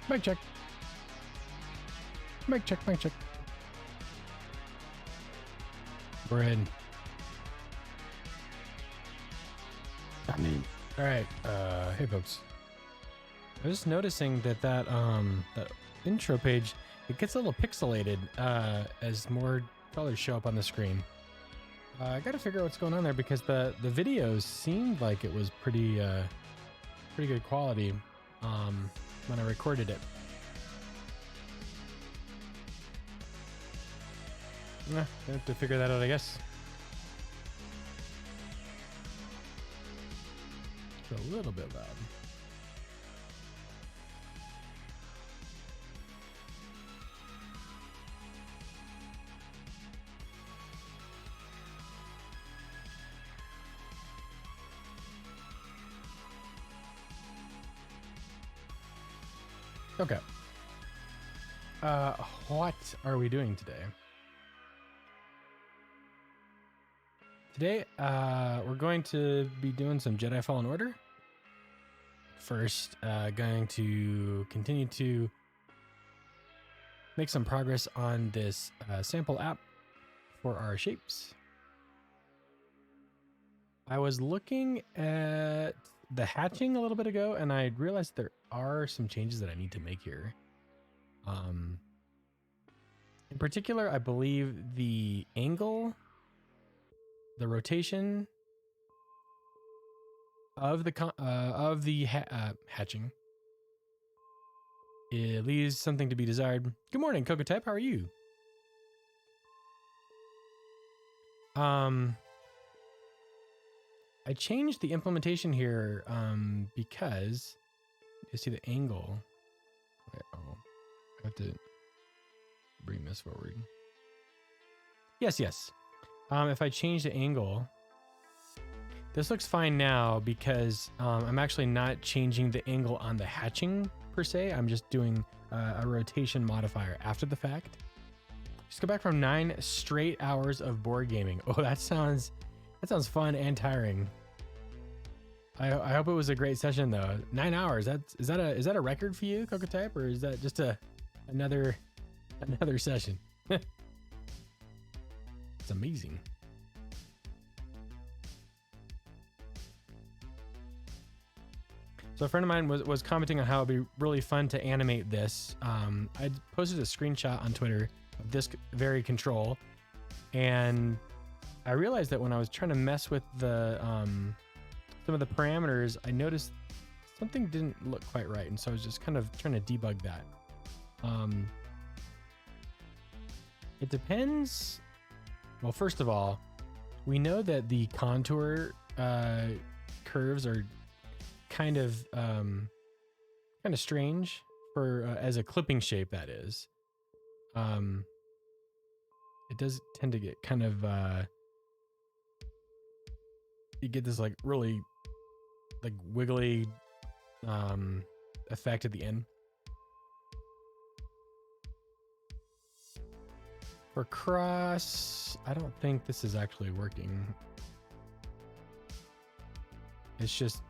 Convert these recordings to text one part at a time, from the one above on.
Mic check. Mic check, mic check. We're in. All right. Hey folks. I was noticing that that intro page, it gets a little pixelated as more colors show up on the screen. I got to figure out what's going on there because the videos seemed like it was pretty good quality when I recorded it. I have to figure that out, I guess. It's a little bit loud. Okay. What are we doing today? Today, we're going to be doing some Jedi Fallen Order. First, going to continue to make some progress on this sample app for our shapes. I was looking at the hatching a little bit ago, and I realized there are some changes that I need to make here. In particular, I believe the angle, the rotation of the hatching, it leaves something to be desired. Good morning, Cocotype. How are you? I changed the implementation here because you see the angle. Wait, oh, I have to bring this forward. Yes. If I change the angle, this looks fine now because I'm actually not changing the angle on the hatching per se. I'm just doing a rotation modifier after the fact. Just go back from 9 straight hours of board gaming. Oh, that sounds fun and tiring. I hope it was a great session though. 9 hours. Is that a record for you, Cocotype, or is that just another session? It's amazing. So a friend of mine was commenting on how it'd be really fun to animate this. I posted a screenshot on Twitter of this very control, and I realized that when I was trying to mess with the some of the parameters, I noticed something didn't look quite right, and so I was just kind of trying to debug that. It depends. Well, first of all, we know that the contour curves are kind of strange for as a clipping shape, that is. It does tend to get kind of you get this like really like wiggly effect at the end. For cross, I don't think this is actually working. It's just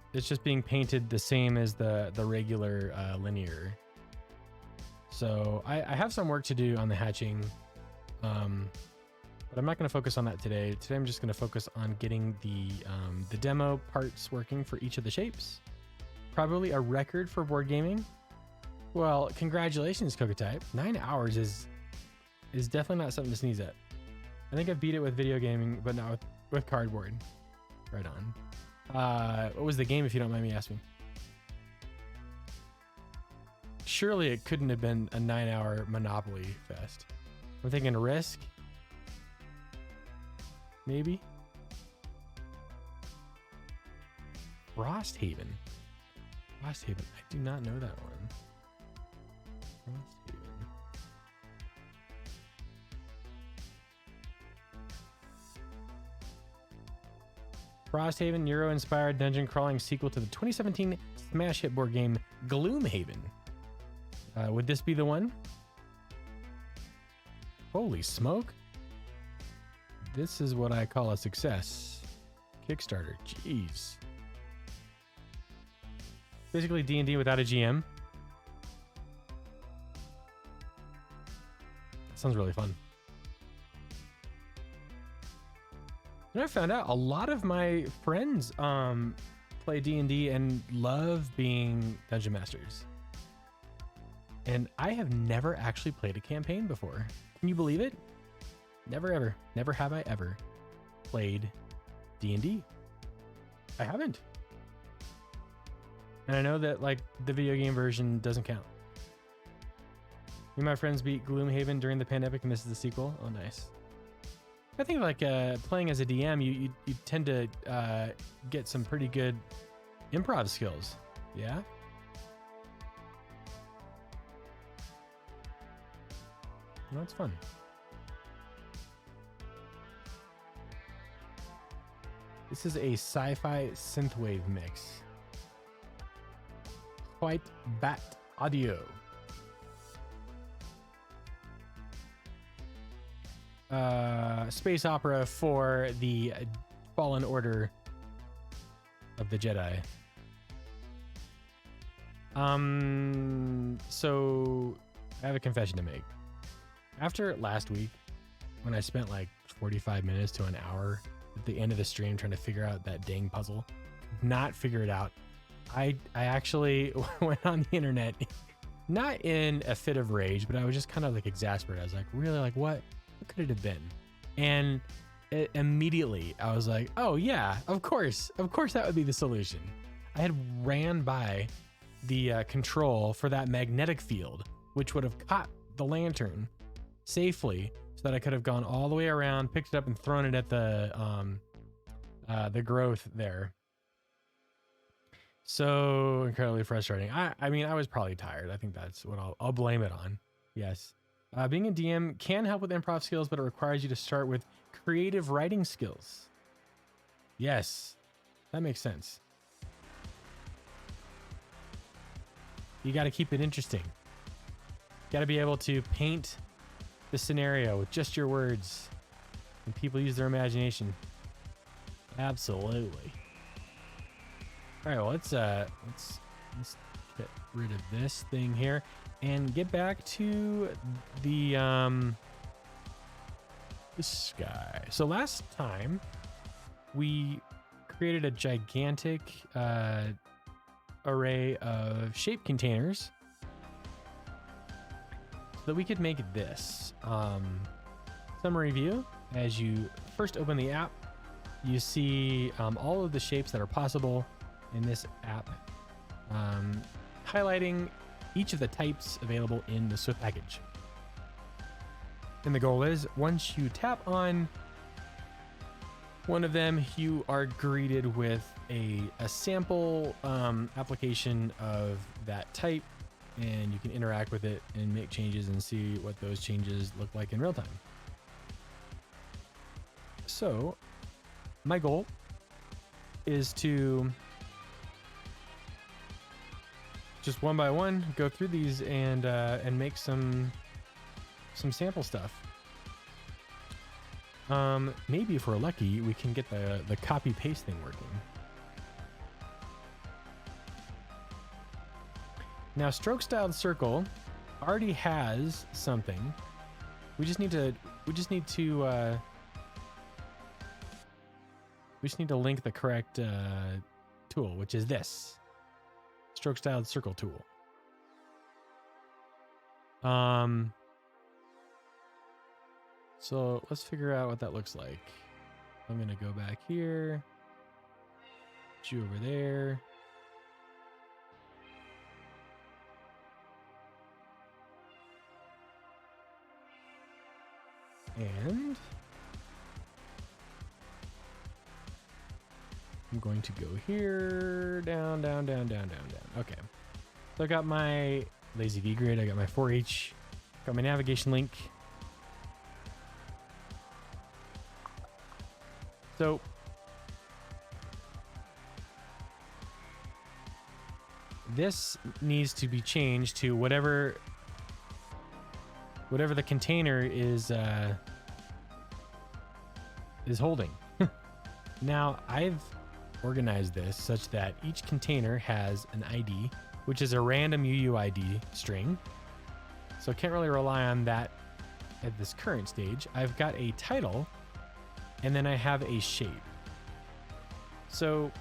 being painted the same as the regular linear. So I have some work to do on the hatching, but I'm not going to focus on that today. Today I'm just going to focus on getting the demo parts working for each of the shapes. Probably a record for board gaming. Well, congratulations, Cocotype. 9 hours is definitely not something to sneeze at. I think I've beat it with video gaming, but not with cardboard. Right on. What was the game, if you don't mind me asking? Surely it couldn't have been a 9-hour Monopoly fest. I'm thinking Risk. Maybe. Frosthaven. I do not know that one. Frosthaven, Euro-inspired dungeon crawling sequel to the 2017 smash hit board game Gloomhaven. Would this be the one? Holy smoke. This is what I call a success. Kickstarter. Jeez. Basically D&D without a GM. Sounds really fun. And I found out a lot of my friends play D&D and love being dungeon masters. And I have never actually played a campaign before. Can you believe it? Never ever. Never have I ever played D&D. I haven't. And I know that like the video game version doesn't count. Me and my friends beat Gloomhaven during the pandemic, and this is the sequel. Oh, nice. I think like playing as a DM, you tend to get some pretty good improv skills. Yeah. No, it's fun. This is a sci-fi synthwave mix. White Bat Audio. Space opera for the Fallen Order of the Jedi. So I have a confession to make. After last week, when I spent like 45 minutes to an hour at the end of the stream trying to figure out that dang puzzle, not figure it out, I actually went on the internet, not in a fit of rage, but I was just kind of like exasperated. I was like, really, like what could it have been? And immediately I was like, oh yeah, of course that would be the solution. I had ran by the control for that magnetic field, which would have caught the lantern safely so that I could have gone all the way around, picked it up and thrown it at the growth there. So incredibly frustrating. I mean, I was probably tired. I think that's what I'll blame it on. Yes. Being a DM can help with improv skills, but it requires you to start with creative writing skills. Yes, that makes sense. You got to keep it interesting. Got to be able to paint the scenario with just your words, and people use their imagination. Absolutely. All right, well, let's get rid of this thing here and get back to the this guy. So last time we created a gigantic array of shape containers so that we could make this. Summary view. As you first open the app, you see all of the shapes that are possible in this app, highlighting each of the types available in the Swift package. And the goal is, once you tap on one of them, you are greeted with a sample application of that type, and you can interact with it and make changes and see what those changes look like in real time. So my goal is to just one by one go through these and make some sample stuff. Maybe if we're lucky, we can get the copy paste thing working. Now, stroke styled circle already has something. We just need to link the correct tool, which is this stroke styled circle tool. So let's figure out what that looks like. I'm going to go back here, put you over there. And I'm going to go here, down. Okay. So I got my lazy V grid. I got my 4H, got my navigation link. So this needs to be changed to whatever the container is holding. Now I've organized this such that each container has an ID, which is a random UUID string. So I can't really rely on that at this current stage, I've got a title and then I have a shape. So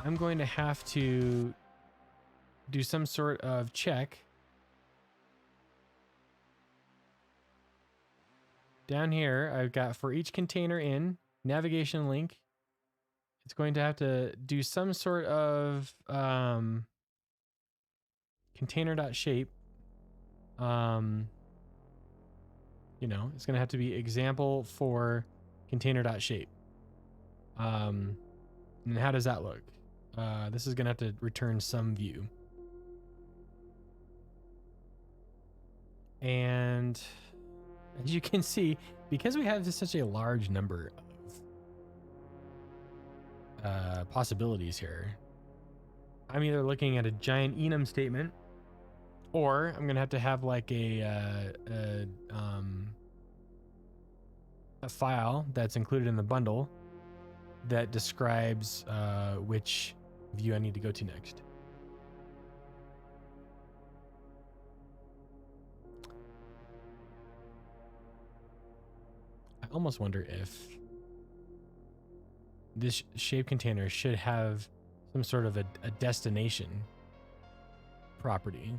I'm going to have to do some sort of check. Down here, I've got for each container in navigation link, it's going to have to do some sort of container.shape. You know, it's going to have to be example for container.shape. And how does that look? This is going to have to return some view. And as you can see, because we have such a large number of possibilities here, I'm either looking at a giant enum statement, or I'm gonna have to have like a file that's included in the bundle that describes which view I need to go to next. I almost wonder if this shape container should have some sort of a destination property.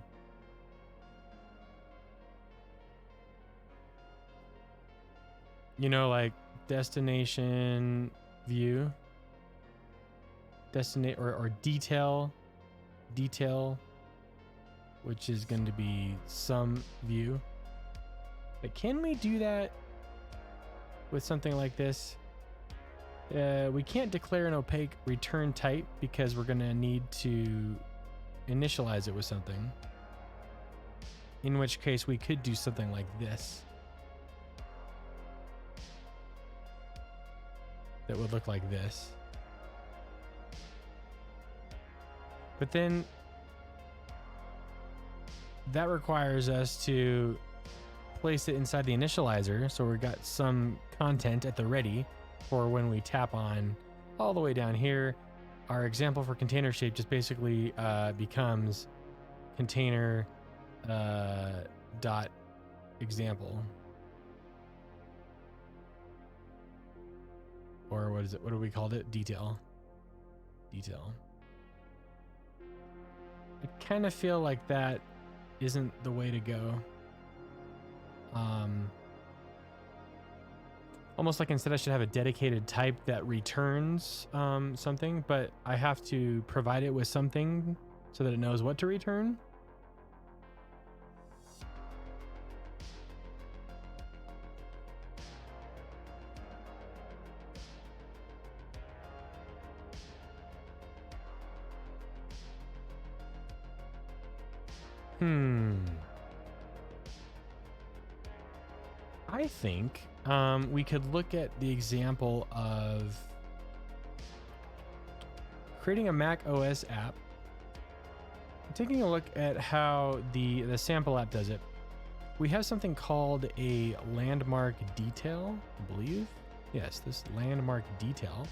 You know, like destination view, or detail, which is going to be some view. But can we do that with something like this? We can't declare an opaque return type because we're going to need to initialize it with something. In which case we could do something like this. That would look like this. But then that requires us to place it inside the initializer, so we've got some content at the ready for when we tap on all the way down here. Our example for container shape just basically becomes container dot example. Or what is it? What do we called it? Detail. I kind of feel like that isn't the way to go. Almost like instead I should have a dedicated type that returns something, but I have to provide it with something so that it knows what to return. I think we could look at the example of creating a Mac OS app, taking a look at how the sample app does it. We have something called a landmark detail, I believe. Yes, this landmark detail,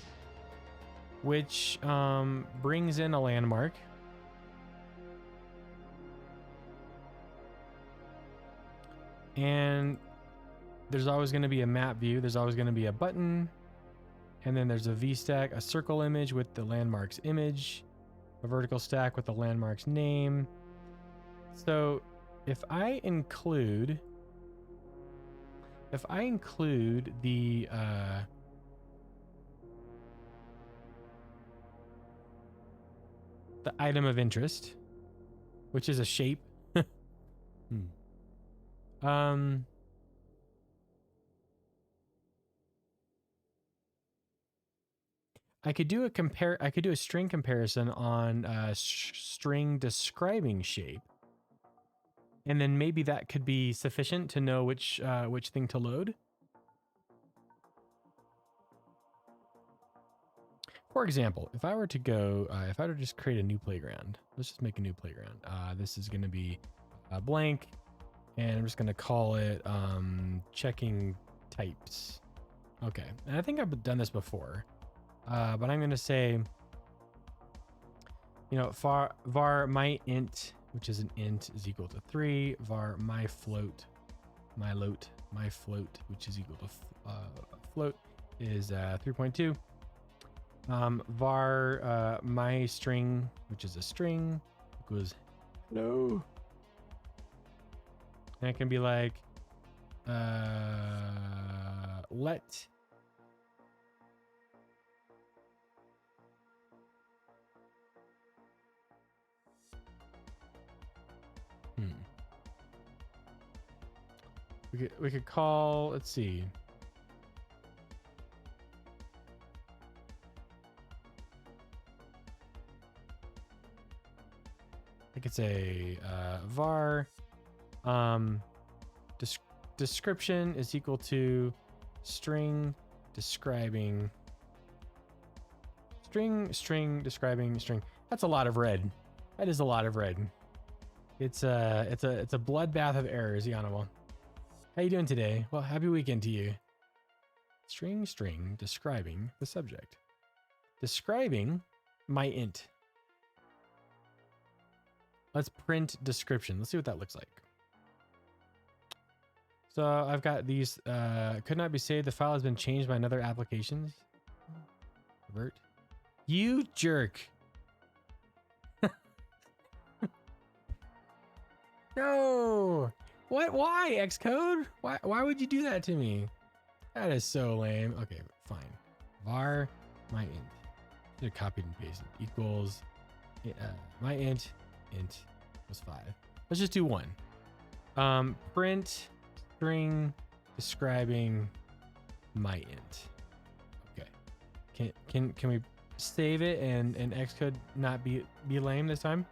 which brings in a landmark. And there's always going to be a map view. There's always going to be a button. And then there's a VStack, a circle image with the landmark's image, a vertical stack with the landmark's name. So if I include the item of interest, which is a shape. I could do a string comparison on string describing shape, and then maybe that could be sufficient to know which thing to load. For example, if I were to go, if I were to just create a new playground, let's just make a new playground. This is going to be blank, and I'm just going to call it checking types. Okay, and I think I've done this before. But I'm going to say, you know, var my int, which is an int, is equal to 3. Var my float my float, which is equal to float, is 3.2. Var my string, which is a string, equals hello. And it can be like let we could call, let's see. I could say var description is equal to string describing string describing string. That's a lot of red. That is a lot of red. It's a bloodbath of errors, Yanawa. How you doing today? Well, happy weekend to you. String describing the subject. Describing my int. Let's print description. Let's see what that looks like. So I've got these, could not be saved. The file has been changed by another applications. Revert. You jerk. No. What? Why, Xcode? Why would you do that to me? That is so lame. Okay, fine. Var my int. Should have copied and pasted. Equals my int was 5. Let's just do 1. Print string describing my int. Okay. Can we save it and Xcode not be lame this time?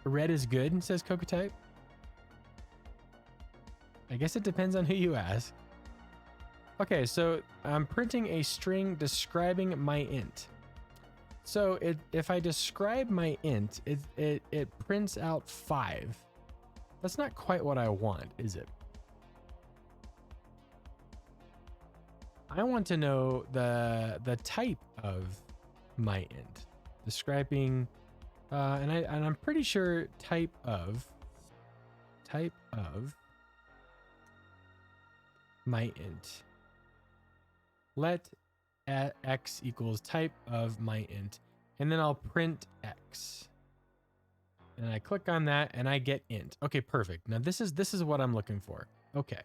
Red is good, says Cocotype. I guess it depends on who you ask. Okay, so I'm printing a string describing my int. So if I describe my int, it prints out 5. That's not quite what I want, is it? I want to know the type of my int. Describing, and I'm pretty sure type of my int. Let x equals type of my int, and then I'll print x. And I click on that and I get int. Okay, perfect. Now this is what I'm looking for. Okay.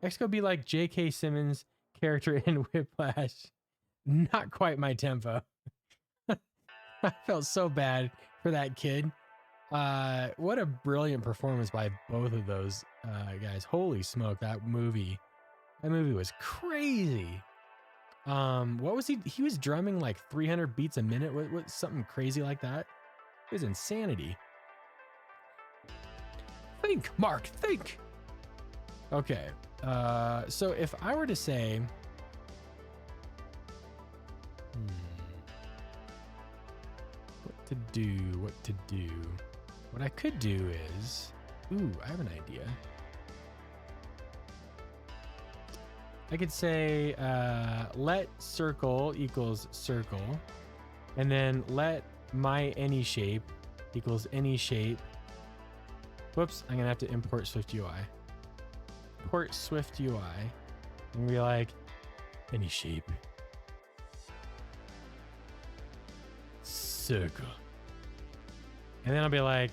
X could be like J.K. Simmons' character in Whiplash. Not quite my tempo. I felt so bad for that kid. What a brilliant performance by both of those guys. Holy smoke, that movie was crazy. What was he? He was drumming like 300 beats a minute. What something crazy like that? It was insanity. Think, Mark, think. Okay. So if I were to say, what to do, what I could do is, I have an idea. I could say, let circle equals circle, and then let my any shape equals any shape. Whoops, I'm gonna have to import SwiftUI. Import SwiftUI, and be like, any shape. Circle. And then I'll be like,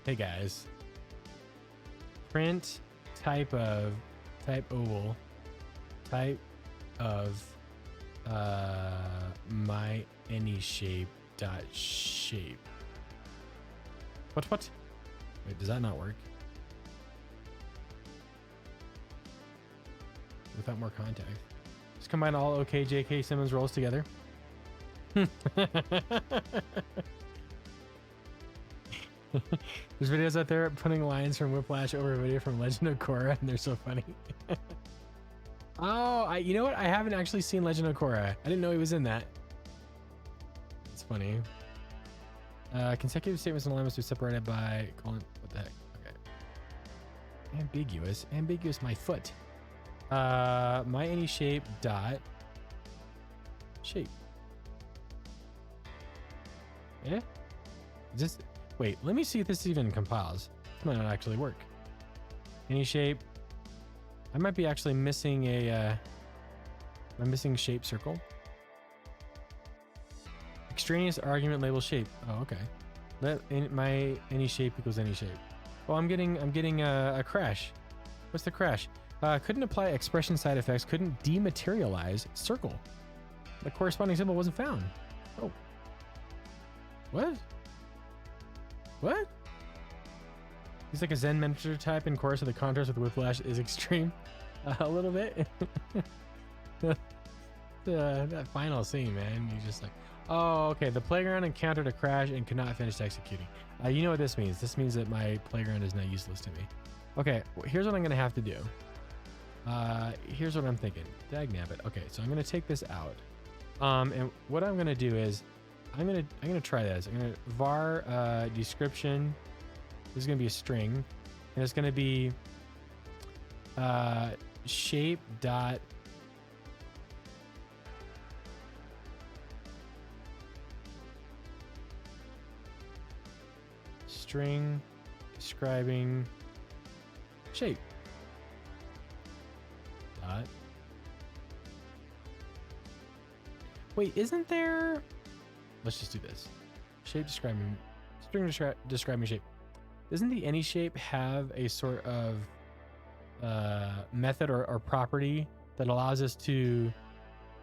hey guys, print type oval, type of my any shape dot shape. What? Wait, does that not work? Without more context. Just combine all OK J.K. Simmons roles together. There's videos out there putting lines from Whiplash over a video from Legend of Korra, and they're so funny. Oh, you know what? I haven't actually seen Legend of Korra. I didn't know he was in that. It's funny. Consecutive statements and line must be separated by colon. What the heck? Okay. Ambiguous. My foot. My any shape dot shape. Yeah. Wait, let me see if this even compiles. This might not actually work. Any shape. I might be actually missing a, I'm missing shape circle. Extraneous argument label shape. Oh, okay. Let any shape equals any shape. Oh, I'm getting a crash. What's the crash? Couldn't apply expression side effects. Couldn't dematerialize circle. The corresponding symbol wasn't found. Oh. What? What? He's like a Zen mentor type in chorus of the contrast with whiplash is extreme. A little bit. That final scene, man. You just like, oh, okay. The playground encountered a crash and could not finish executing. You know what this means? This means that my playground is now useless to me. Okay, well, here's what I'm gonna have to do. Here's what I'm thinking. Dagnabbit. Okay, so I'm gonna take this out. And what I'm gonna do is, I'm gonna try this. I'm gonna var description. This is gonna be a string, and it's gonna be shape dot string describing shape dot. Wait, isn't there? Let's just do this. Shape describing string describing shape. Doesn't the any shape have a sort of method or property that allows us to?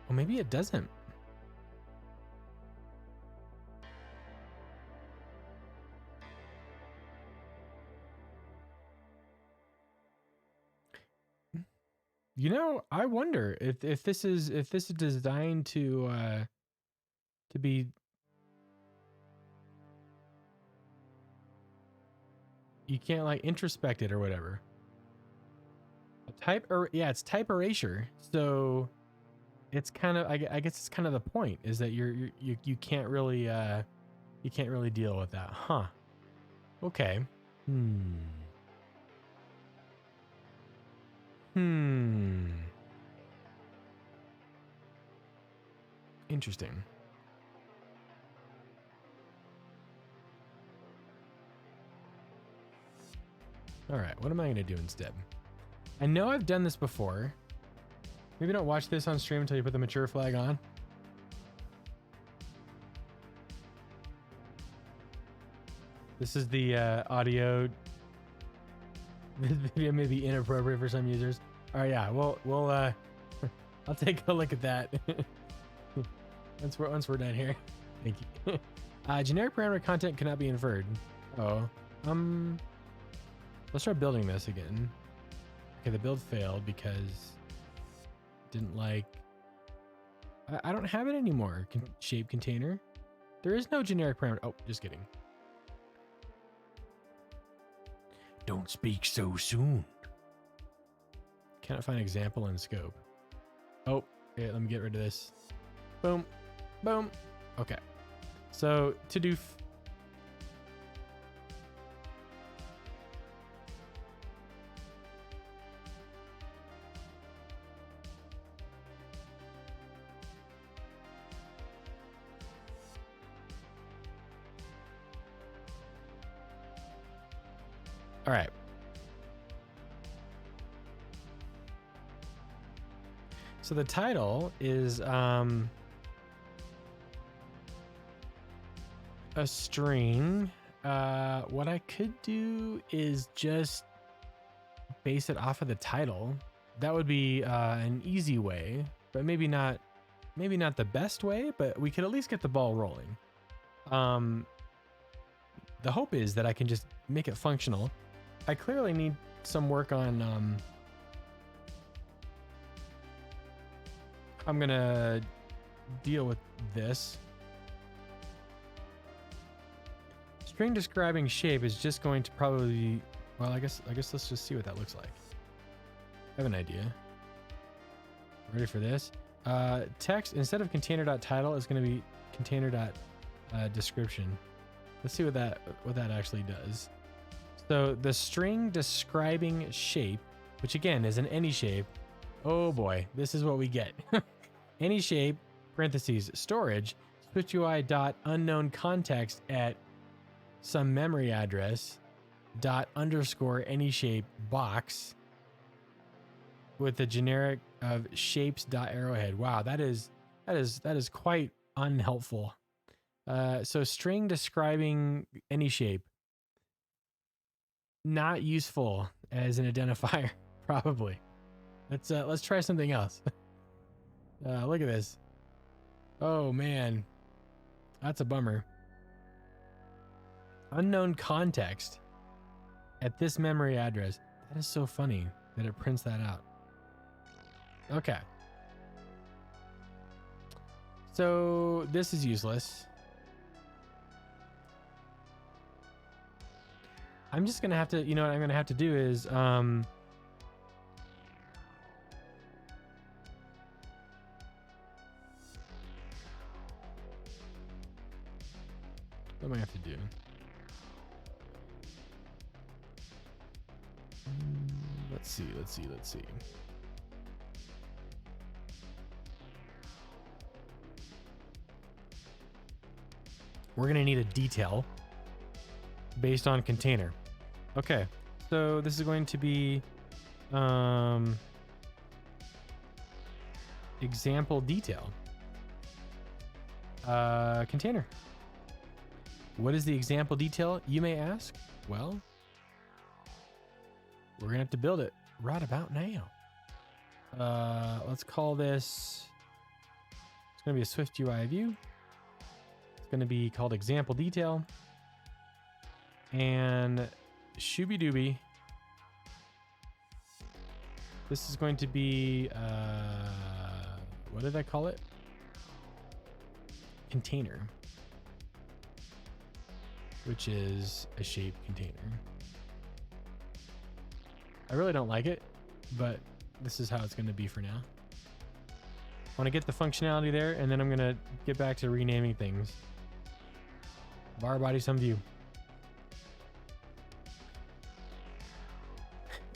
Well, maybe it doesn't. You know, I wonder if this is designed to be. You can't like introspect it or whatever. Yeah, it's type erasure. So it's kind of, I guess it's kind of the point is that you can't really deal with that, huh? Okay. Interesting. All right, what am I going to do instead? I know I've done this before. Maybe don't watch this on stream until you put the mature flag on. This is the audio. This video may be inappropriate for some users. All right, yeah, we'll I'll take a look at that once we're done here. Thank you. Generic parameter content cannot be inferred. Oh, let's try building this again. Okay, the build failed because didn't like. I don't have it anymore. Shape container. There is no generic parameter. Oh, just kidding. Don't speak so soon. Cannot find example in scope. Oh, okay, let me get rid of this. Boom, boom. Okay. So to do. All right. So the title is a string. What I could do is just base it off of the title. That would be an easy way, but maybe not the best way, but we could at least get the ball rolling. The hope is that I can just make it functional. I clearly need some work on I'm gonna deal with this. String describing shape is just going to probably, well, I guess let's just see what that looks like. I have an idea. Ready for this? Text instead of container.title is going to be container.description. Let's see what that actually does. So the string describing shape, which again is an any shape. Oh boy, this is what we get. Any shape, parentheses, storage, SwiftUI dot unknown context at some memory address. dot underscore any shape box with the generic of shapes dot arrowhead. Wow, that is quite unhelpful. So string describing any shape, not useful as an identifier, probably. Let's try something else. Look at this. Oh man, that's a bummer. Unknown context at this memory address. That is so funny that it prints that out. Okay. So this is useless. I'm just gonna have to, you know what I'm gonna have to do is, what am I have to do? Let's see. We're gonna need a detail based on container. Okay, so this is going to be example detail. Container. What is the example detail, you may ask? Well, we're gonna have to build it right about now. Let's call this, it's gonna be a SwiftUI view. It's gonna be called example detail. And shooby dooby. This is going to be, what did I call it? Container, which is a shape container. I really don't like it, but this is how it's going to be for now. I want to get the functionality there, and then I'm going to get back to renaming things. Bar body some view.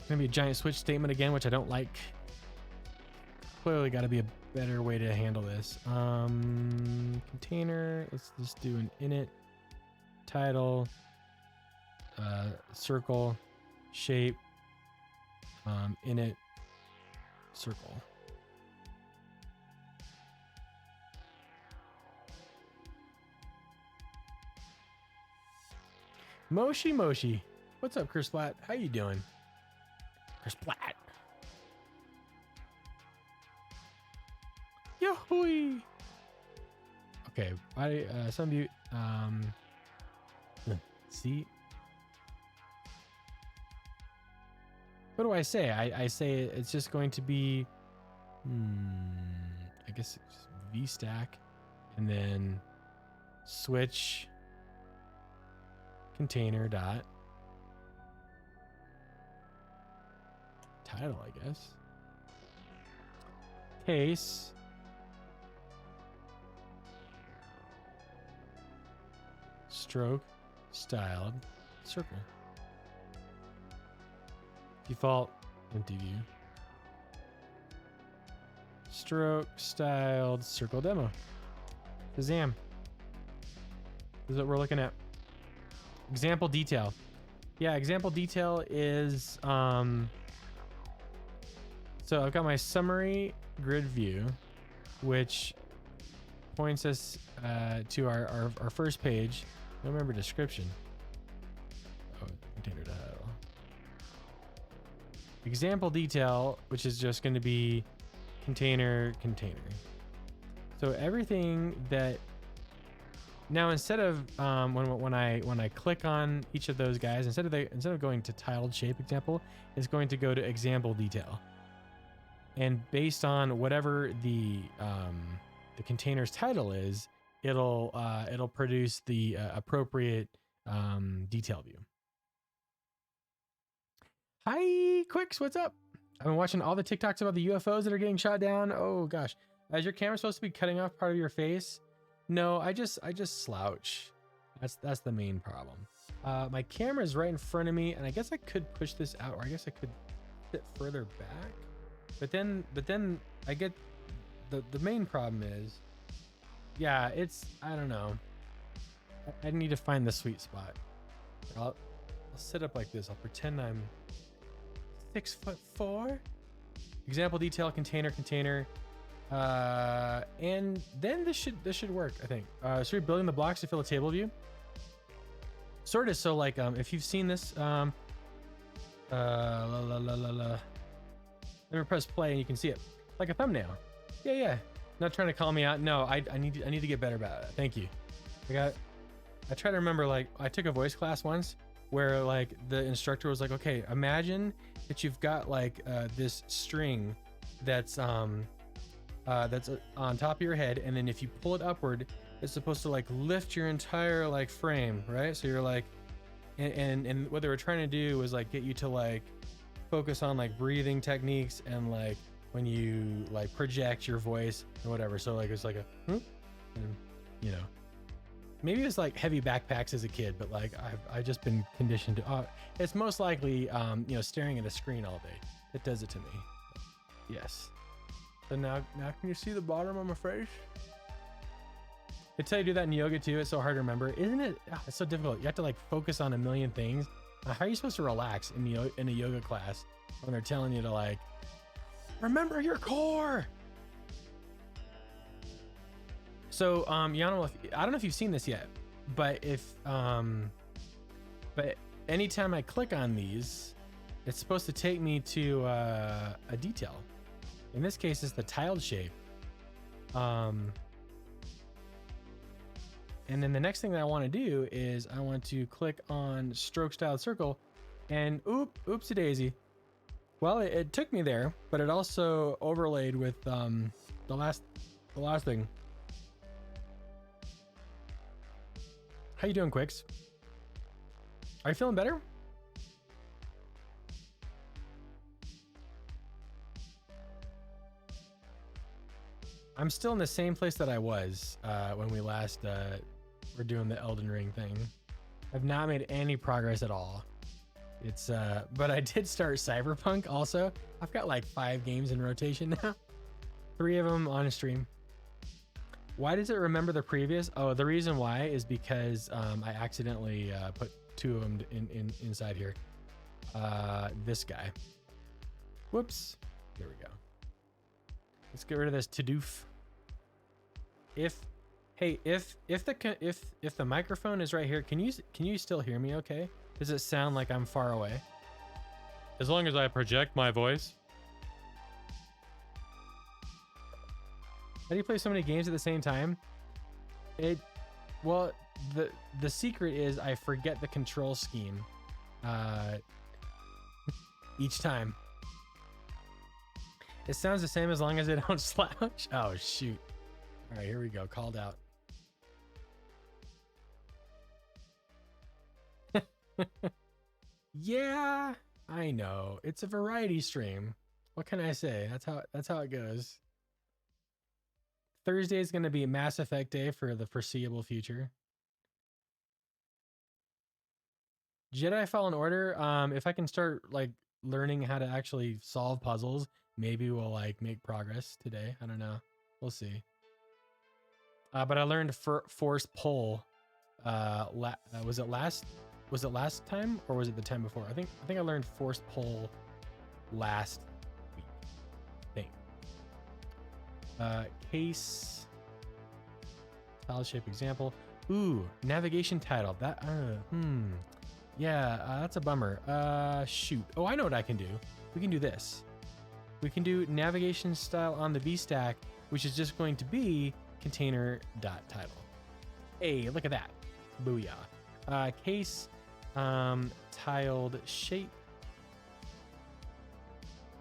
Gonna be a giant switch statement again, which I don't like. Clearly got to be a better way to handle this. Container, let's just do an init, title, circle, shape, init, circle. Moshi. What's up, Chris Platt? How you doing? Chris Platt. Yahoo! Okay, some of you, see? What do I say? I say it's just going to be, I guess it's just VStack, and then switch container dot title, I guess. Case stroke styled circle. Default empty view. Stroke styled circle demo. Shazam. This is what we're looking at. Example detail. Yeah, example detail is so I've got my summary grid view, which points us to our first page. I don't remember description. Oh, container title. Example detail, which is just going to be container. So everything that now, instead of when I click on each of those guys, instead of going to tiled shape example, it's going to go to example detail. And based on whatever the container's title is, it'll produce the appropriate detail view. Hi, Quicks, what's up? I've been watching all the TikToks about the UFOs that are getting shot down. Oh gosh, is your camera supposed to be cutting off part of your face? No, I just slouch. That's the main problem. My camera is right in front of me, and I guess I could push this out, or I guess I could sit further back. But then I get the main problem is, yeah, it's, I don't know. I need to find the sweet spot. I'll sit up like this. I'll pretend I'm 6'4". Example detail container. And then this should work, I think. So we're building the blocks to fill a table view. Sort of. So like, if you've seen this, let me press play and you can see it like a thumbnail. Yeah. Not trying to call me out. No, I need to get better about it. Thank you. I try to remember, like, I took a voice class once where like the instructor was like, okay, imagine that you've got like this string that's on top of your head, and then if you pull it upward, it's supposed to like lift your entire like frame, right? So you're like, and what they were trying to do was like get you to like focus on like breathing techniques and like when you like project your voice or whatever. So like it's like a and, you know, maybe it's like heavy backpacks as a kid, but like I've just been conditioned to it's most likely you know, staring at a screen all day that does it to me. Yes. So now can you see the bottom of my face? They tell you to do that in yoga too. It's so hard to remember, isn't it? It's so difficult. You have to like focus on a million things. How are you supposed to relax in a yoga class when they're telling you to like remember your core? So I don't know if you've seen this yet, but but anytime I click on these, it's supposed to take me to a detail. In this case, it's the tiled shape. And then the next thing that I want to do is I want to click on stroke styled circle, and oopsie daisy. Well, it took me there, but it also overlaid with the last thing. How you doing, Quicks? Are you feeling better? I'm still in the same place that I was when we last were doing the Elden Ring thing. I've not made any progress at all. It's but I did start Cyberpunk also. I've got like 5 games in rotation now. 3 of them on a stream. Why does it remember the previous? Oh, the reason why is because I accidentally put 2 of them inside here. This guy. Whoops. There we go. Let's get rid of this to-doof. If the microphone is right here, can you still hear me okay? Does it sound like I'm far away? As long as I project my voice. How do you play so many games at the same time? Well, the secret is I forget the control scheme each time. It sounds the same as long as I don't slouch. Oh, shoot. All right, here we go. Called out. Yeah, I know. It's a variety stream. What can I say? That's how it goes. Thursday is going to be Mass Effect Day for the foreseeable future. Jedi Fallen Order. If I can start like learning how to actually solve puzzles, maybe we'll like make progress today. I don't know. We'll see. But I learned force pull. Was it last time or was it the time before? I think I learned force pull last week. I think. Case tile shape example. Ooh, navigation title. That yeah, that's a bummer. Shoot. Oh, I know what I can do. We can do this. We can do navigation style on the VStack, which is just going to be container.title. Hey, look at that. Booyah. Case tiled shape.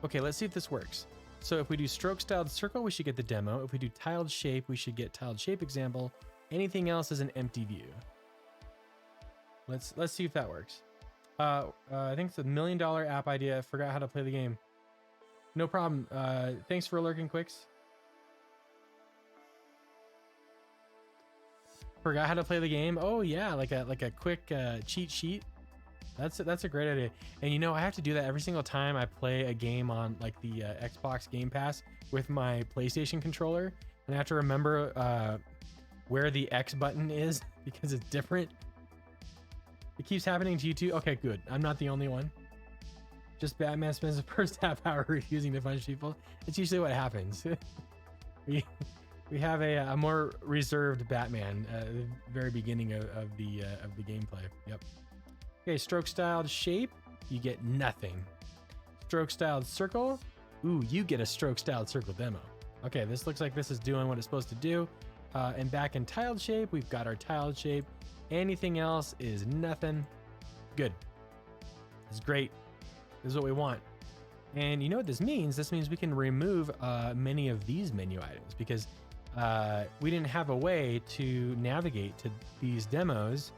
Okay, let's see if this works. So if we do stroke styled circle, we should get the demo. If we do tiled shape, we should get tiled shape example. Anything else is an empty view. Let's see if that works. I think it's $1 million app idea. I forgot how to play the game. No problem. Thanks for lurking, Quicks. Forgot how to play the game. Oh yeah, like a quick cheat sheet. That's a great idea. And you know, I have to do that every single time I play a game on like the Xbox Game Pass with my PlayStation controller, and I have to remember where the X button is because it's different. It keeps happening to you too? Okay, good. I'm not the only one. Just Batman spends the first half hour refusing to punch people. It's usually what happens. we have a more reserved Batman at the very beginning of the gameplay. Yep. Okay, stroke styled shape, you get nothing. Stroke styled circle, ooh, you get a stroke styled circle demo. Okay, this looks like this is doing what it's supposed to do. And back in tiled shape, we've got our tiled shape. Anything else is nothing. Good. This is great. This is what we want. And you know what this means? This means we can remove many of these menu items because we didn't have a way to navigate to these demos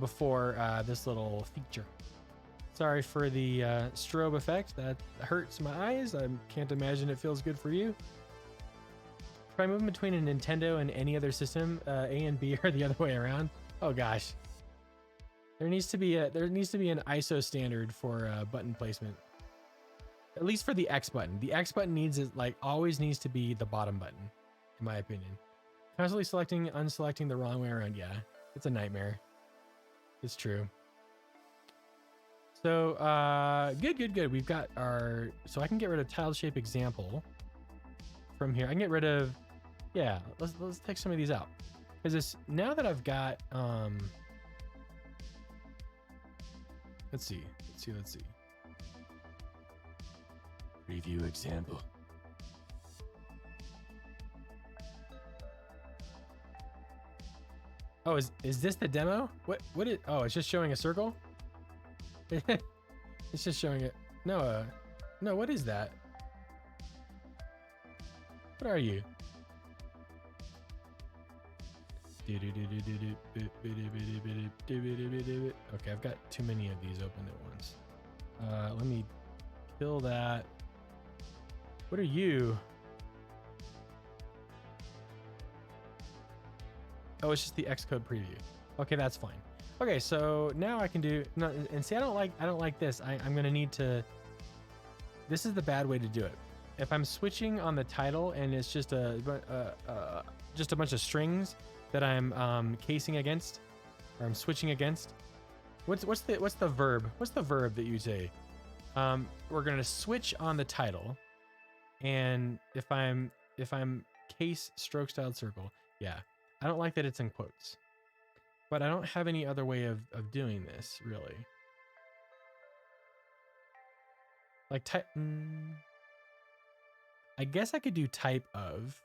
before this little feature. Sorry for the strobe effect. That hurts my eyes. I can't imagine it feels good for you. Try moving between a Nintendo and any other system. A and B are the other way around. Oh gosh. There needs to be an ISO standard for button placement. At least for the X button. The X button always needs to be the bottom button, in my opinion. Constantly selecting, unselecting the wrong way around. Yeah, it's a nightmare. It's true. So good. We've got our, so I can get rid of tiled shape example from here. I can get rid of, yeah, let's take some of these out. Because this, now that I've got, let's see. Preview example. Oh, is this the demo? What is, oh, it's just showing a circle? It's just showing it. No, no, what is that? What are you? Okay, I've got too many of these open at once. Let me kill that. What are you? Oh, it's just the Xcode preview. Okay, that's fine. Okay, so now I can do, no, and see, I don't like this. I'm gonna need to, this is the bad way to do it. If I'm switching on the title and it's just a bunch of strings that I'm casing against, or I'm switching against, what's the verb? What's the verb that you say? We're gonna switch on the title, and if I'm case stroke styled circle, yeah, I don't like that it's in quotes. But I don't have any other way of doing this, really. Like type, I guess I could do type of.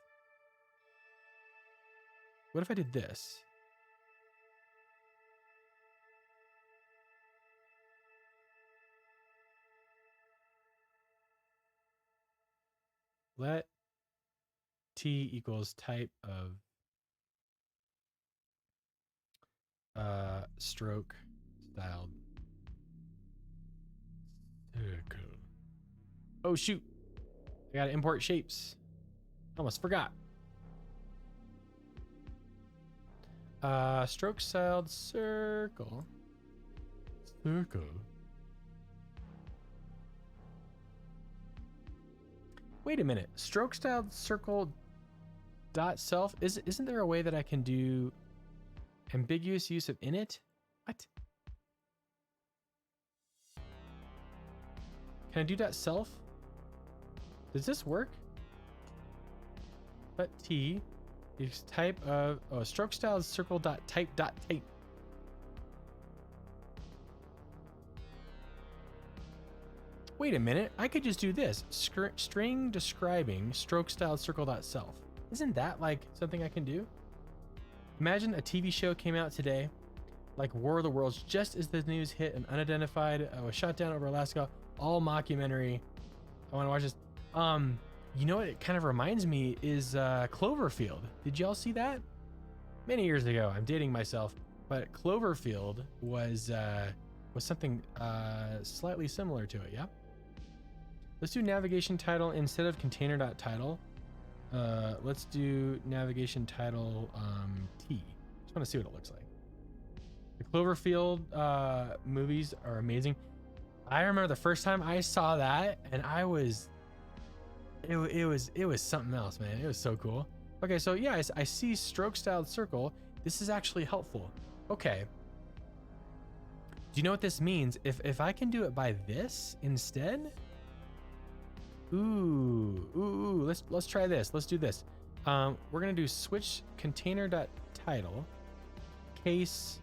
What if I did this? Let T equals type of stroke styled circle. Oh shoot, I gotta import shapes. Almost forgot. Stroke styled circle. Wait a minute. Stroke styled circle dot self. Isn't there a way that I can do ambiguous use of init? What? Can I do dot self? Does this work? Let T is type of, oh, stroke styled circle dot type. Wait a minute, I could just do this. String describing stroke styled circle dot self. Isn't that like something I can do? Imagine a TV show came out today, like War of the Worlds, just as the news hit, an unidentified was shot down over Alaska, all mockumentary. I want to watch this. You know what it kind of reminds me is Cloverfield. Did y'all see that? Many years ago. I'm dating myself, but Cloverfield was something slightly similar to it. Yeah. Let's do navigation title instead of container.title. Let's do navigation title T. Just want to see what it looks like. The Cloverfield movies are amazing. I remember the first time I saw that, and I was, it was something else, man. It was so cool. Okay, so yeah, I see stroke styled circle. This is actually helpful. Okay. Do you know what this means? If I can do it by this instead? Ooh, let's try this. Let's do this. We're gonna do switch container.title case.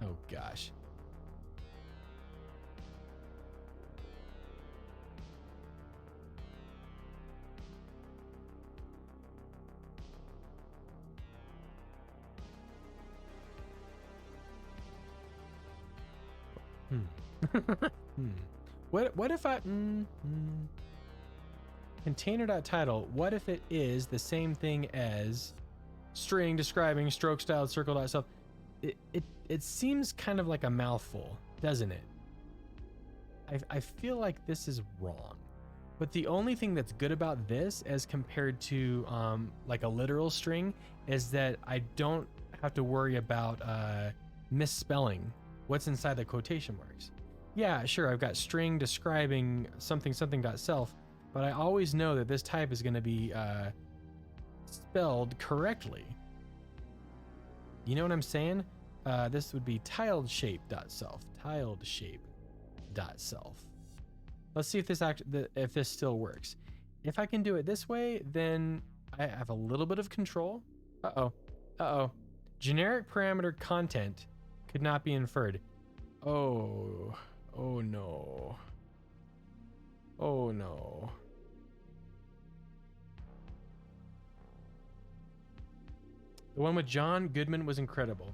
Oh gosh. What if I container.title? What if it is the same thing as string describing stroke styled circle.self? It seems kind of like a mouthful, doesn't it? I feel like this is wrong. But the only thing that's good about this as compared to like a literal string is that I don't have to worry about misspelling what's inside the quotation marks. Yeah, sure, I've got string describing something something.self, but I always know that this type is going to be spelled correctly. You know what I'm saying? This would be tiled shape.self. Tiled shape.self. Let's see if this still works. If I can do it this way, then I have a little bit of control. Uh-oh. Generic parameter content could not be inferred. Oh no. Oh no. The one with John Goodman was incredible.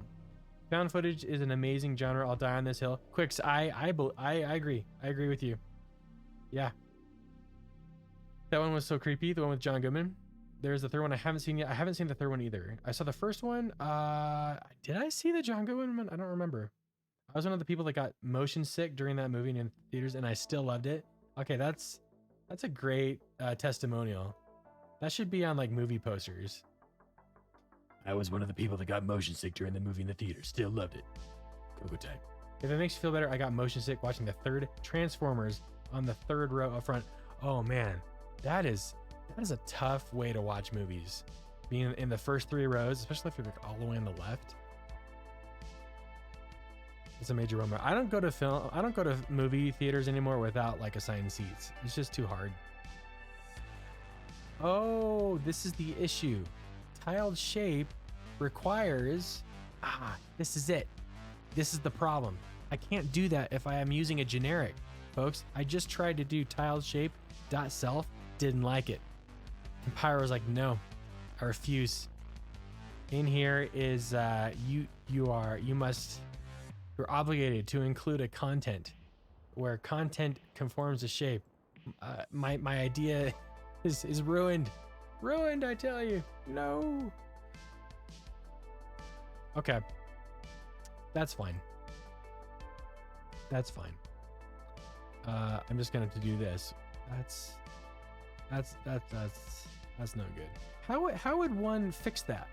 Found footage is an amazing genre. I'll die on this hill. Quicks, I agree. I agree with you. Yeah. That one was so creepy. The one with John Goodman. There's the third one I haven't seen yet. I haven't seen the third one either. I saw the first one. Did I see the John Goodman one? I don't remember. I was one of the people that got motion sick during that movie in theaters, and I still loved it. Okay, that's a great testimonial. That should be on like movie posters. I was one of the people that got motion sick during the movie in the theater. Still loved it. Go type. If it makes you feel better, I got motion sick watching the third Transformers on the third row up front. Oh man, that is a tough way to watch movies. Being in the first three rows, especially if you're like all the way on the left. It's a major bummer. I don't go to movie theaters anymore without like assigned seats. It's just too hard. Oh, this is the issue. Tiled shape requires, this is it. This is the problem. I can't do that if I am using a generic, folks. I just tried to do tiled shape.self, didn't like it. Compiler was like, no, I refuse. In here is you're obligated to include a content where content conforms to shape. My idea is ruined. Ruined, I tell you. No. Okay. That's fine. That's fine. I'm just gonna have to do this. That's no good. How would one fix that?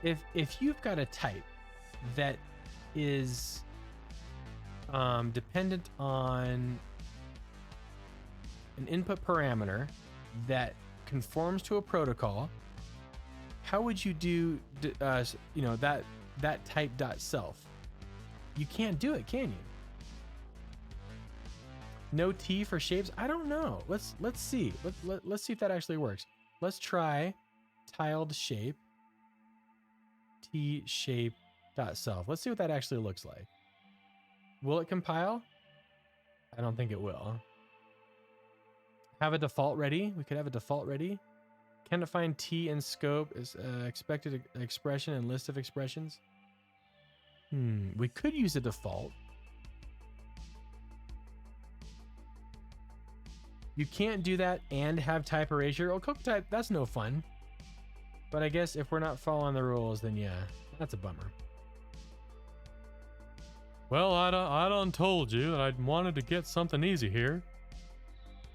If you've got a type that is dependent on an input parameter that conforms to a protocol, how would you do that type.self? You can't do it, can you? No T for shapes? I don't know. Let's see. Let's see if that actually works. Let's try tiled shape T shape.self. Let's see what that actually looks like. Will it compile? I don't think it will. Have a default ready. We could have a default ready. Can define T and scope is expected expression and list of expressions. We could use a default. You can't do that and have type erasure. Oh, cook type, that's no fun. But I guess if we're not following the rules, then yeah, that's a bummer. Well, I done told you that I wanted to get something easy here.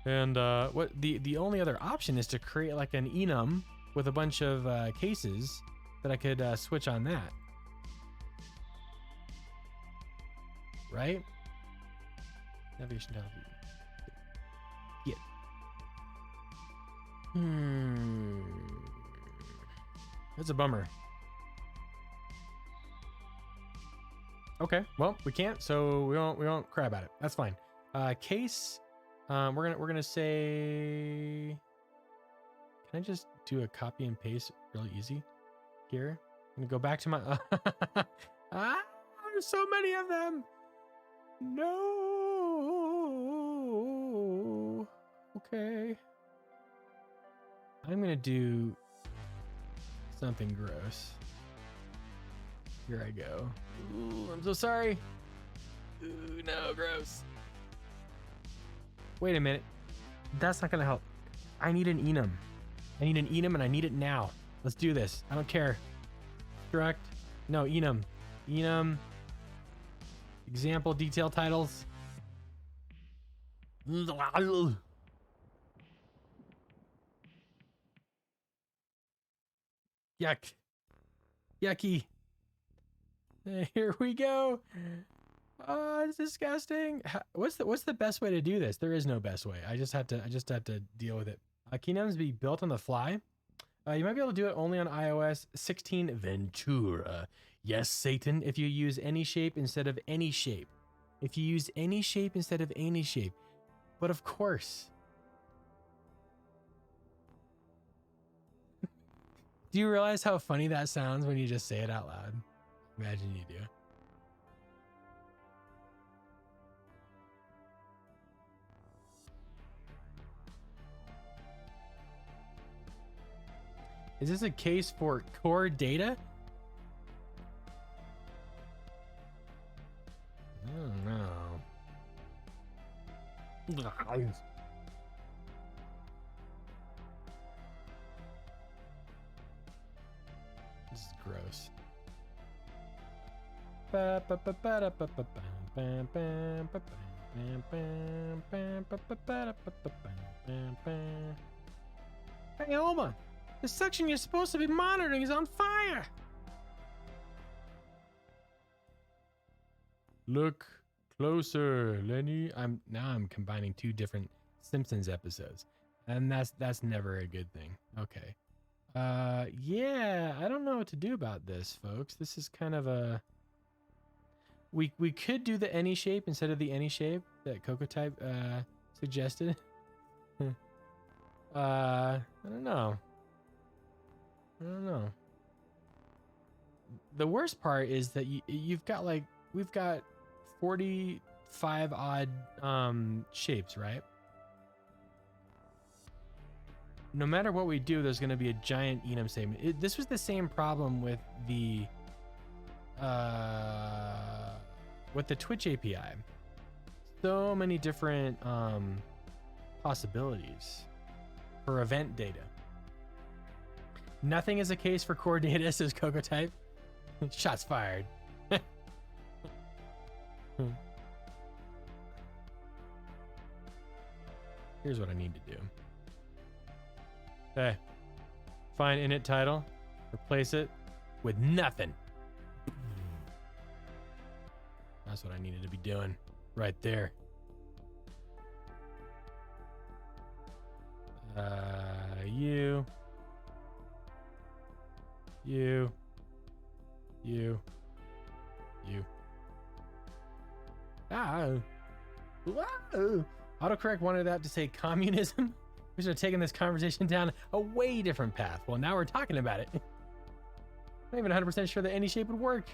And what the only other option is to create like an enum with a bunch of cases that I could switch on that. Right? Navigation tile. Yeah. That's a bummer. Okay, well, we can't, so we won't cry about it. That's fine. Case, we're gonna say, can I just do a copy and paste really easy here? I'm gonna go back to my, there's so many of them. No. Okay. I'm gonna do something gross. Here I go. Ooh, I'm so sorry. Ooh, no, gross. Wait a minute. That's not gonna help. I need an enum. I need an enum and I need it now. Let's do this. I don't care. Correct? No, enum. Enum. Example detail titles. Yuck. Yucky. Here we go. Oh, it's disgusting. What's the best way to do this? There is no best way. I just have to deal with it. Keynomes be built on the fly. You might be able to do it only on iOS 16 Ventura. Yes, Satan, if you use any shape instead of any shape. If you use any shape instead of any shape. But of course. Do you realize how funny that sounds when you just say it out loud? Imagine you do. Is this a case for core data? I don't know. This is gross. Hey, Oma, the section you're supposed to be monitoring is on fire. Look closer, Lenny. I'm combining two different Simpsons episodes, and that's never a good thing. Okay. Yeah, I don't know what to do about this, folks. This is kind of a... We could do the any shape instead of the any shape that CocoaType suggested. I don't know. The worst part is that you've got like, we've got 45 odd shapes, right? No matter what we do, there's going to be a giant enum statement. This was the same problem with the Twitch API. So many different possibilities for event data. Nothing is a case for core data, says CocoaType. Shots fired. Here's what I need to do. Okay. Find init title. Replace it with nothing. That's what I needed to be doing right there. You. Whoa. Autocorrect wanted that to say communism. We should have taken this conversation down a way different path. Well, now we're talking about it. I'm not even 100% sure that any shape would work.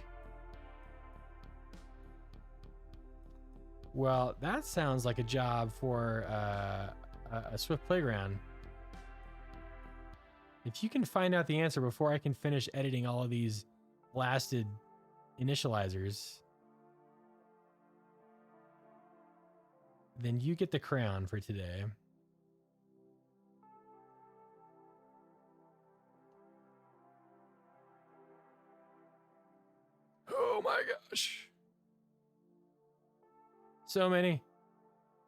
Well, that sounds like a job for a Swift Playground. If you can find out the answer before I can finish editing all of these blasted initializers, then you get the crown for today. Oh my gosh. So many.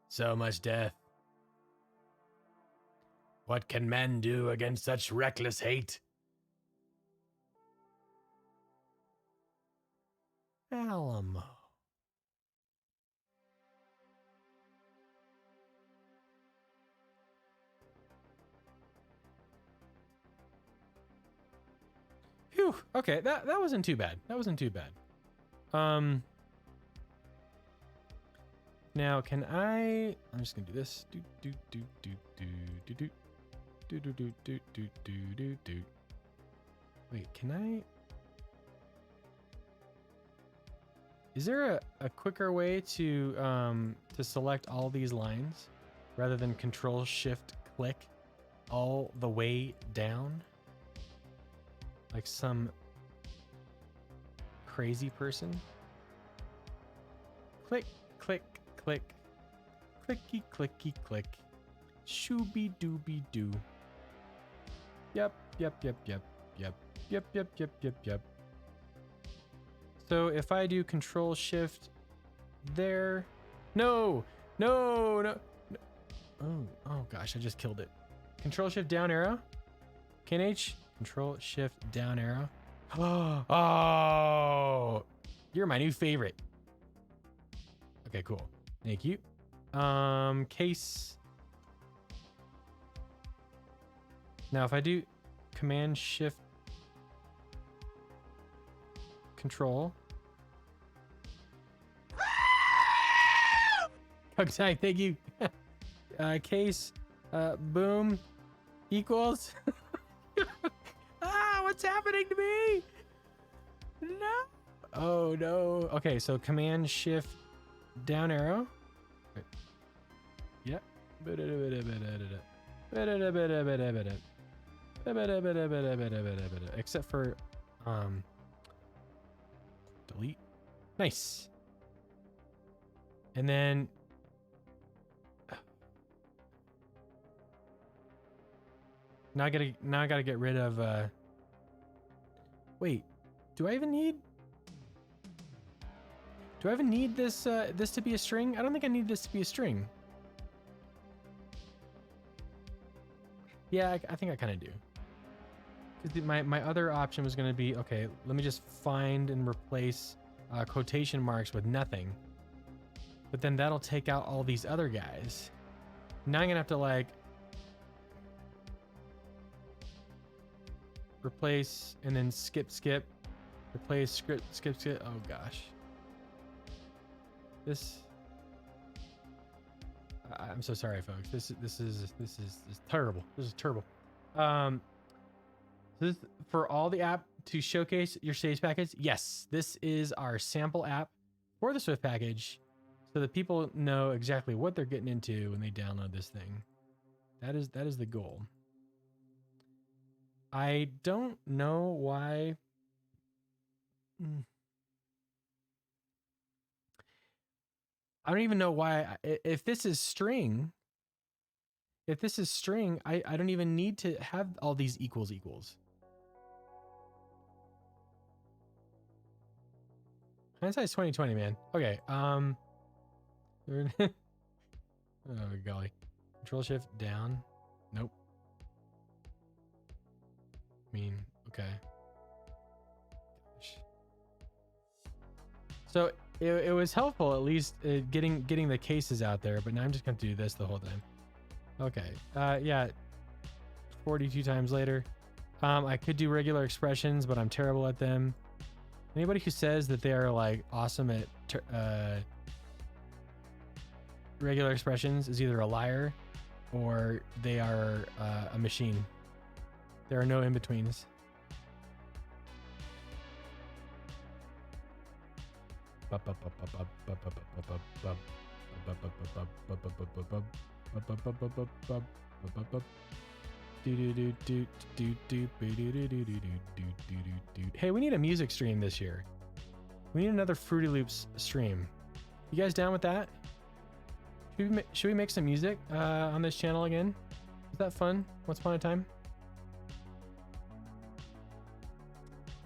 So much death. What can men do against such reckless hate? Alamo. Phew. Okay, that wasn't too bad. That wasn't too bad. Now, can I'm just gonna do this. Do do do do do do do do do do do do do do do. Wait, can I? Is there a quicker way to select all these lines rather than Control Shift click all the way down? Like some crazy person? Click, click, click, clicky, clicky, click, shooby dooby doo. Yep, yep, yep, yep, yep, yep, yep, yep, yep, yep. So if I do Control Shift there, no, no, no, no. Oh gosh, I just killed it. Control Shift down arrow, KNH, Control Shift down arrow. Oh, you're my new favorite. Okay, cool. Thank you. Case. Now if I do Command Shift Control. Okay, thank you. Case, boom, equals. Ah, what's happening to me? No. Oh no. Okay, so Command Shift down arrow. Yep. Except for delete. Nice. And then now I gotta get rid of wait, do I even need this this to be a string? I don't think I need this to be a string. Yeah, I think I kind of do. Because my other option was going to be, okay, let me just find and replace quotation marks with nothing. But then that'll take out all these other guys. Now I'm going to have to like replace and then skip, replace, script, skip. Oh gosh. This, I'm so sorry, folks. This is terrible. This is terrible. This, for all the app to showcase your saves package, yes, this is our sample app for the Swift package, so that people know exactly what they're getting into when they download this thing. That is the goal. I don't know why. I don't even know why. If this is string, I don't even need to have all these equals. Hindsight's 2020, man. Okay. Oh golly. Control Shift down. Nope. I mean, okay. Gosh. So it was helpful, at least getting the cases out there, but now I'm just gonna do this the whole time. Okay. Yeah. 42 times later. I could do regular expressions, but I'm terrible at them. Anybody who says that they are like awesome at regular expressions is either a liar or they are a machine. There are no in-betweens. Hey, we need a music stream this year. We need another Fruity Loops stream. You guys down with that? Should we make some music on this channel again? Was that fun? Once upon a time?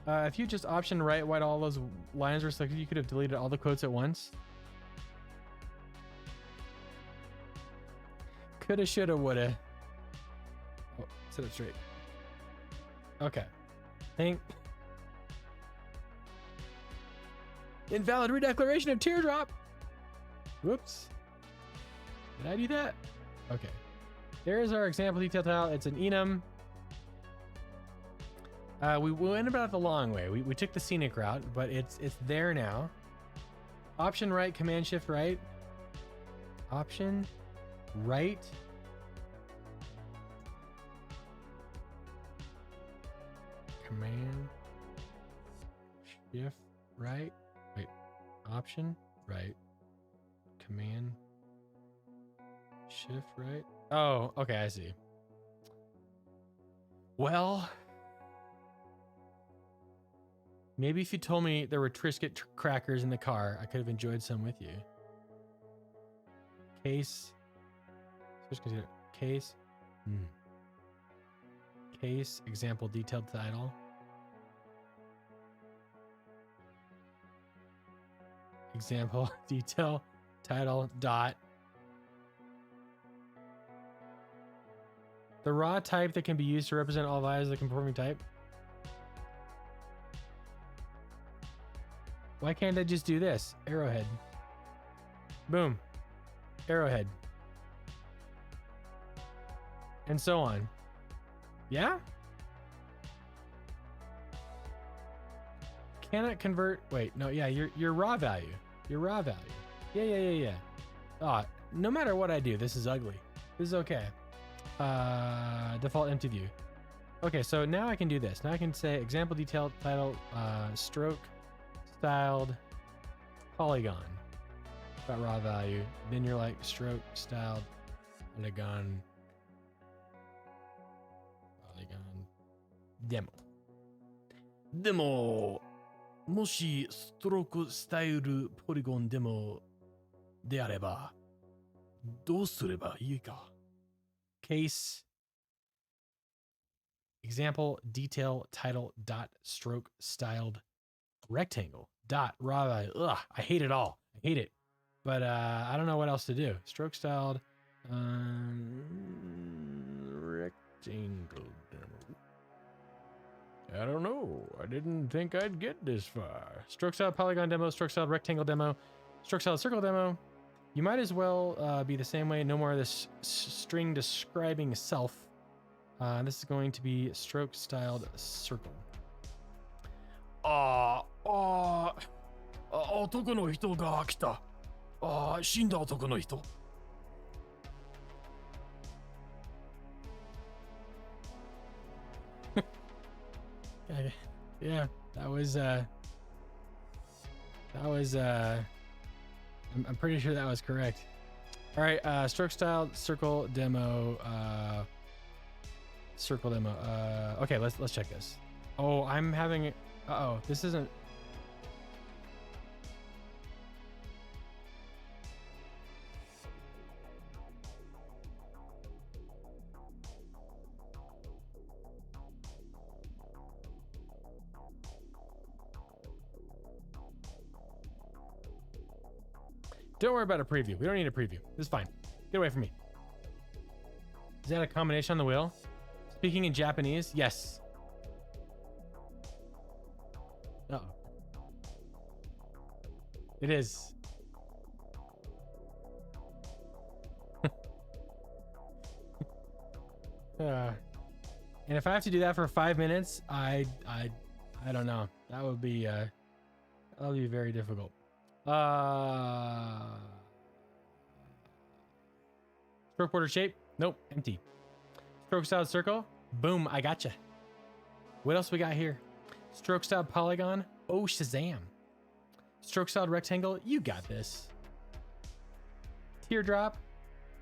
If you just option right while all those lines were selected, you could have deleted all the quotes at once. Coulda, shoulda, woulda. Oh, sit up straight. Okay. Invalid redeclaration of teardrop. Whoops. Did I do that? Okay. There's our example detail tile. It's an enum. We ended up the long way. We took the scenic route, but it's there now. Option right, Command Shift right. Option, right. Command, shift, right. Wait, option, right. Command, shift, right. Oh, okay, I see. Well, maybe if you told me there were Triscuit crackers in the car, I could have enjoyed some with you. Case. Case. Case. Example detailed title. Example detail title dot. The raw type that can be used to represent all values of the conforming type. Why can't I just do this? Arrowhead. Boom. Arrowhead. And so on. Yeah? Cannot convert. Wait, no, yeah, your raw value. Your raw value. Yeah. No matter what I do, this is ugly. This is okay. Default empty view. Okay, so now I can do this. Now I can say example detailed title, stroke styled polygon. Got raw value. Then you're like stroke styled polygon demo. もしストロークスタイルポリゴンデモであればどうすればいいか Case example detail title dot stroke styled rectangle dot raw value. Ugh, I hate it all. I hate it. But I don't know what else to do. Stroke styled rectangle demo. I don't know. I didn't think I'd get this far. Stroke styled polygon demo, stroke styled rectangle demo, stroke styled circle demo. You might as well be the same way. No more of this string describing self. This is going to be stroke styled circle. 男の人が来た。死んだ男の人。Yeah, that was I'm pretty sure that was correct. All right, stroke styled circle demo, circle demo. Okay, let's check this. Oh, I'm having this isn't. Don't worry about a preview. We don't need a preview. This is fine. Get away from me. Is that a combination on the wheel? Speaking in Japanese? Yes. Uh-oh. It is. And if I have to do that for 5 minutes, I don't know. That would be very difficult. Stroke border shape? Nope, empty. Stroke styled circle? Boom, I gotcha. What else we got here? Stroke styled polygon? Oh, Shazam. Stroke styled rectangle? You got this. Teardrop?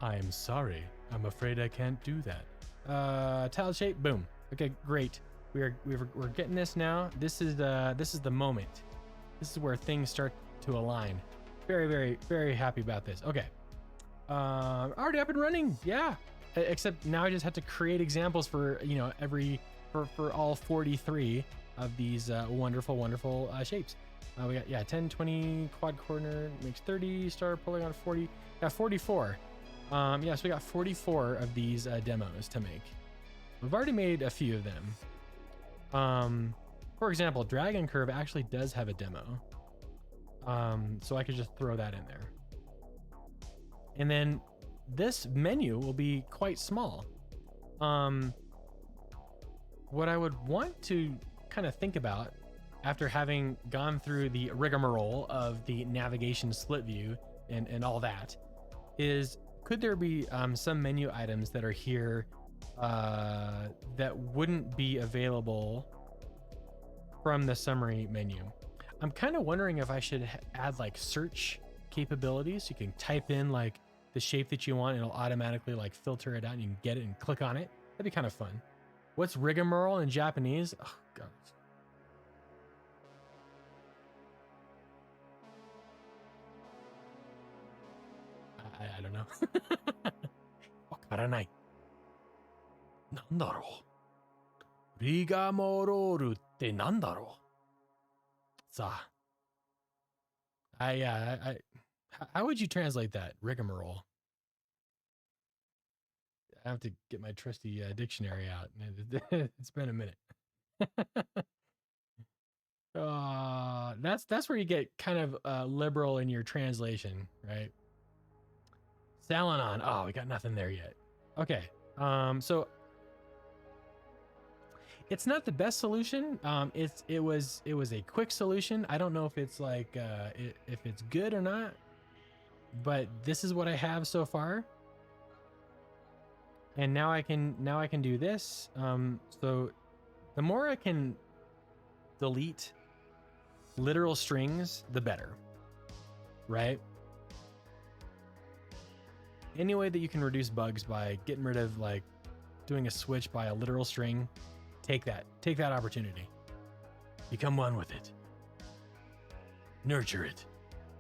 I am sorry. I'm afraid I can't do that. Tiled shape? Boom. Okay, great. We're getting this now. This is the moment. This is where things start to align. Very, very happy about this. Okay. Already up and running. Yeah. Except now I just have to create examples for, for all 43 of these wonderful shapes. We got 10, 20 quad corner makes 30, star polygon 40. Got 44. So we got 44 of these demos to make. We've already made a few of them. For example, Dragon Curve actually does have a demo. So I could just throw that in there. And then this menu will be quite small. What I would want to kind of think about after having gone through the rigmarole of the navigation split view and all that is could there be some menu items that are here that wouldn't be available from the summary menu? I'm kind of wondering if I should add like search capabilities. So you can type in like the shape that you want and it'll automatically like filter it out and you can get it and click on it. That'd be kind of fun. What's rigmarole in Japanese? Oh, God. I don't know. わからない。なんだろう。リガモロールってなんだろう。さあ。How would you translate that? Rigmarole. I have to get my trusty dictionary out. It's been a minute. That's where you get kind of liberal in your translation, right? Salonon. Oh, we got nothing there yet. Okay. So it's not the best solution. It was a quick solution. I don't know if it's like if it's good or not, but this is what I have so far. And now I can do this. So the more I can delete literal strings, the better, right? Any way that you can reduce bugs by getting rid of like doing a switch by a literal string, take that opportunity. Become one with it. Nurture it.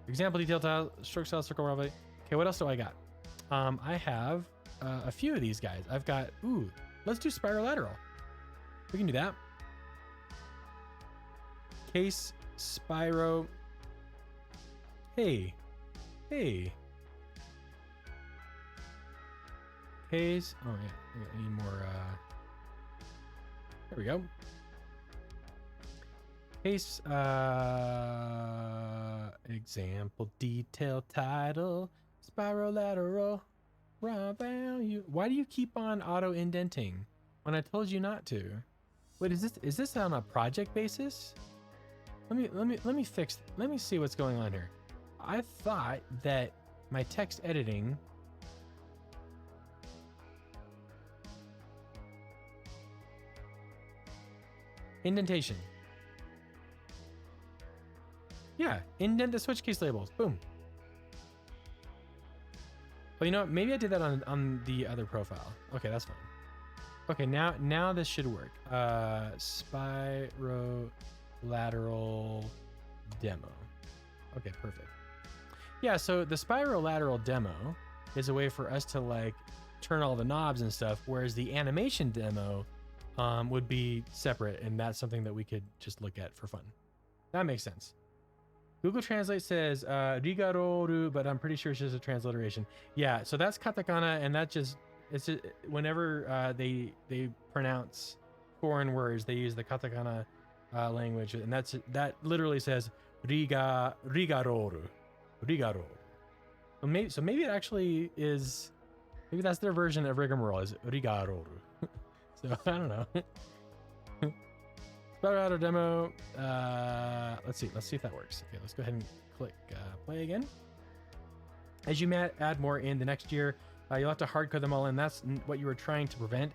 Example, detail tile, stroke style, circle, robot. Okay, what else do I got? I have a few of these guys. I've got, let's do spirolateral. We can do that. Case, Spyro. Hey. Case. Oh yeah, I need more. There we go. Case. Example, detail, title, spirolateral, raw value. Why do you keep on auto indenting when I told you not to? Wait, is this on a project basis? Let me see what's going on here. I thought that my text editing indentation. Yeah, indent the switch case labels. Boom. Well, you know what? Maybe I did that on the other profile. Okay, that's fine. Okay, now this should work. Spirolateral demo. Okay, perfect. Yeah, so the spirolateral demo is a way for us to like turn all the knobs and stuff, whereas the animation demo would be separate, and that's something that we could just look at for fun. That makes sense. Google Translate says rigaroru, but I'm pretty sure it's just a transliteration. Yeah, so that's katakana, and it's just whenever they pronounce foreign words, they use the katakana language, and that literally says rigaroru. So maybe it actually is. Maybe that's their version of rigmarole is rigaroru. So I don't know. Spirolateral demo. Let's see if that works. Okay, let's go ahead and click play again. As you add more in the next year, you'll have to hardcode them all in. That's what you were trying to prevent.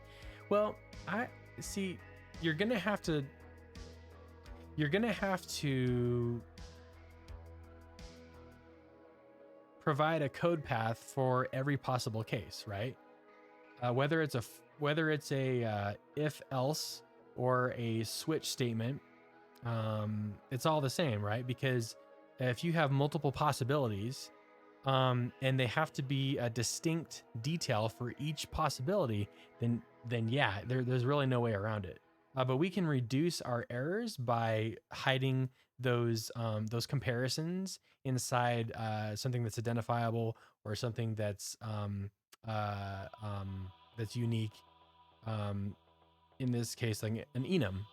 Well, I see. You're gonna have to provide a code path for every possible case, right? Whether it's a if else or a switch statement, it's all the same, right? Because if you have multiple possibilities, and they have to be a distinct detail for each possibility, then yeah, there's really no way around it. But we can reduce our errors by hiding those comparisons inside something that's identifiable or something that's unique. In this case, like an enum.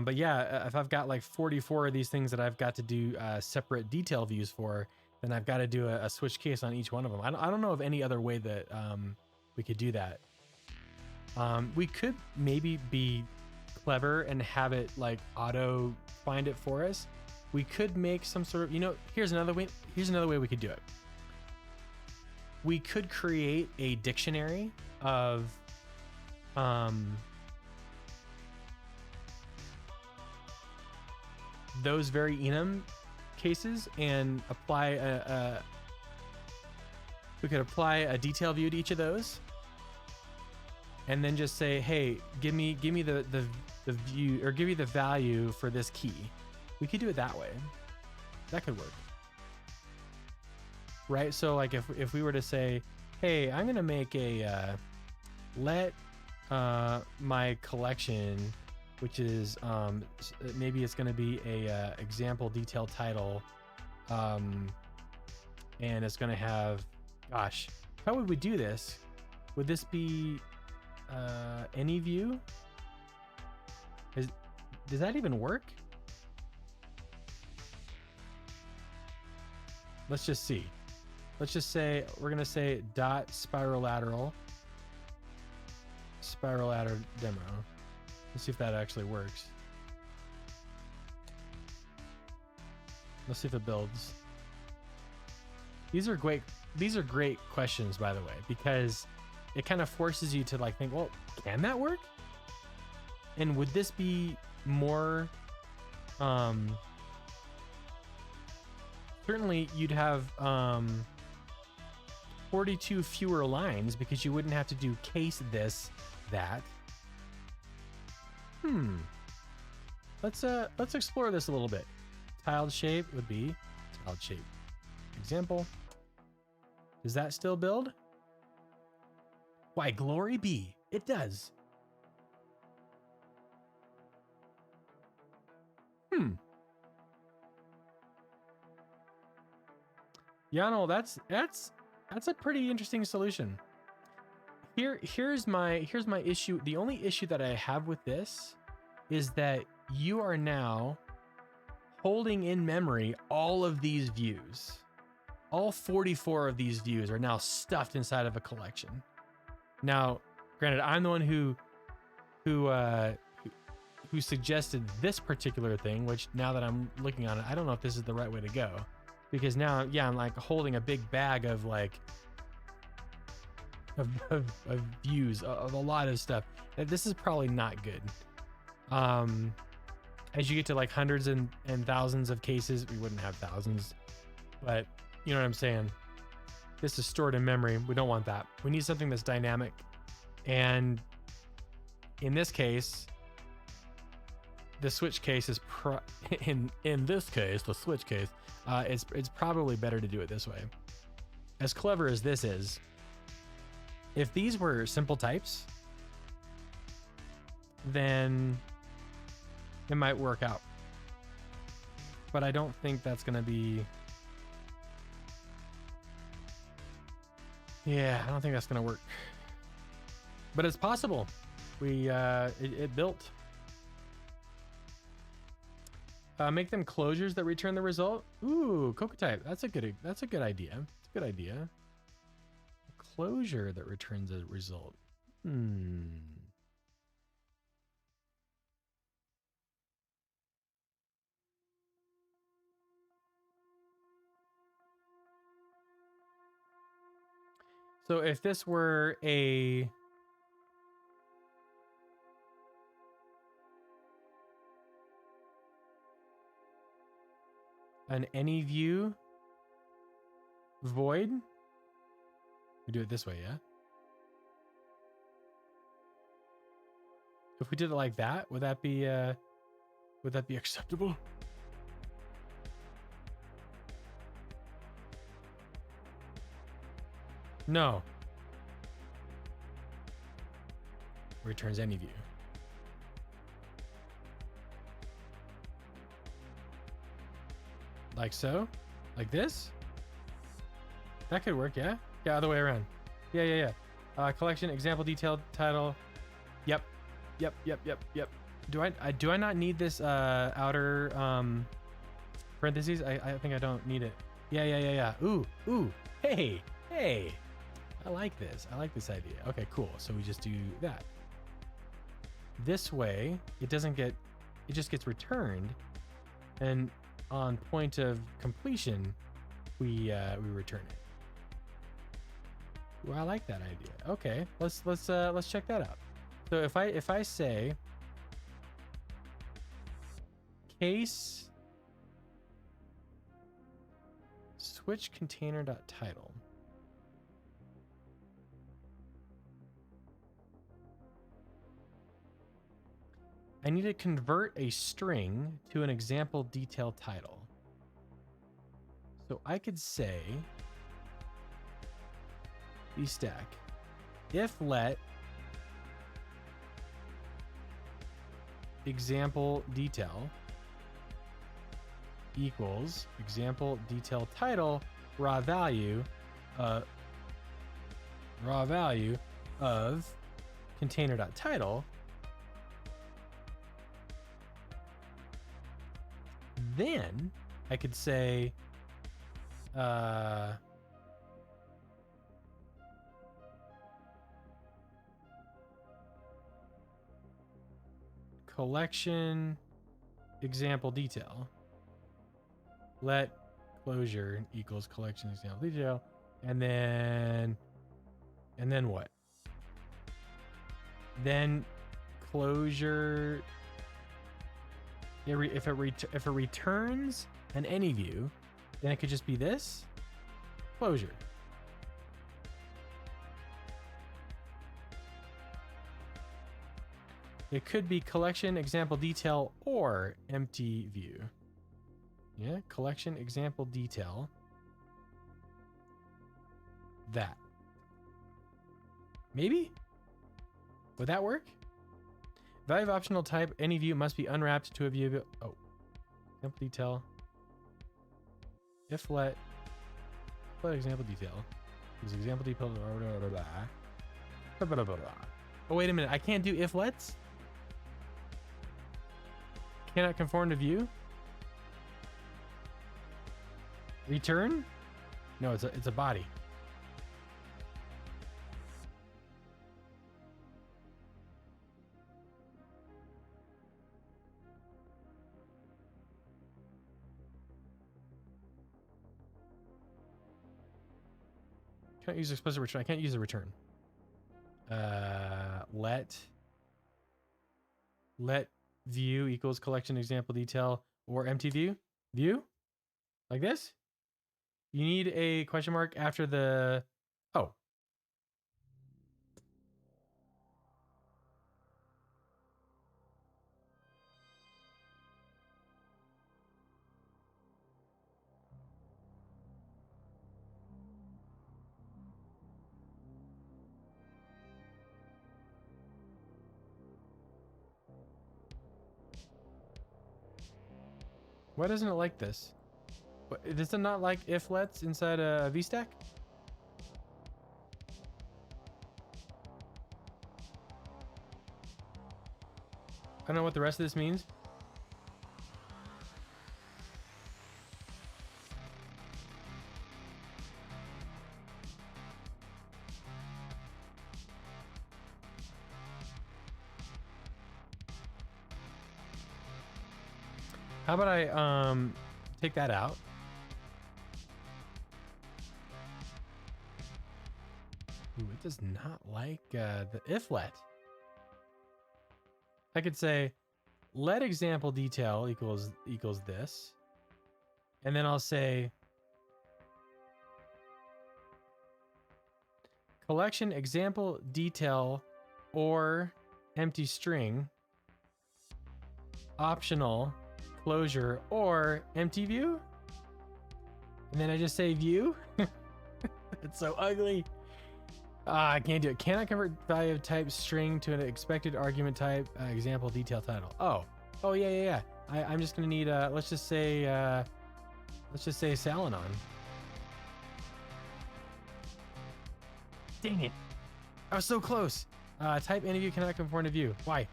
But yeah, if I've got like 44 of these things that I've got to do separate detail views for, then I've got to do a switch case on each one of them. I don't know of any other way that we could do that. We could maybe be clever and have it like auto find it for us. we could make some sort of, you know, here's another way we could do it. We could create a dictionary of those very enum cases and apply we could apply a detail view to each of those, and then just say, hey, give me the view, or give me the value for this key. We could do it that way. That could work, right? So like if we were to say, hey, I'm gonna make a let my collection, which is maybe it's gonna be a example detail title, and it's gonna have, gosh, how would we do this? Would this be any view? Does that even work? Let's just see. Let's just say, we're gonna say dot spirolateral demo. Let's see if that actually works. Let's see if it builds. These are great questions, by the way, because it kind of forces you to like think, well, can that work? And would this be more, certainly you'd have 42 fewer lines because you wouldn't have to do case this, that. Let's explore this a little bit. Tiled shape would be tiled shape example. Does that still build? Why, glory be, it does. Yeah, no, that's a pretty interesting solution. Here's my issue. The only issue that I have with this is that you are now holding in memory all of these views. All 44 of these views are now stuffed inside of a collection. Now, granted, I'm the one who suggested this particular thing, which now that I'm looking on it, I don't know if this is the right way to go. Because now, yeah, I'm like holding a big bag of like of views of a lot of stuff. This is probably not good. As you get to like hundreds and thousands of cases, we wouldn't have thousands, but you know what I'm saying? This is stored in memory. We don't want that. We need something that's dynamic. And in this case, the switch case is in this case, the switch case, it's probably better to do it this way. As clever as this is, if these were simple types, then it might work out. But I don't think that's going to be... Yeah, I don't think that's going to work. But it's possible. It built. Make them closures that return the result. Ooh, Coca type. That's a good idea. It's a good idea. A closure that returns a result. So if this were an any view void, we do it this way, yeah? If we did it like that, would that be acceptable? No. Returns any view. Like so? Like this? That could work, yeah? Yeah, other way around. Yeah. Collection, example, detailed, title. Yep. Do I not need this outer parentheses? I think I don't need it. Yeah. Ooh. Hey. I like this. I like this idea. Okay, cool. So we just do that. This way, it just gets returned. And on point of completion, we return it. Well, I like that idea. Okay, let's check that out. So if I say case switch container.title. I need to convert a string to an example detail title. So I could say vstack if let example detail equals example detail title raw value of container.title. Then I could say collection example detail let closure equals collection example detail, and then what? Then closure. If it returns an any view, then it could just be this closure. It could be collection example detail or empty view. Yeah, collection example detail. That. Maybe? Would that work? Value of optional type, any view must be unwrapped to a view. Oh, example detail. If let example detail. Use example detail. Blah, blah, blah. Oh, wait a minute. I can't do if lets? Cannot conform to view? Return? No, it's a body. Can't use explicit return. I can't use a return. Let view equals collection example detail or empty view. View? Like this? You need a question mark after the... Oh. Why doesn't it like this? Does it not like if lets inside a VStack? I don't know what the rest of this means. How about I take that out? Ooh, it does not like the if let. I could say let example detail equals this. And then I'll say collection example detail or empty string optional closure or empty view. And then I just say view. It's so ugly. I can't do it. Cannot convert value of type string to an expected argument type example detail title. Oh yeah. I'm just gonna need let's just say Salonon. Dang it. I was so close. Type any view cannot conform to view. Why?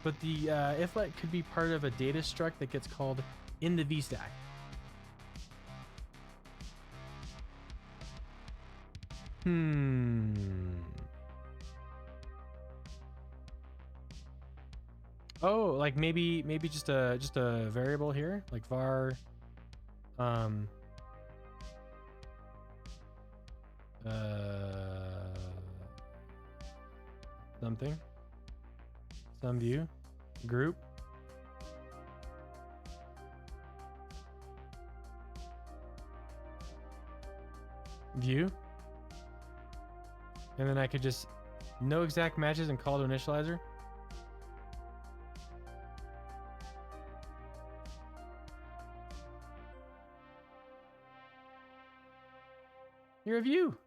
But the if let could be part of a data struct that gets called in the VStack. Oh, like maybe just a variable here, like var something, some view, group, view, and then I could just no exact matches and call to initializer. You're a view.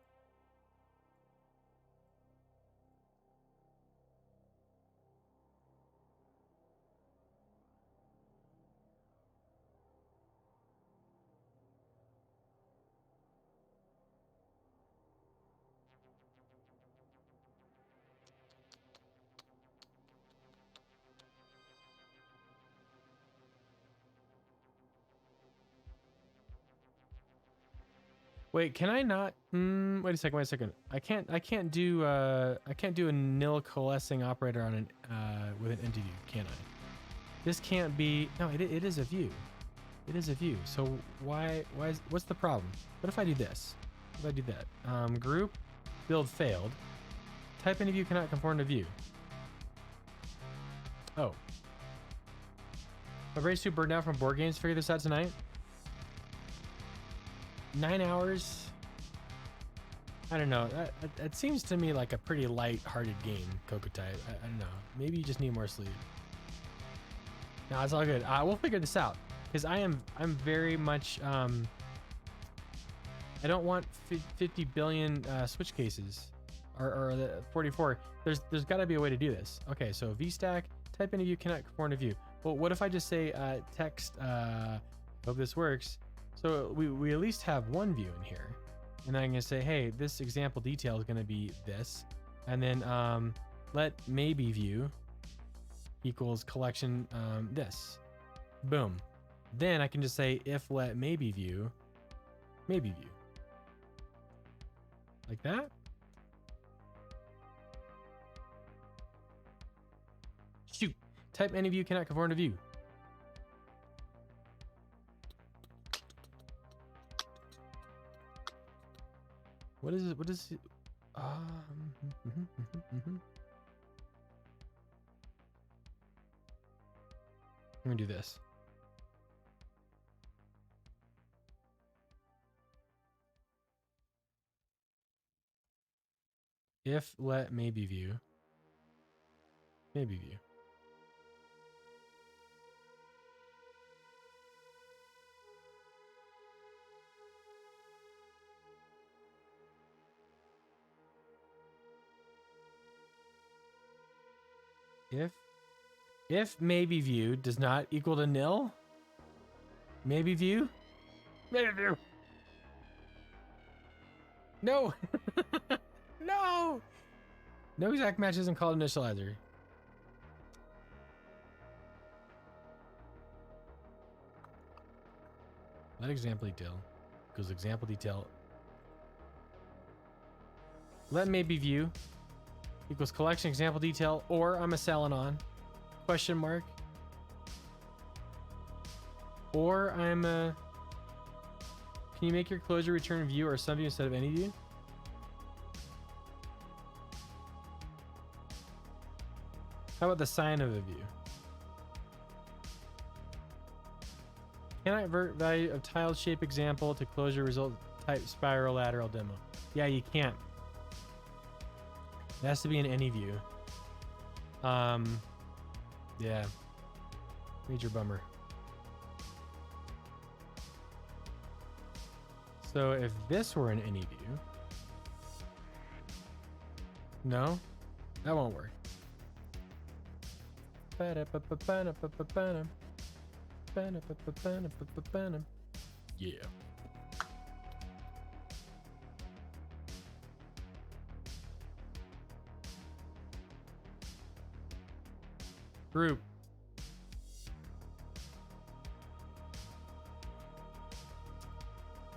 Wait, can I not? Wait a second. I can't do a nil coalescing operator on an with an entity view, can I? This can't be. No, it is a view. It is a view. So what's the problem? What if I do this? What if I do that? Group build failed. Type in a view cannot conform to view. Oh. My brain's too burned out from board games to figure this out tonight. 9 hours. I don't know. That seems to me like a pretty light-hearted game, Kokotai. I don't know. Maybe you just need more sleep. No, it's all good. We'll figure this out because I'm very much. I don't want 50 billion switch cases or the 44. There's got to be a way to do this. Okay, so VStack type in a view cannot conform to view. Well, what if I just say text? Hope this works. So we at least have one view in here, and then I'm gonna say, hey, this example detail is gonna be this, and then let maybe view equals collection this. Boom. Then I can just say if let maybe view, like that. Shoot. Type any view cannot conform to view. What is it? What is it? I'm gonna do this. If let maybe view, maybe view. If maybe view does not equal to nil, maybe view. No. No. No exact match isn't called initializer. Let example detail equals example detail. Let maybe view equals collection example detail, or I'm a Salinon question mark, or I'm a, can you make your closure return view or some view instead of any view? How about the sign of a view? Can I invert value of tiled shape example to closure result type spiral lateral demo? Yeah, you can't. It has to be in any view. Yeah. Major bummer. So if this were in any view, no, that won't work. Yeah. Group.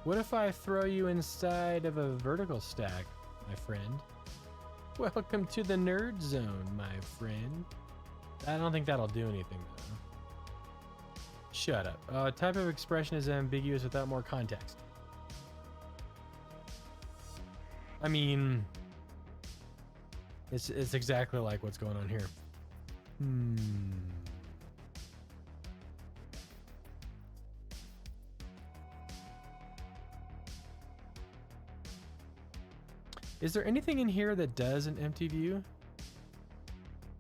What if I throw you inside of a vertical stack, my friend? Welcome to the nerd zone, my friend. I don't think that'll do anything though. Shut up. Type of expression is ambiguous without more context. I mean, it's exactly like what's going on here. Is there anything in here that does an empty view?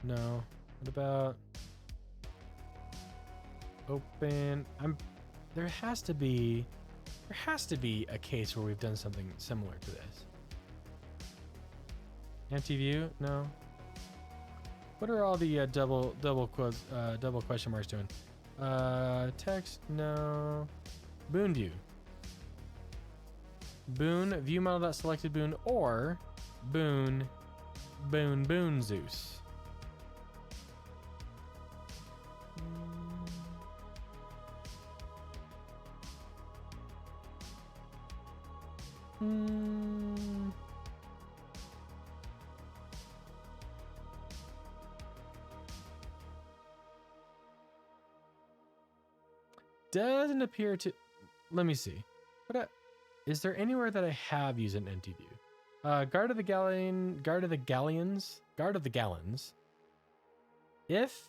No. What about open? There has to be a case where we've done something similar to this. Empty view? No. What are all the double question marks doing? Text? No. Boon view. Boon view model selected boon or boon Zeus. Doesn't appear to. Let me see. Is there anywhere that I have used an empty view? Guard of the Gallons. If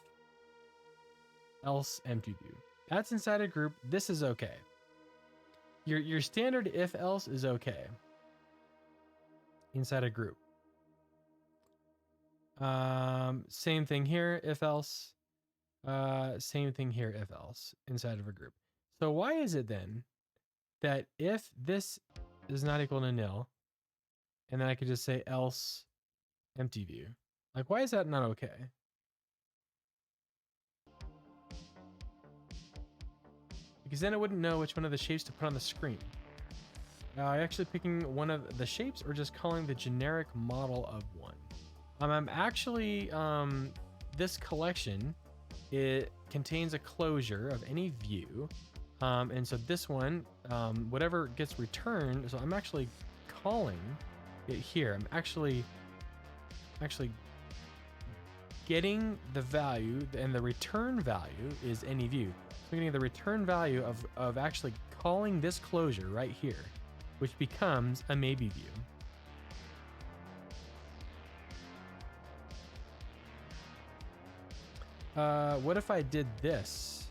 else empty view. That's inside a group. This is okay. Your standard if else is okay. Inside a group. Same thing here, if else. Same thing here, if else, inside of a group. So why is it then that if this is not equal to nil, and then I could just say else empty view? Like, why is that not okay? Because then it wouldn't know which one of the shapes to put on the screen. Actually picking one of the shapes or just calling the generic model of one. I'm actually, this collection, it contains a closure of any view. And so this one, whatever gets returned, so I'm actually calling it here. I'm actually getting the value, and the return value is any view. So I'm getting the return value of actually calling this closure right here, which becomes a maybe view. What if I did this?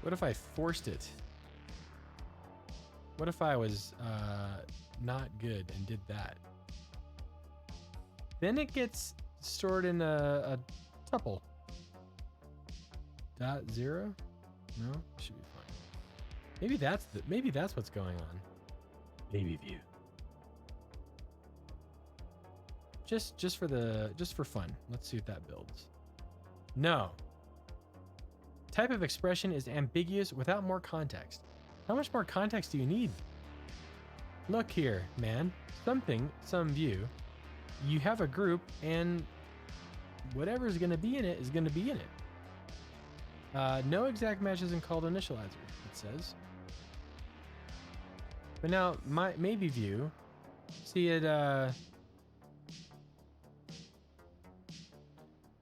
What if I forced it? What if I was not good and did that? Then it gets stored in a tuple. .0? No, should be fine. Maybe that's what's going on. Maybe view. Just for fun. Let's see if that builds. No. Type of expression is ambiguous without more context. How much more context do you need? Look here, man. Some view. You have a group, and whatever is going to be in it is going to be in it. No exact match isn't called initializer, it says. But now, my maybe view, see it,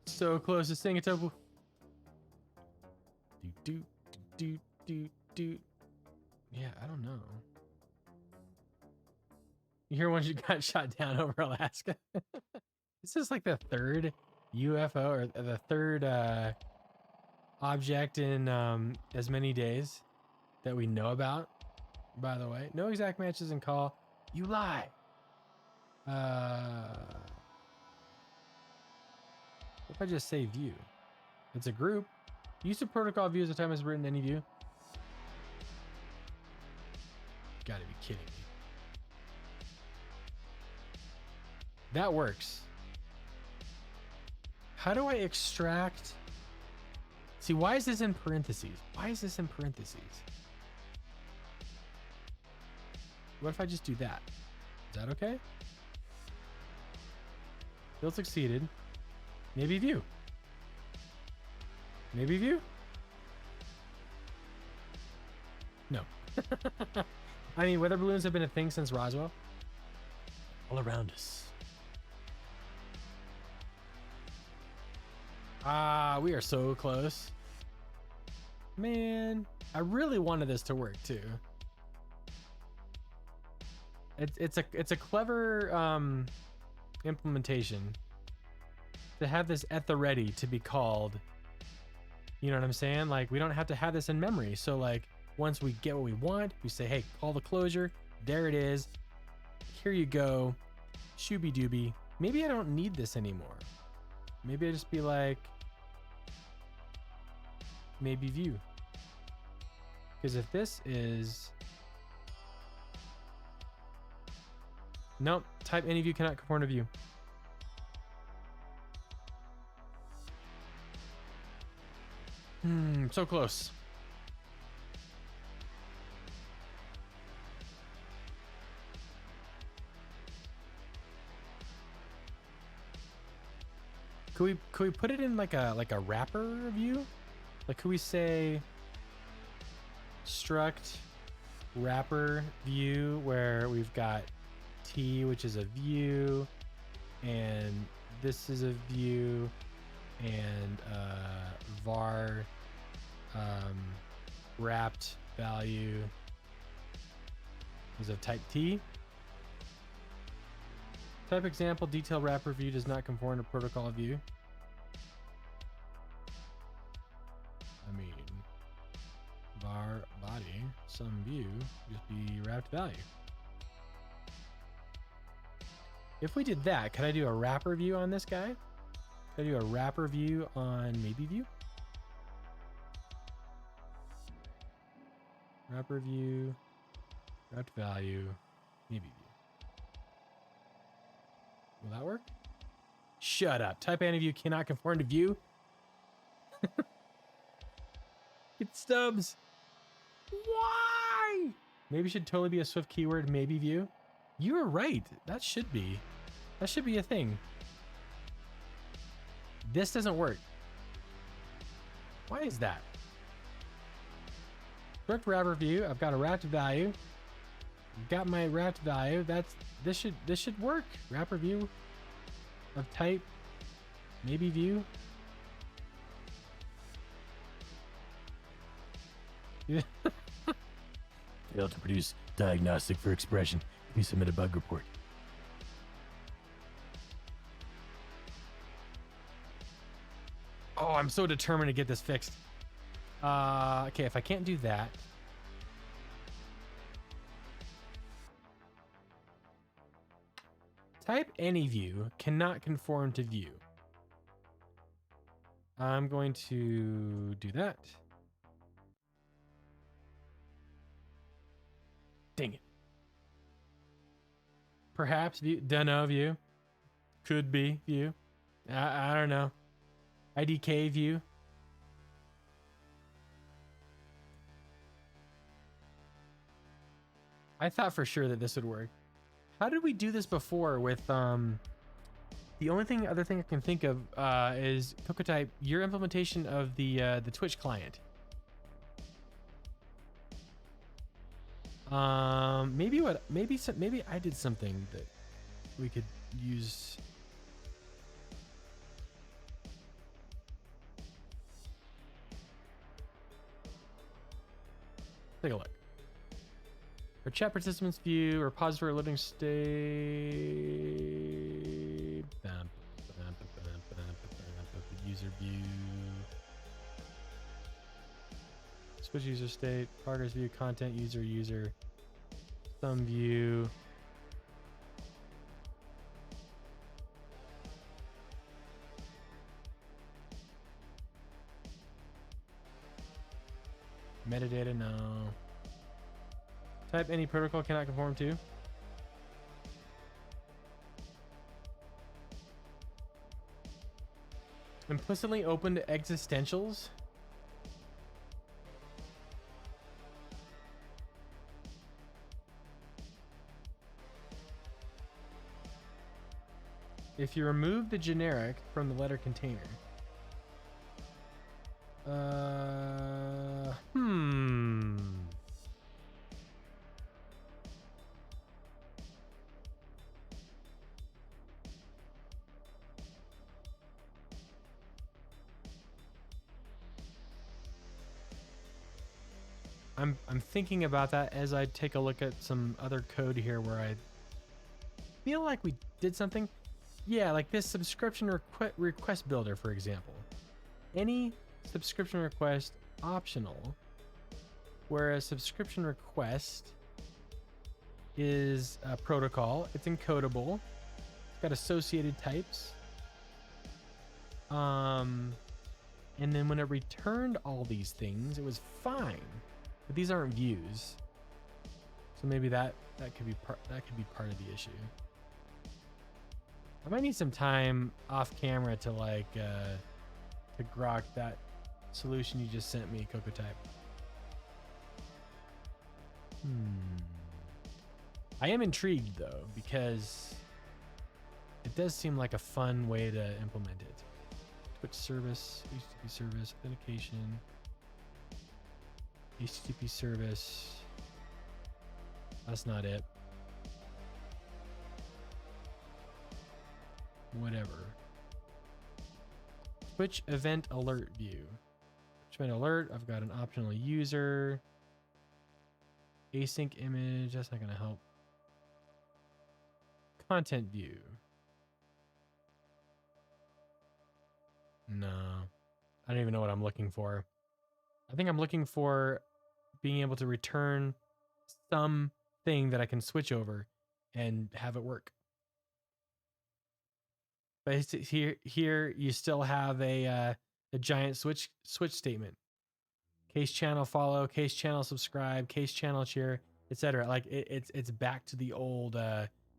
so close to seeing a tuple. Do. Yeah, I don't know. You hear one you got shot down over Alaska? This is like the third UFO or the third object in as many days that we know about. By the way, no exact matches in call. You lie. If I just say view, it's a group. Use of protocol view as the time is written any view. Gotta be kidding me. That works. How do I extract? See, why is this in parentheses? Why is this in parentheses? What if I just do that? Is that okay? Build succeeded. Maybe view. Maybe view? No. I mean, weather balloons have been a thing since Roswell. all around us. Ah, we are so close. Man, I really wanted this to work too. It's a clever implementation to have this at the ready to be called. You know what I'm saying? Like, we don't have to have this in memory. So like, once we get what we want, we say, hey, call the closure. There it is. Here you go. Shooby dooby. Maybe I don't need this anymore. Maybe I just be like, maybe view. Because if this is, nope, type any view cannot conform to view. So close. Could we put it in like a wrapper view? Like, could we say struct wrapper view where we've got T, which is a view, and this is a view, and var wrapped value is of type T. Type example, detail wrapper view does not conform to protocol view. I mean, var body, some view, just be wrapped value. If we did that, could I do a wrapper view on this guy? Could I do a wrapper view on maybe view? Wrapper view, wrapped value, maybe view. Will that work? Shut up. Type any view cannot conform to view. It stubs. Why? Maybe should totally be a Swift keyword, maybe view. You were right. That should be a thing. This doesn't work. Why is that? Correct wrapper view. I've got a wrapped value. Got my wrapped value. This should work. Wrapper view of type maybe view. Yeah. Failed to produce diagnostic for expression. We submit a bug report. Oh, I'm so determined to get this fixed. Okay, if I can't do that. Type any view cannot conform to view. I'm going to do that. Dang it. Perhaps view, dunno view. Could be view. I don't know. IDK view. I thought for sure that this would work. How did we do this before with the only other thing I can think of is Cocotype, your implementation of the Twitch client. Maybe I did something that we could use. Take a look. Our chat participants view, repository loading state. User view. Switch user state, progress view, content user, thumb view. Metadata, no. Type any protocol cannot conform to. Implicitly open to existentials. If you remove the generic from the letter container. I'm thinking about that as I take a look at some other code here where I feel like we did something. Yeah, like this subscription request builder, for example. Any subscription request optional, where a subscription request is a protocol. It's encodable. It's got associated types. And then when it returned all these things, it was fine. But these aren't views. So maybe that could be part of the issue. I might need some time off camera to like to grok that solution you just sent me, CocoType. I am intrigued though, because it does seem like a fun way to implement it. Twitch service, HTTP service, authentication, HTTP service. That's not it. Whatever. Twitch event alert view. Twitch event alert. I've got an optional user. Async image. That's not going to help. Content view. No. I don't even know what I'm looking for. I think I'm looking for being able to return something that I can switch over and have it work. But here you still have a giant switch statement. Case channel follow, case channel subscribe, case channel cheer, etc. Like it's back to the old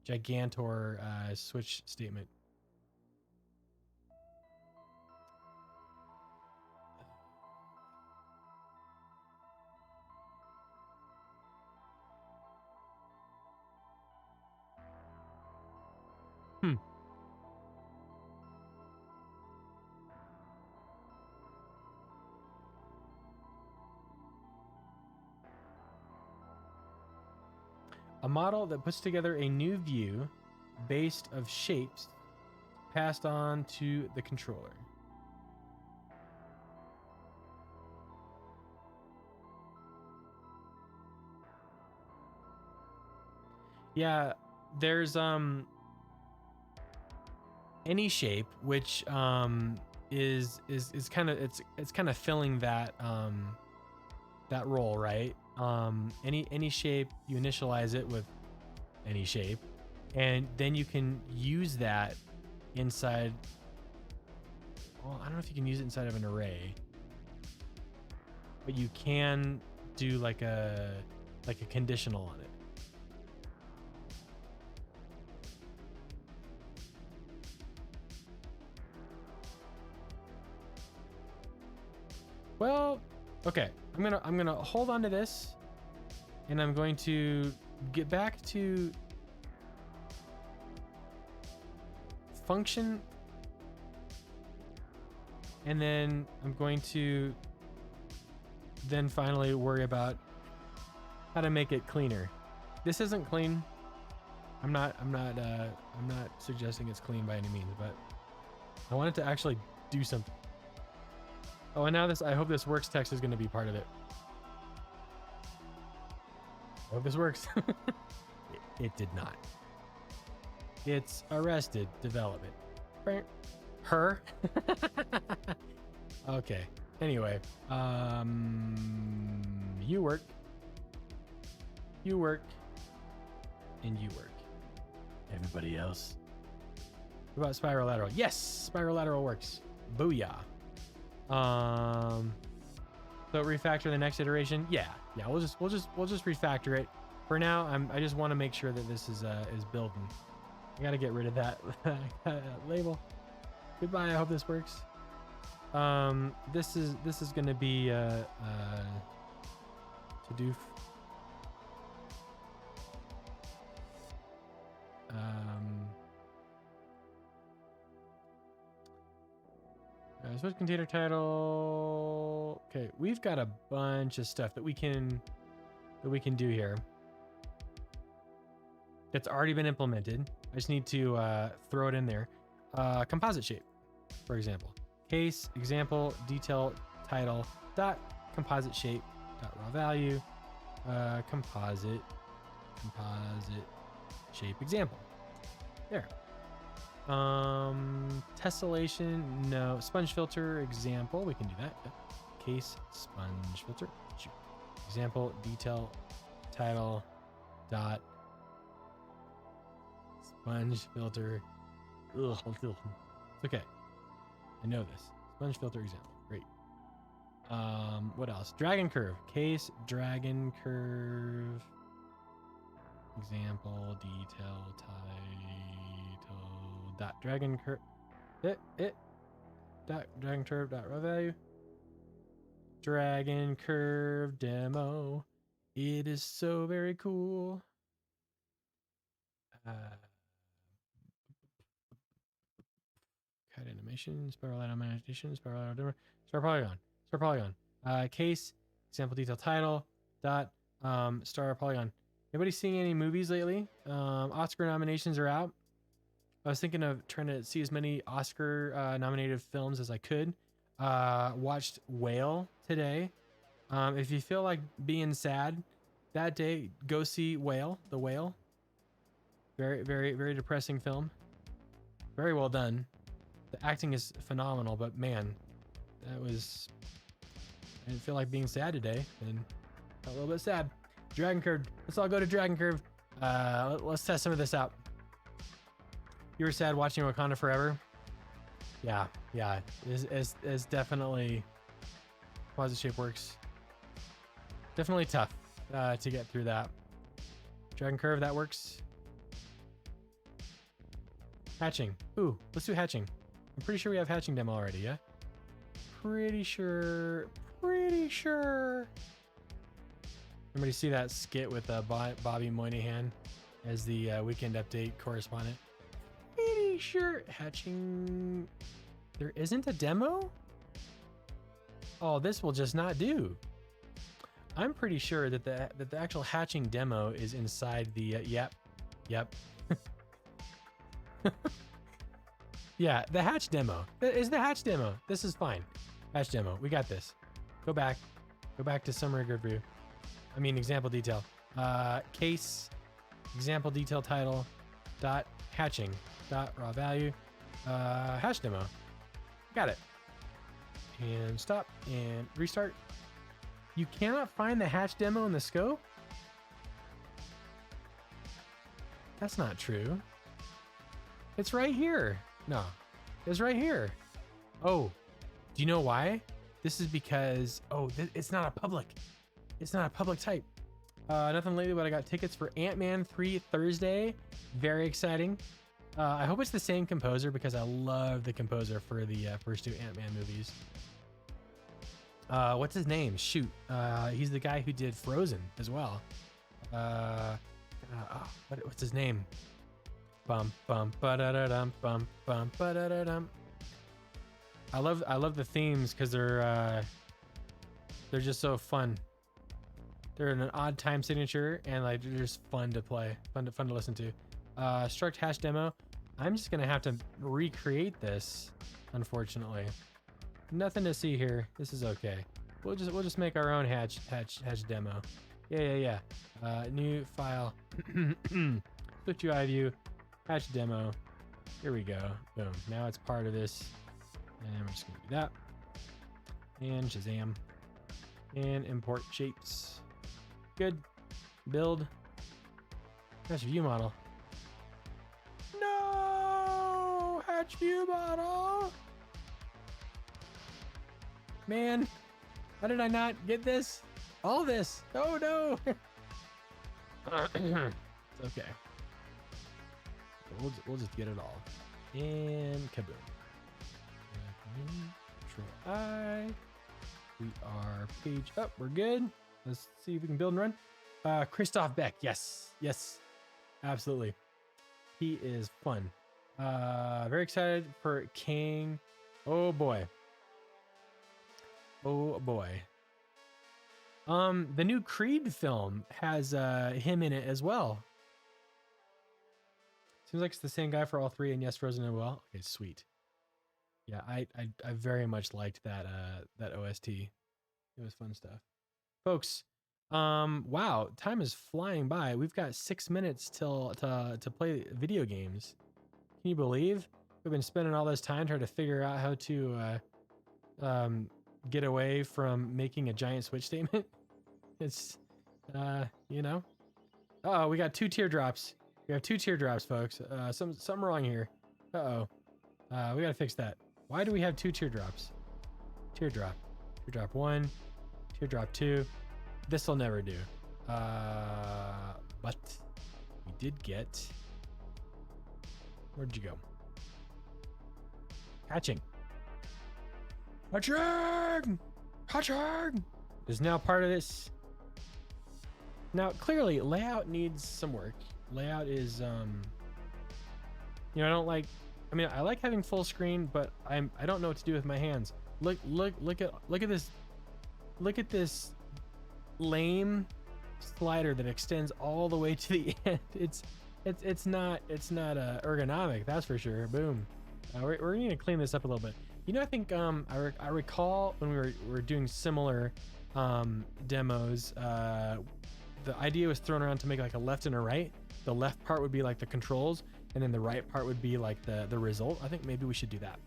Gigantor switch statement. A model that puts together a new view based of shapes passed on to the controller. Yeah, there's any shape, which is kind of it's kind of filling that that role, right? Any shape, you initialize it with any shape, and then you can use that inside. Well, I don't know if you can use it inside of an array, but you can do like a conditional on it. Well, okay. I'm gonna hold on to this, and I'm going to get back to function, and then I'm going to then finally worry about how to make it cleaner. This isn't clean. I'm not suggesting it's clean by any means, but I want it to actually do something. Oh, and now I hope this works text is going to be part of it. I hope this works. It did not. It's arrested development. Her? Okay. Anyway, you work, and you work. Everybody else. What about spiral lateral? Yes, spiral lateral works. Booyah. So refactor the next iteration. Yeah. We'll just refactor it. For now, I just want to make sure that this is building. I gotta get rid of that label. Goodbye. I hope this works. This is gonna be to do. Switch container title. Okay, we've got a bunch of stuff that we can do here. That's already been implemented. I just need to throw it in there. Composite shape, for example. Case example detail title dot composite shape raw value, composite shape example. There. Tessellation, no. Sponge filter example, we can do that. Case sponge filter. Shoot. Example detail title dot sponge filter. Ugh, it's okay. I know this. Sponge filter example. Great. What else? Dragon curve. Case dragon curve. Example detail title dot dragon curve. Dot dragon curve dot raw value. Dragon curve demo. It is so very cool. Cut animation, spiral out animation, spiral out dimmer, star polygon. Case example detail title dot star polygon. Anybody seeing any movies lately? Oscar nominations are out. I was thinking of trying to see as many Oscar nominated films as I could. Watched Whale today. If you feel like being sad that day, go see Whale, The Whale. Very, very, very depressing film. Very well done. The acting is phenomenal, but man, I didn't feel like being sad today and felt a little bit sad. Dragon Curve. Let's all go to Dragon Curve. Let's test some of this out. You were sad watching Wakanda Forever? Yeah. It's definitely composite shape works. Definitely tough to get through that. Dragon Curve, that works. Hatching. Ooh, let's do hatching. I'm pretty sure we have hatching demo already, yeah? Pretty sure. Everybody see that skit with Bobby Moynihan as the Weekend Update correspondent? Pretty sure hatching. There isn't a demo? Oh, this will just not do. I'm pretty sure that the actual hatching demo is inside the yep. Yeah, the hatch demo. Is the hatch demo. This is fine. Hatch demo. We got this. Go back to summary grid view. I mean example detail. Case example detail title dot hatching dot raw value. Hatch demo. Got it. And stop and restart. You cannot find the hatch demo in the scope? That's not true. It's right here. No, it's right here. Oh, do you know why? This is because, it's not a public. It's not a public type. Nothing lately, but I got tickets for Ant-Man 3 Thursday. Very exciting. I hope it's the same composer because I love the composer for the first two Ant-Man movies. What's his name? Shoot. He's the guy who did Frozen as well. What's his name? Bum bum ba-da-da-dum bum bum ba-da-da-dum. I love the themes because they're just so fun. They're in an odd time signature and like they're just fun to play, fun to listen to. Struct hash demo. I'm just gonna have to recreate this, unfortunately. Nothing to see here. This is okay. We'll just make our own hatch demo. Yeah. New file. SwiftUI view. Hatch demo. Here we go. Boom. Now it's part of this. And we're just gonna do that. And Shazam. And import shapes. Good. Build. Hatch view model. No! Hatch view model! Man, how did I not get this? All this. Oh no! It's okay. We'll just get it all. And kaboom. Control I. We are page up. We're good. Let's see if we can build and run. Christoph Beck. Yes. Absolutely. He is fun. Very excited for King. Oh boy. The new Creed film has him in it as well. Seems like it's the same guy for all three, and yes, Frozen as well. Okay, sweet. Yeah, I very much liked that OST. It was fun stuff. folks. Wow, time is flying by. We've got 6 minutes till to play video games. Can you believe we've been spending all this time trying to figure out how to get away from making a giant switch statement? It's you know. Uh-oh, we got 2 teardrops. We have 2 teardrops, folks. Something wrong here. Uh-oh. We gotta fix that. Why do we have 2 teardrops? Teardrop 1, teardrop 2. This'll never do. But we did get. Where'd you go? Hatching. Hatching is now part of this. Now, clearly, layout needs some work. Layout is, you know, I don't like. I mean, I like having full screen, but I don't know what to do with my hands. Look at this. Look at this lame slider that extends all the way to the end. It's not ergonomic, that's for sure. Boom. We're going to clean this up a little bit. You know, I think I recall when we were doing similar demos, the idea was thrown around to make like a left and a right. The left part would be like the controls, and then the right part would be like the result. I think maybe we should do that.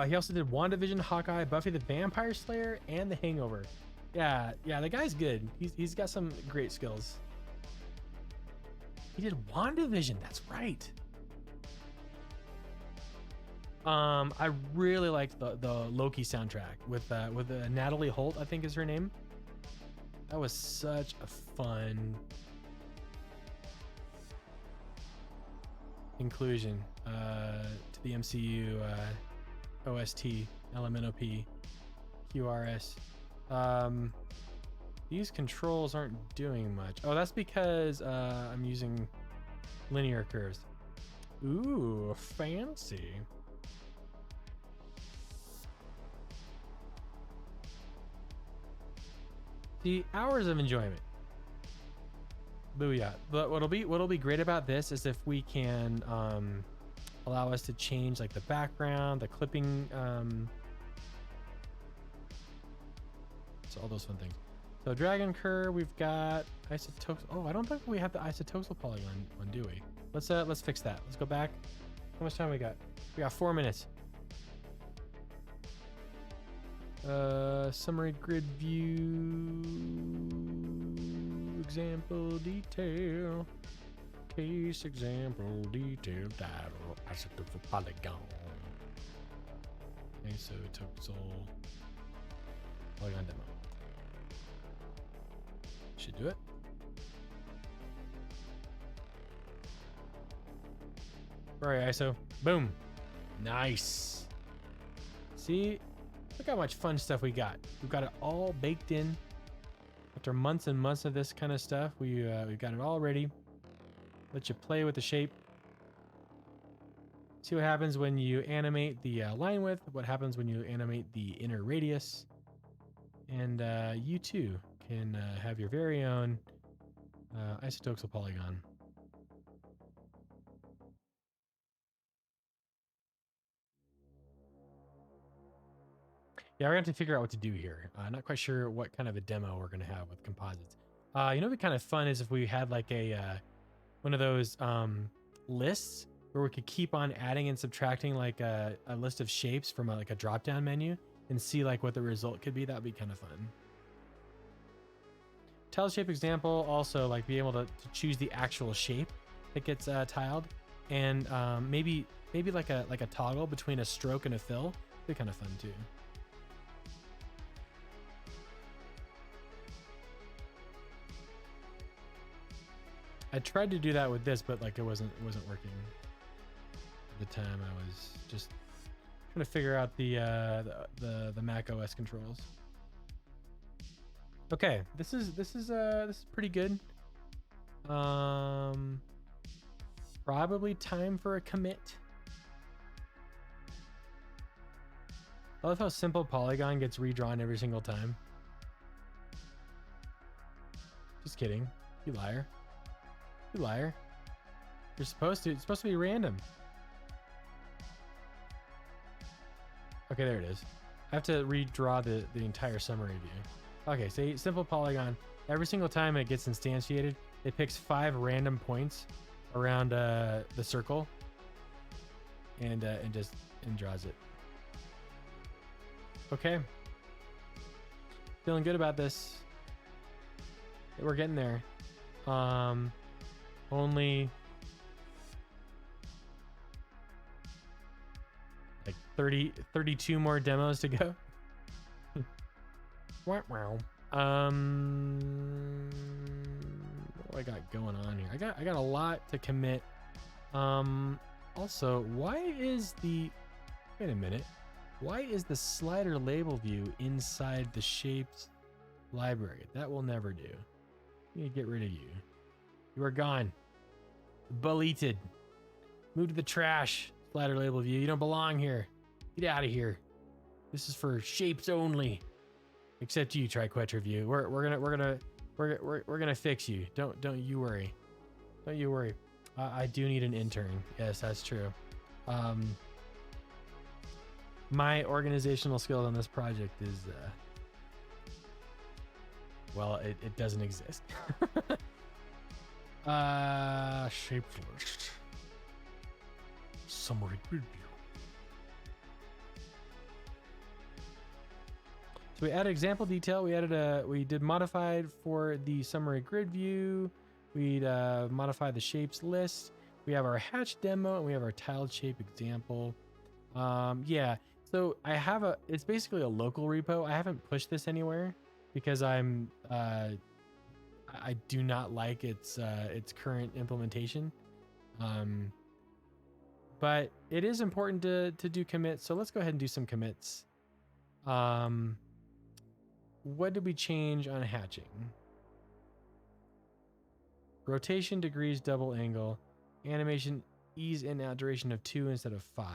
He also did WandaVision, Hawkeye, Buffy the Vampire Slayer, and The Hangover. Yeah, the guy's good. He's got some great skills. He did WandaVision, that's right. I really liked the Loki soundtrack with Natalie Holt, I think is her name. That was such a fun inclusion to the MCU OST, LMNOP, QRS. These controls aren't doing much. Oh, that's because I'm using linear curves. Ooh, fancy. The hours of enjoyment. Booyah. But what'll be great about this is if we can allow us to change like the background, the clipping, so all those fun things. So Dragon Curve, we've got isotopes. Oh, I don't think we have the isotoxal polygon one, do we? Let's fix that. Let's go back. How much time we got? We got 4 minutes. Summary grid view, example detail, case example detail title, isotoxal polygon, isotoxal polygon demo. Should do it. All right, ISO. Boom. Nice. See? Look how much fun stuff we got. We've got it all baked in. After months and months of this kind of stuff, we've got it all ready. Let you play with the shape. See what happens when you animate the line width, what happens when you animate the inner radius. And you too can have your very own isotoxal polygon. Yeah, we're going to have to figure out what to do here. Not quite sure what kind of a demo we're going to have with composites. You know what'd be kind of fun is if we had like a one of those lists where we could keep on adding and subtracting like a list of shapes from like a drop-down menu and see like what the result could be. That would be kind of fun. Tile shape example, also like be able to choose the actual shape that gets tiled, and maybe like a toggle between a stroke and a fill. Be kind of fun too. I tried to do that with this, but like it wasn't working. At the time, I was just trying to figure out the Mac OS controls. Okay, this is pretty good. Probably time for a commit. I love how simple polygon gets redrawn every single time. Just kidding, you liar. You liar. You're supposed to. It's supposed to be random. Okay, there it is. I have to redraw the entire summary view. Okay, say simple polygon. Every single time it gets instantiated, it picks 5 random points around the circle and draws it. Okay. Feeling good about this. We're getting there. Only like 32 more demos to go. Wow. What do I got going on here? I got a lot to commit. Also, why is the wait a minute? Why is the slider label view inside the shapes library? That will never do. I need to get rid of you. You are gone. Deleted. Move to the trash. Slider label view. You don't belong here. Get out of here. This is for shapes only. Except you, Triquetra view. We're gonna fix you. Don't you worry. Don't you worry. I do need an intern. Yes, that's true. My organizational skills on this project is well, it doesn't exist. Shapes list. Summary grid view. So we added example detail. We did modified for the summary grid view. We'd modify the shapes list. We have our hatch demo and we have our tiled shape example. Yeah. So I have it's basically a local repo. I haven't pushed this anywhere because I do not like its current implementation. But it is important to do commits. So let's go ahead and do some commits. What did we change on hatching? Rotation degrees, double angle, animation ease in out duration of 2 instead of 5.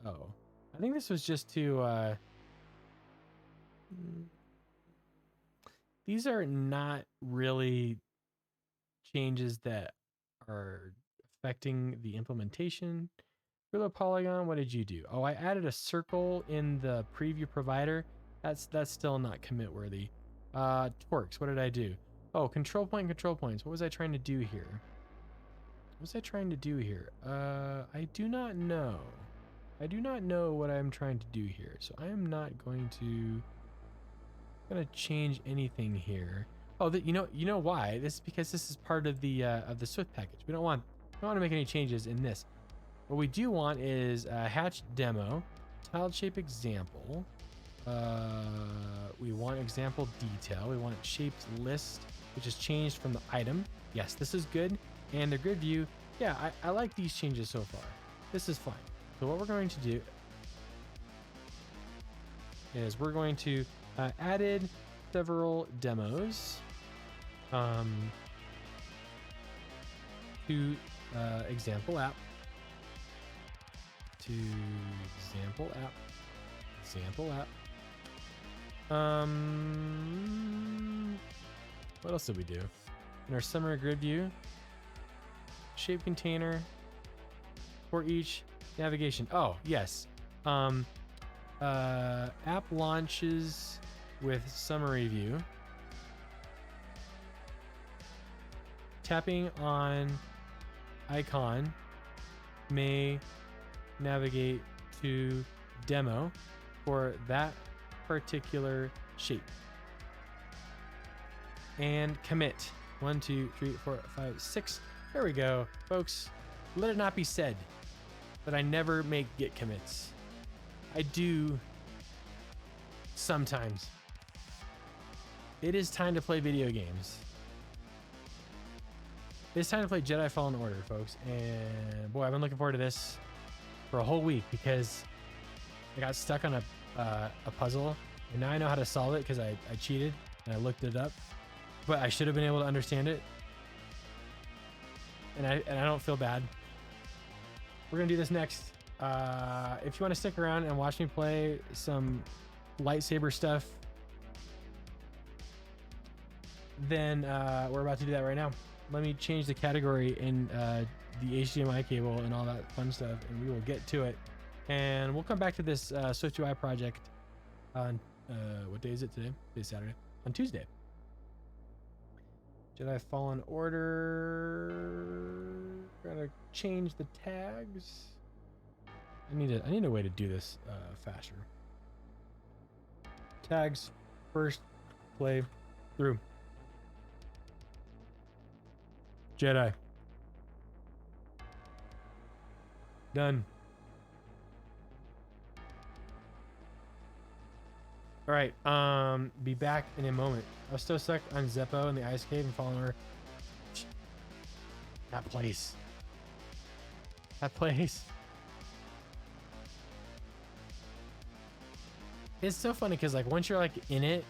Oh, I think this was just to, these are not really changes that are affecting the implementation. Reload polygon, what did you do? Oh, I added a circle in the preview provider. That's still not commit worthy. Torques, what did I do? Oh, control points. What was I trying to do here? I do not know. I do not know what I'm trying to do here. So I am not going to change anything here. Oh, you know why? This is because this is part of the Swift package. We don't want to make any changes in this. What we do want is hatch demo, tiled shape example. We want example detail. We want shapes list, which is changed from the item. Yes, this is good. And the grid view. Yeah, I like these changes so far. This is fine. So what we're going to do is we're going to added several demos to example app. What else did we do? In our summary grid view, shape container for each navigation. Oh, yes. App launches with summary view. Tapping on icon may navigate to demo for that particular shape. And commit. 1, 2, 3, 4, 5, 6. There we go, folks. Let it not be said that I never make git commits. I do sometimes. It is time to play video games. It's time to play Jedi Fallen Order, folks. And boy, I've been looking forward to this for a whole week because I got stuck on a puzzle, and now I know how to solve it because I cheated and I looked it up. But I should have been able to understand it. And I don't feel bad. We're gonna do this next. If you want to stick around and watch me play some lightsaber stuff, then we're about to do that right now. Let me change the category in the HDMI cable and all that fun stuff, and we will get to it. And we'll come back to this SwiftUI project on what day is it today? Today's Saturday. on Tuesday. Jedi Fallen Order. Gotta change the tags. I need a way to do this faster. Tags first play through. Jedi. Done. All right. Be back in a moment. I was still stuck on Zeppo in the ice cave and Fallen Order. That place. That place. It's so funny because like once you're like in it,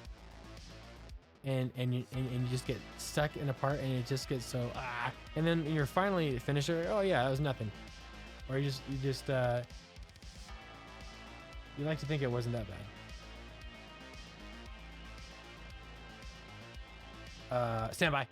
and you just get stuck in a part, and it just gets so and then you're finally finished. Oh yeah, that was nothing. Or you just you like to think it wasn't that bad. Stand by.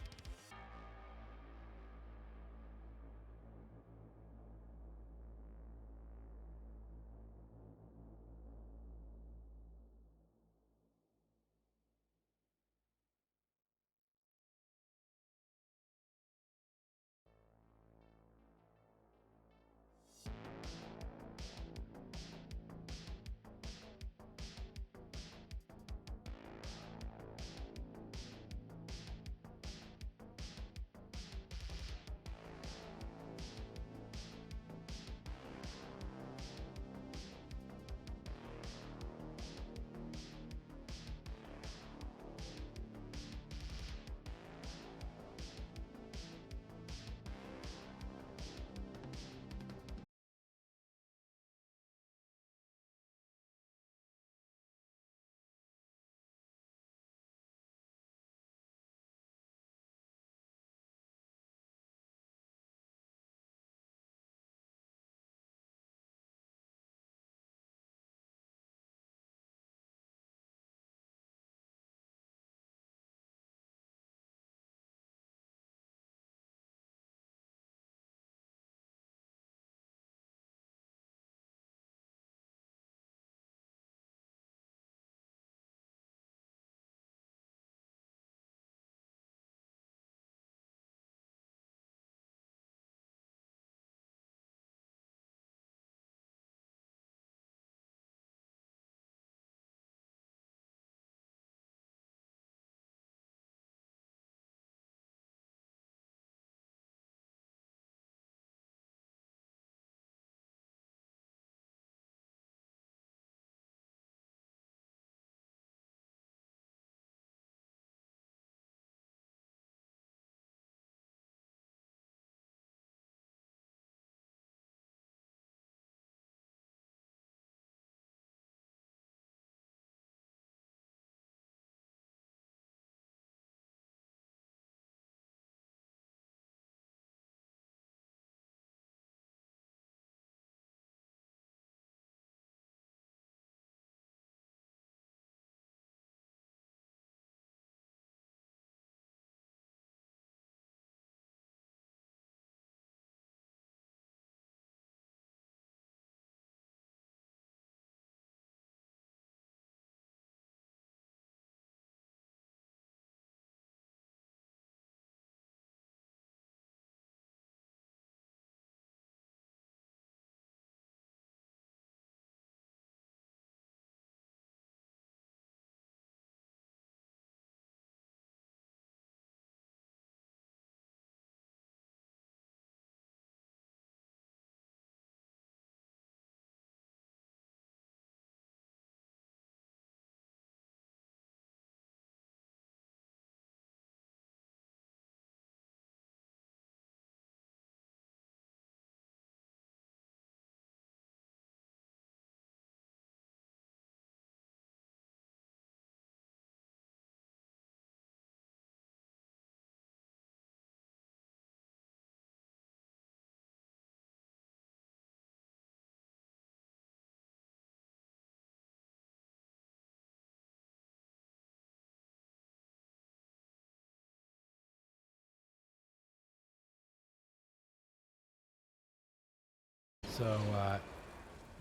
So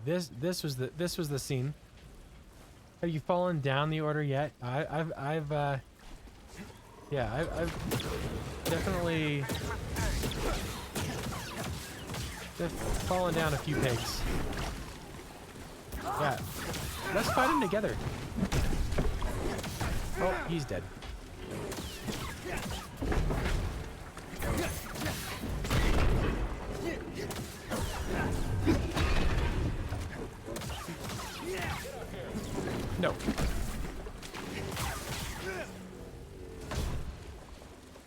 this was the scene. Have you fallen down the order yet? I've definitely fallen down a few pegs. Yeah, let's fight him together. Oh, he's dead. No.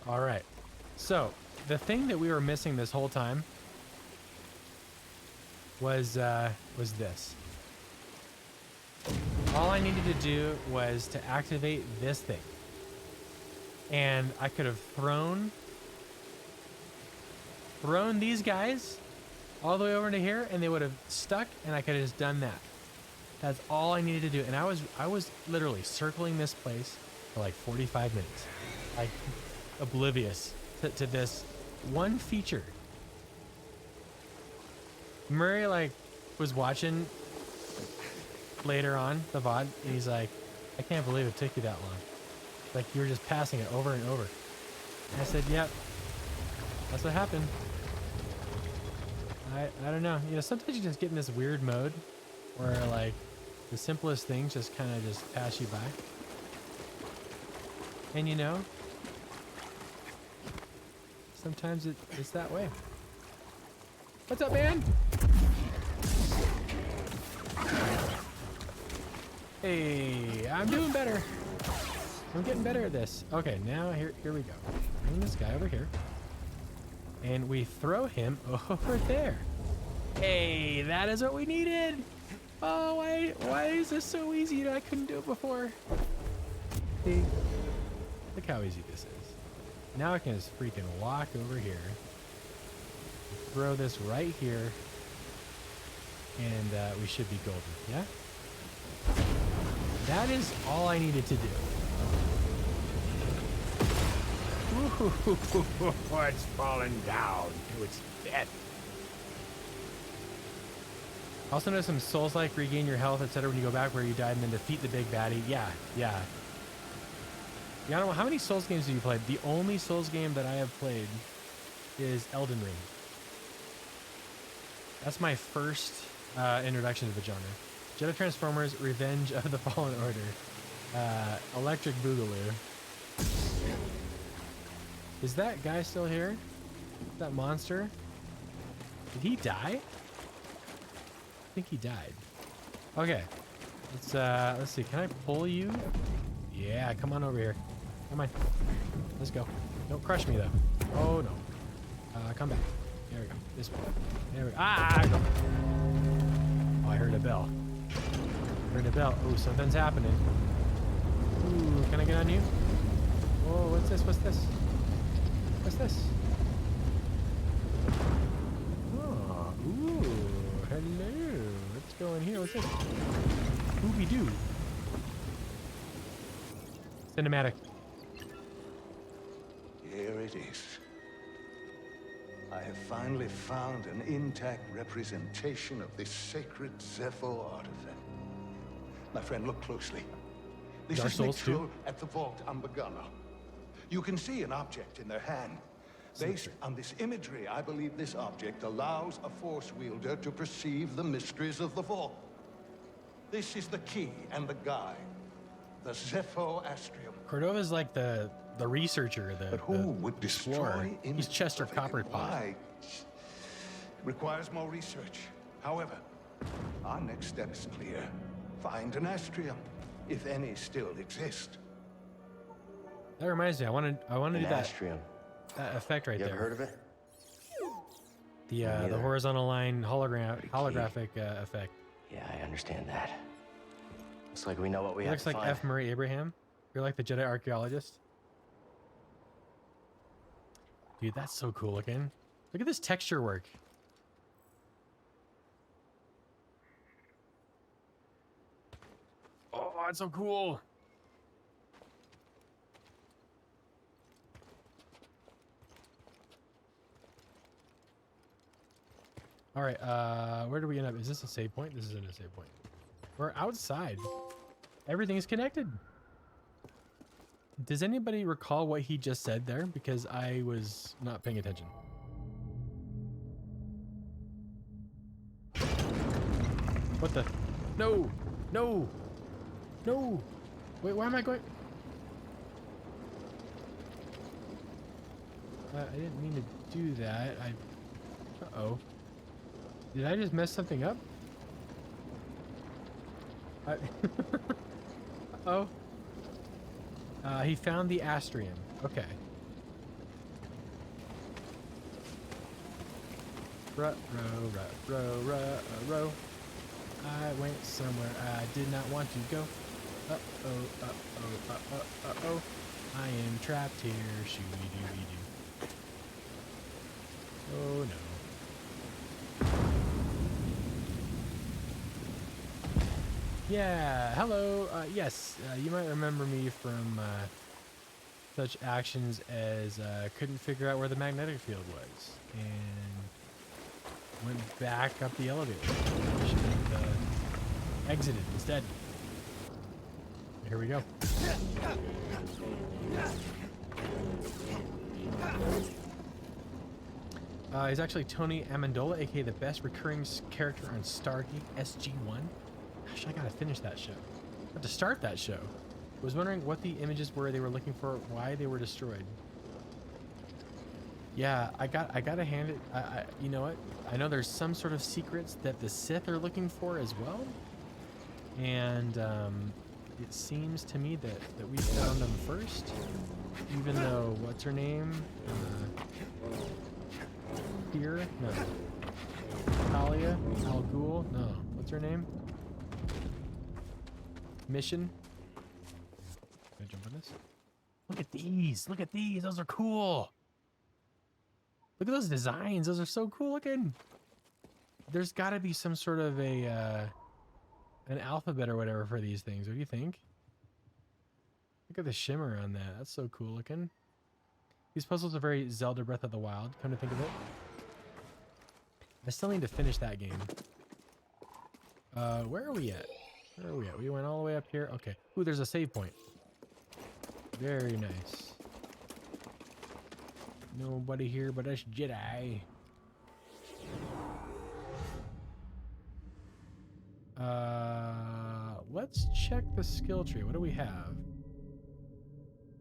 All right. So the thing that we were missing this whole time was this. All I needed to do was to activate this thing, and I could have thrown these guys all the way over to here, and they would have stuck, and I could have just done that. That's all I needed to do. And I was literally circling this place for like 45 minutes, like oblivious to this one feature. Murray like was watching later on the VOD, and he's like, I can't believe it took you that long. Like you were just passing it over and over. And I said, yep, that's what happened. I don't know. You know, sometimes you just get in this weird mode where like the simplest things just kind of just pass you by. And you know, sometimes it's that way. What's up, man? Hey, I'm doing better. I'm getting better at this. Okay, now here we go. Bring this guy over here. And we throw him over there. Hey, that is what we needed. Oh, why is this so easy? You know, I couldn't do it before. See? Look how easy this is. Now I can just freaking walk over here. Throw this right here. And we should be golden, yeah? That is all I needed to do. Ooh, it's falling down to its death. Also know some Souls-like regain your health, etc. when you go back where you died and then defeat the big baddie. Yeah. Yeah, I don't know, how many Souls games have you played? The only Souls game that I have played is Elden Ring. That's my first introduction to the genre. Jedi Transformers, Revenge of the Fallen Order. Electric Boogaloo. Is that guy still here? That monster? Did he die? I think he died. Okay. Let's see. Can I pull you? Yeah, come on over here. Come on. Let's go. Don't crush me though. Oh no. Come back. There we go. This way. There we go. Ah! Go. Oh, I heard a bell. Heard a bell. Oh, something's happening. Ooh, can I get on you? Whoa, what's this? What's this? What's this? Oh, ooh, hello. Let's go in here. What's this? Ooby-doo. Cinematic. Here it is. I have finally found an intact representation of this sacred Zepho artifact. My friend, look closely. This Dark is Souls Mixel at the Vault Ambagana. You can see an object in their hand. Based on this imagery, I believe this object allows a force wielder to perceive the mysteries of the vault. This is the key and the guide. The Zepho Astrium. Cordova's like the researcher, But who would destroy He's Chester Copperpot. Why? It requires more research. However, our next step is clear. Find an Astrium, if any still exist. That reminds me, I want to do that Astrium. That effect right You there. ever heard of it? The horizontal line holographic effect. Yeah, I understand that. Looks like we know what we It have looks to like find. F. Murray Abraham. You're like the Jedi archaeologist. Dude, that's so cool looking. Look at this texture work. Oh, it's so cool. All right, where do we end up? Is this a save point? This isn't a save point. We're outside. Everything's connected. Does anybody recall what he just said there? Because I was not paying attention. What the? No! No! No! Wait, why am I going? I didn't mean to do that. Uh-oh. Did I just mess something up? Uh-oh. He found the Astrium. Okay. Row. I went somewhere I did not want to go. Uh-oh. I am trapped here. Shoo-wee-doo-wee-doo. Oh no. Yeah, hello. Yes, you might remember me from such actions as couldn't figure out where the magnetic field was and went back up the elevator. I should have exited instead. Here we go. He's actually Tony Amendola, aka the best recurring character on Stargate SG-1. Gosh, I gotta finish that show. I have to start that show. Was wondering what the images were they were looking for, why they were destroyed. Yeah, I gotta hand it. You know what? I know there's some sort of secrets that the Sith are looking for as well, and it seems to me that we found them first, even though what's her name? Here? No. Talia? Al Ghul? No. What's her name? Mission? Can I jump on this? Look at these! Look at these! Those are cool! Look at those designs! Those are so cool looking! There's gotta be some sort of a, an alphabet or whatever for these things. What do you think? Look at the shimmer on that. That's so cool looking. These puzzles are very Zelda Breath of the Wild, come to think of it. I still need to finish that game. Where are we at? Where are we at? We went all the way up here. Okay. Ooh, there's a save point. Very nice. Nobody here but us Jedi. Let's check the skill tree. What do we have?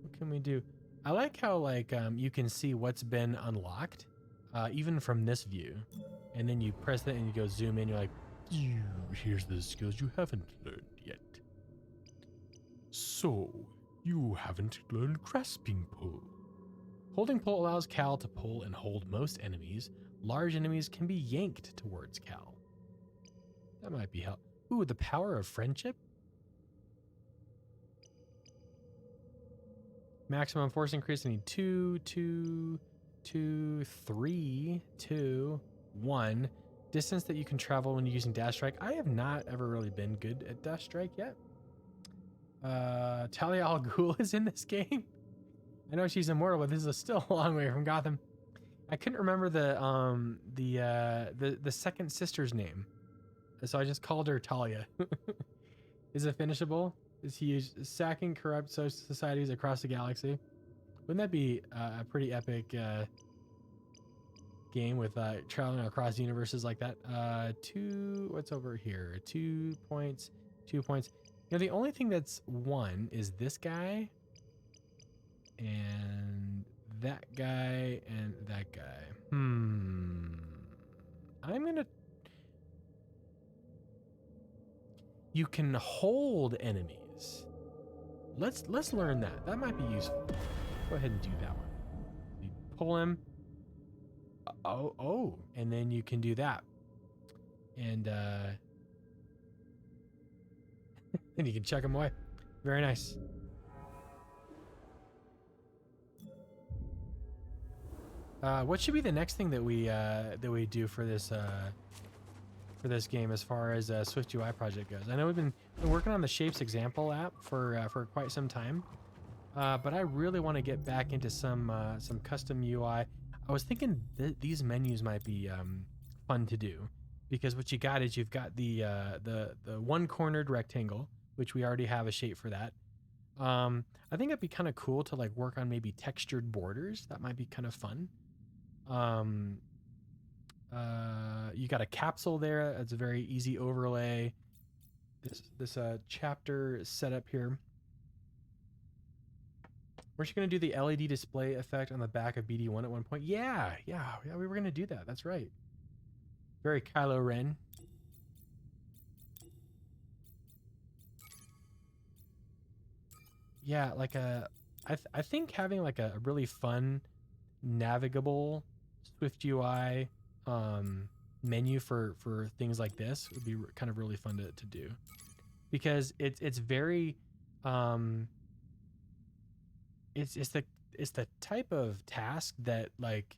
What can we do? I like how like you can see what's been unlocked, even from this view. And then you press that and you go zoom in. You're like, here's the skills you haven't learned yet. So, you haven't learned grasping pull. Holding pull allows Cal to pull and hold most enemies. Large enemies can be yanked towards Cal. That might be help. Ooh, the power of friendship? Maximum force increase, I need 2, 2, 2, 3, 2, 1. Distance that you can travel when you're using dash strike. I have not ever really been good at dash strike yet. Talia al Ghul is in this game. I know she's immortal, but this is still a long way from Gotham. I couldn't remember the second sister's name, so I just called her Talia. Is it finishable? Is he sacking corrupt societies across the galaxy? Wouldn't that be a pretty epic game with traveling across universes like that? What's over here? 2 points, 2 points. You know, the only thing that's 1 is this guy and that guy and that guy. I'm gonna... You can hold enemies. Let's learn that. That might be useful. Go ahead and do that one. You pull him. Oh, and then you can do that. And then you can chuck him away. Very nice. What should be the next thing that we do for this game as far as SwiftUI project goes? I know we've been working on the Shapes example app for quite some time, but I really want to get back into some custom UI. I was thinking these menus might be fun to do, because what you got is you've got the one cornered rectangle which we already have a shape for that. I think it'd be kind of cool to like work on maybe textured borders. That might be kind of fun. You got a capsule there. That's a very easy overlay. This chapter setup here. Weren't you going to do the LED display effect on the back of BD1 at one point? Yeah, we were going to do that. That's right. Very Kylo Ren. Yeah, like I think having like a really fun navigable SwiftUI menu for things like this would be kind of really fun to do, because it's very it's the type of task that, like,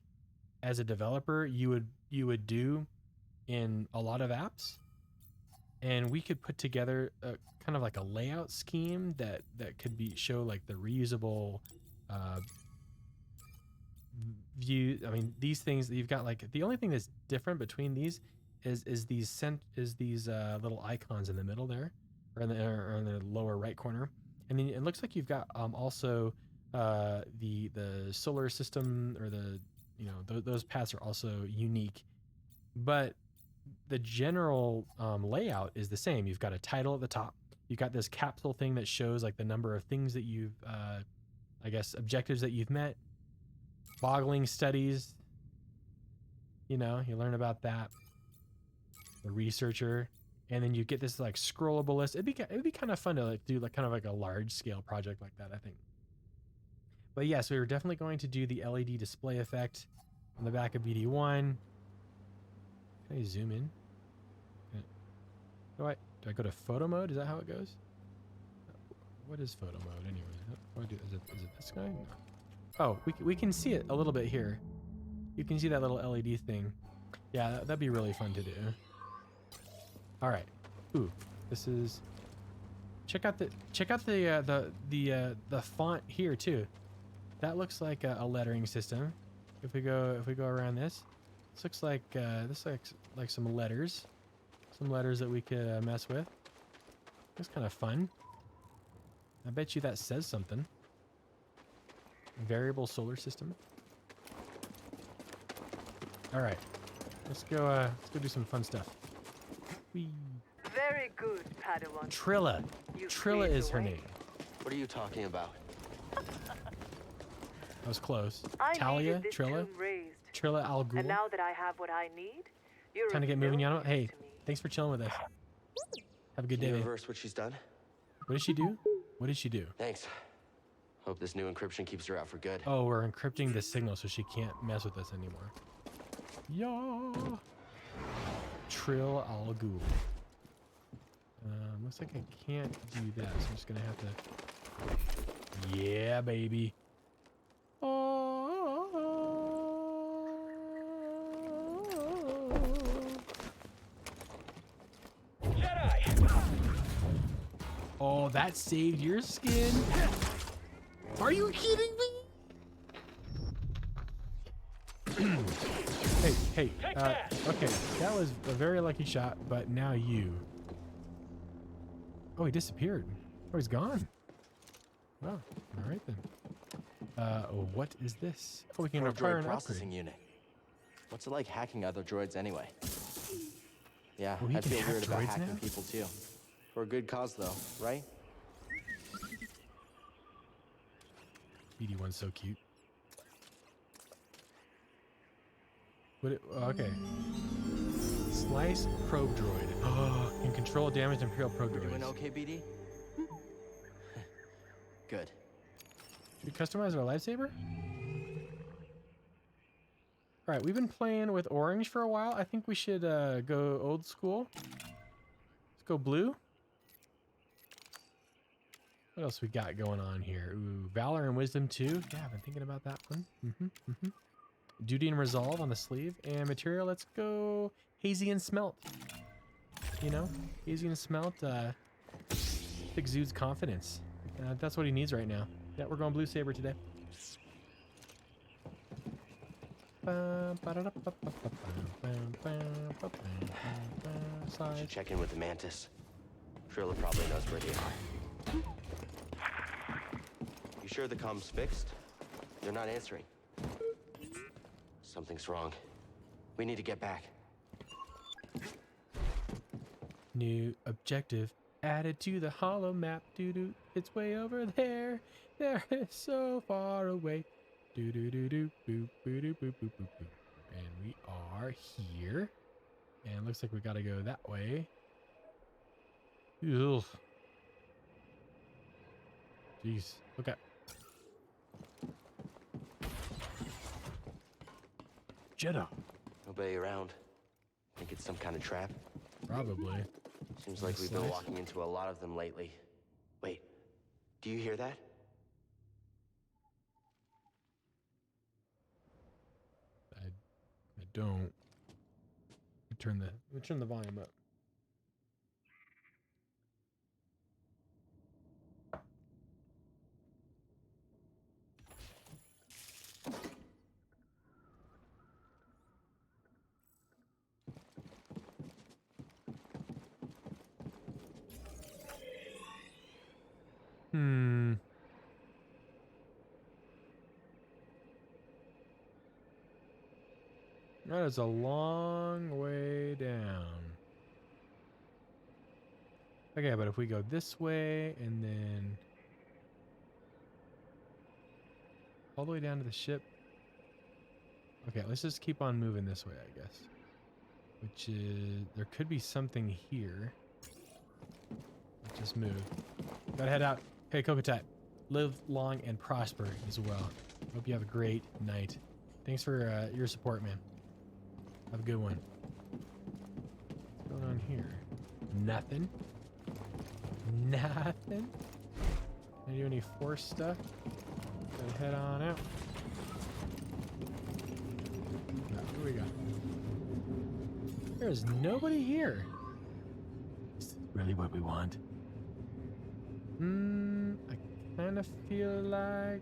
as a developer you would do in a lot of apps, and we could put together a kind of like a layout scheme that could show like the reusable view. I mean, these things that you've got, like, the only thing that's different between these is these little icons in the middle there, or in the lower right corner, and then it looks like you've got also the solar system, or the, you know, those paths are also unique, but the general layout is the same. You've got a title at the top. You've got this capsule thing that shows like the number of things that you've, I guess, objectives that you've met. Boggling studies, you know, you learn about that. The researcher, and then you get this like scrollable list. It'd be kind of fun to like do like kind of like a large scale project like that, I think. But yes, we were definitely going to do the LED display effect on the back of BD1. Can I zoom in? Do I go to photo mode? Is that how it goes? What is photo mode anyway? What do I do? Is it this guy? No. Oh, we can see it a little bit here. You can see that little LED thing. Yeah, that'd be really fun to do. All right. Ooh, this is. Check out the font here too. That looks like a lettering system. If we go around this looks like some letters that we could mess with. It's kind of fun. I bet you that says something. Variable solar system. All right, let's go do some fun stuff. Whee. Very good, Padawan. Trilla. Trilla is her name. What are you talking about? That was close. I Talia, needed this Trilla, tomb raised. Trilla Al Ghul. And now that I have what I need, you're Time to get moving, Yano. Hey, thanks for chilling with us. Have a good Can you day. reverse what she's done? What did she do? What did she do? Thanks. Hope this new encryption keeps her out for good. Oh, we're encrypting the signal so she can't mess with us anymore. Yeah. Trill Al Ghul. Looks like I can't do that, so I'm just gonna have to. Yeah, baby. Jedi. Oh, that saved your skin. Are you kidding me? Hey. Okay, that was a very lucky shot, but now you. Oh, he disappeared. Oh, he's gone. Well, all right then. What is this? Oh, we can require an processing upgrade. unit. What's it like hacking other droids anyway? Yeah, Oh, he I can feel hack weird about droids hacking now? people too. For a good cause though, right? BD1's so cute. Okay. Slice probe droid. Oh, can control damaged Imperial probe We're doing droids. okay, BD? Good. Should we customize our lightsaber? All right, we've been playing with orange for a while. I think we should go old school. Let's go blue. What else we got going on here? Ooh, Valor and Wisdom 2. Yeah, I've been thinking about that one. Duty and Resolve on the sleeve. And material, let's go Hazy and Smelt. You know, Hazy and Smelt exudes confidence. That's what he needs right now. Yeah, we're going blue saber today. Should check in with the Mantis. Trilla probably knows where they are. You sure the comm's fixed? They're not answering. Something's wrong. We need to get back. New objective added to the hollow map. Doo-doo. It's way over there. There is so far away. Doo-doo-doo-doo. Boop, boo-doo, boop, boop, boop, boop. And we are here. And it looks like we gotta go that way. Ugh. Jeez. Okay. Jedi. Nobody around. Think it's some kind of trap? Probably. Seems like we've been walking into a lot of them lately. Wait, do you hear that? I don't. Let me turn the volume up. That is a long way down. Okay, but if we go this way and then all the way down to the ship. Okay, let's just keep on moving this way, I guess. Which is, there could be something here. Let's just move. Gotta head out. Hey, Kokotai, live long and prosper as well. Hope you have a great night. Thanks for your support, man. Have a good one. What's going on here? Nothing. Nothing. Can I do any force stuff? Gotta head on out. Here we go. There is nobody here. Is this really what we want? I kind of feel like...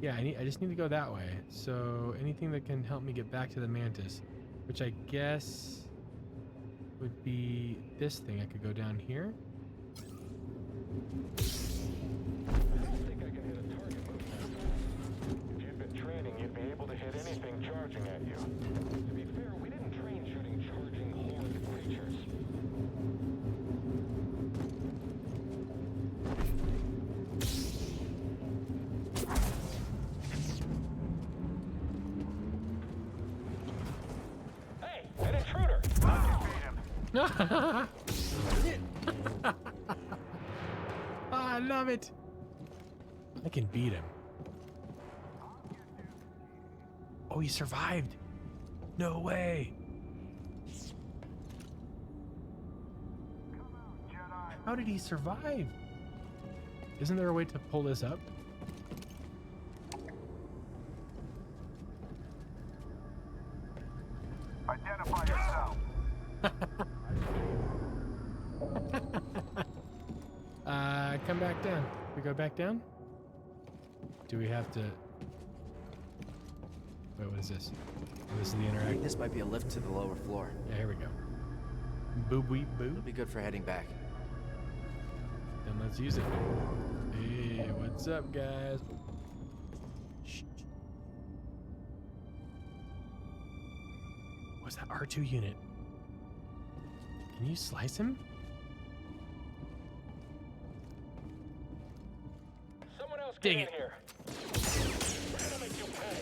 Yeah, I just need to go that way. So anything that can help me get back to the Mantis, which I guess would be this thing. I could go down here. I don't think I can hit a target move that fast. If you'd been training, you'd be able to hit anything charging at you. To be fair, we didn't train shooting charging horned creatures. Hey, an intruder! I love it. I can beat him. Oh, he survived. No way. How did he survive? Isn't there a way to pull this up? Identify yourself. Come back down. We go back down? Do we have to... Wait, what is this? Oh, this is the interact. This might be a lift to the lower floor. Yeah, here we go. Boop, weep, It'll boop. be good for heading back. Then let's use it. Hey, what's up, guys? Shh. What's that R2 unit? Can you slice him? Someone else Dang get it. in here. I'm gonna make you pay.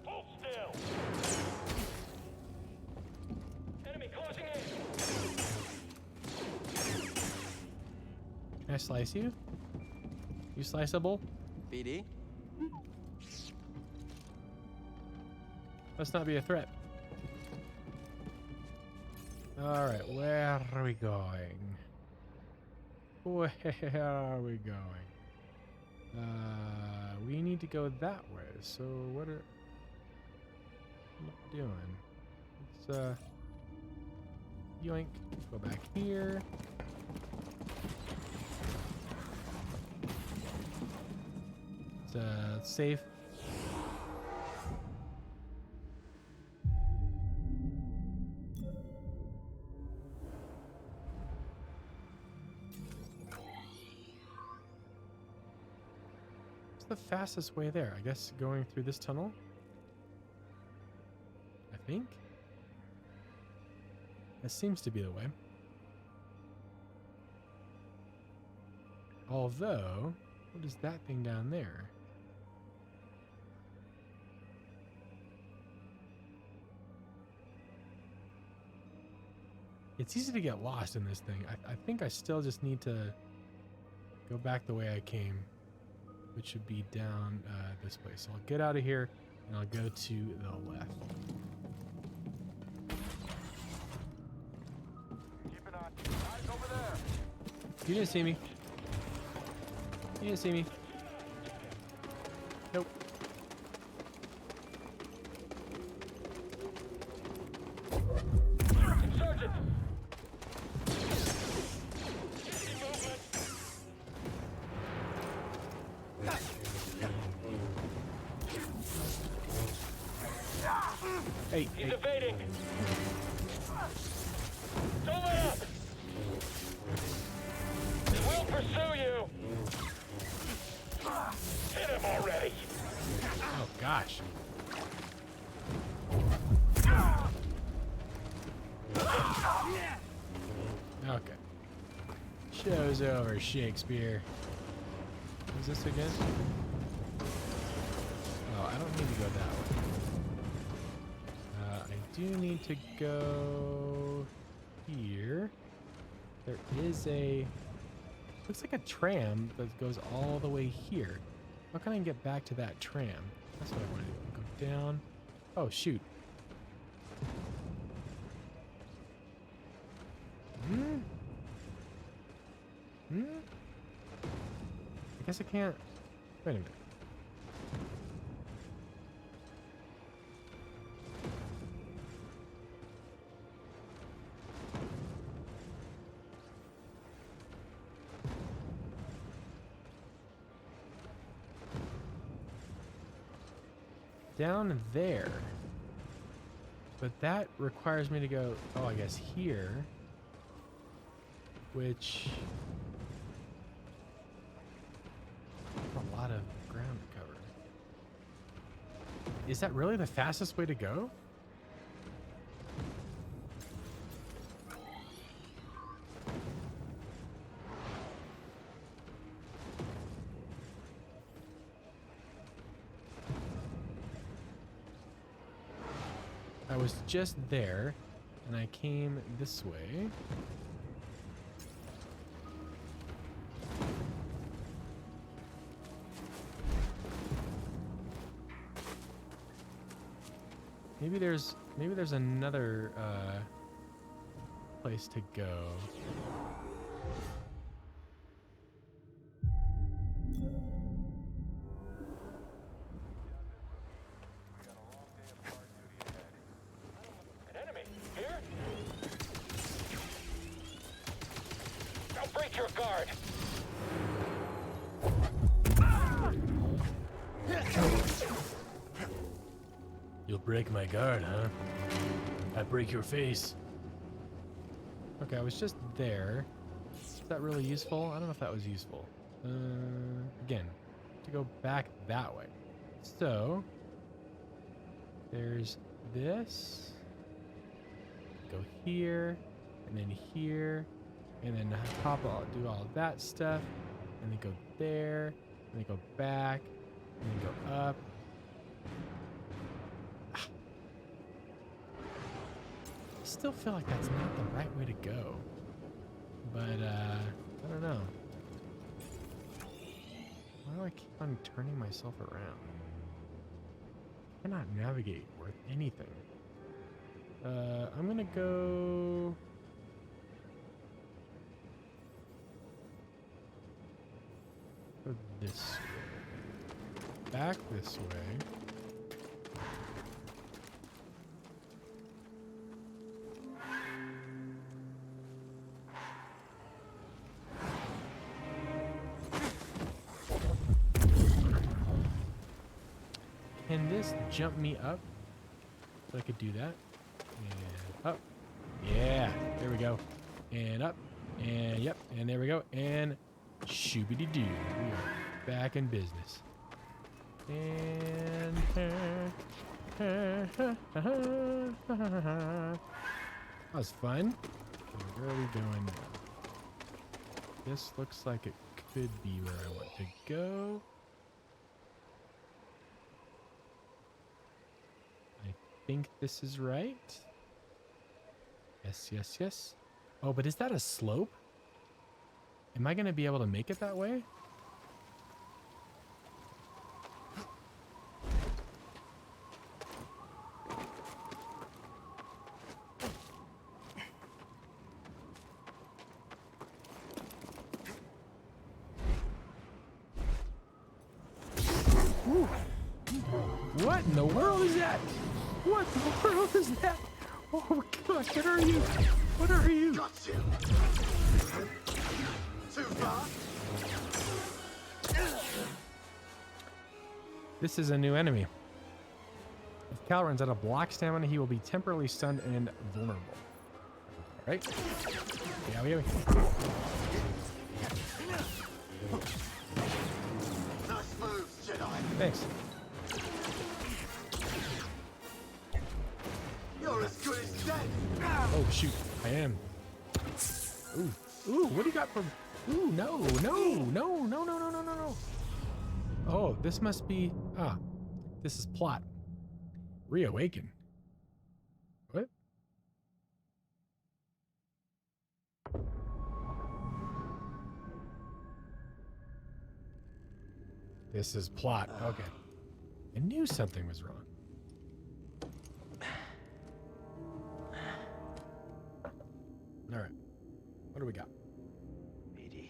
Hold still. Enemy closing in. Can I slice you? You sliceable? BD? Let's not be a threat. Alright, where are we going? Where are we going? We need to go that way. So what are we doing? Let's yoink. Go back here. It's safe. the fastest way there? I guess going through this tunnel? I think. That seems to be the way. Although, what is that thing down there? It's easy to get lost in this thing. I think I still just need to go back the way I came, which should be down this way. So I'll get out of here and I'll go to the left. Keep an eye. Eyes over there. You didn't see me. You didn't see me. Nope. Sergeant. Hey, He's hey. evading. Don't let up. We'll pursue you. Hit him already. Oh gosh. Okay. Show's over, Shakespeare. What's this again? Oh, I don't need to go that way. I do need to go here. There is a... looks like a tram that goes all the way here. How can I get back to that tram? That's what I want to do. Go down. Oh, shoot. I guess I can't... wait a minute. Down there. But that requires me to go, oh, I guess here. Which... a lot of ground to cover. Is that really the fastest way to go? I was just there, and I came this way. Maybe there's another place to go. An enemy. Here? Don't break your guard. You'll break my guard, huh? I break your face. Okay, I was just there. Is that really useful? I don't know if that was useful. Again, to go back that way. So, there's this. Go here, and then here, and then hop all, do all that stuff, and then go there, and then go back, and then go up. I still feel like that's not the right way to go, but I don't know. Why do I keep on turning myself around? I cannot navigate worth anything. I'm gonna go this way. Back this way. Can this jump me up? So I could do that. And up. Yeah, there we go. And up. And yep. And there we go. And shooby-doo. We are back in business. And that was fun. Where are we going now? This looks like it could be where I want to go. I think this is right. Yes, yes, yes. Oh, but is that a slope? Am I going to be able to make it that way? Ooh. What in the world is that? What in the world is that? Oh my gosh, what are you? What are you? Gotcha. Too far. This is a new enemy. If Cal runs out of block stamina, he will be temporarily stunned and vulnerable. All right. Yeah, we. Nice moves, Jedi. Thanks. You're as good as dead. Oh shoot, I am. Ooh, ooh, what do you got from? Ooh, no, no, no, no, no, no, no, no, no. Oh, this must be. This is plot. Reawaken. What? This is plot. Okay. I knew something was wrong. All right. What do we got? BD.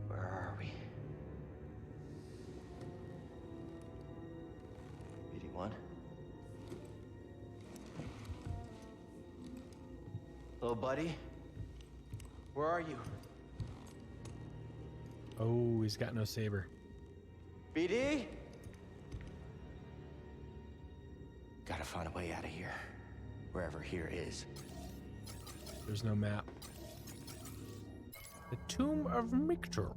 Where are we? BD1? Little buddy? Where are you? Oh, he's got no saber. BD? Gotta find a way out of here. Wherever here is. There's no map. The Tomb of Mictor.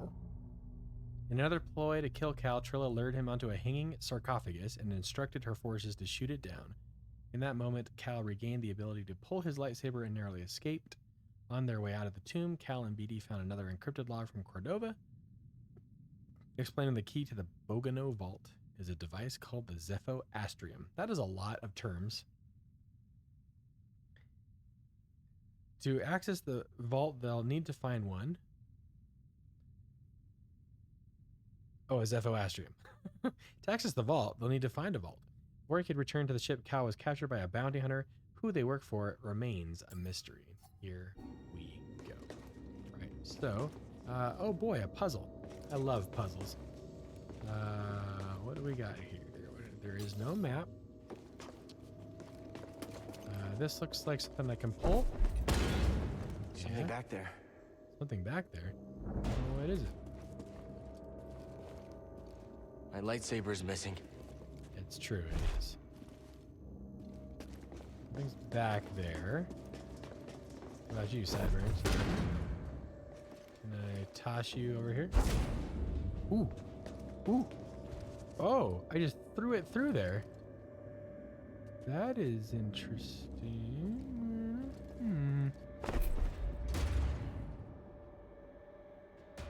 In another ploy to kill Cal, Trilla lured him onto a hanging sarcophagus and instructed her forces to shoot it down. In that moment, Cal regained the ability to pull his lightsaber and narrowly escaped. On their way out of the tomb, Cal and BD found another encrypted log from Cordova, explaining the key to the Bogano Vault is a device called the Zepho Astrium. That is a lot of terms. To access the vault, they'll need to find one. Oh, a Zephoastrium. To access the vault, they'll need to find a vault. Before he could return to the ship, Cal was captured by a bounty hunter. Who they work for remains a mystery. Here we go. All right, so, oh boy, a puzzle. I love puzzles. What do we got here? There is no map. This looks like something I can pull. Something back there. Something back there? What is it? My lightsaber's missing. It's true, it is. Something's back there. What about you, Sideburns? Can I toss you over here? Ooh. Ooh. Oh, I just threw it through there. That is interesting. Hmm.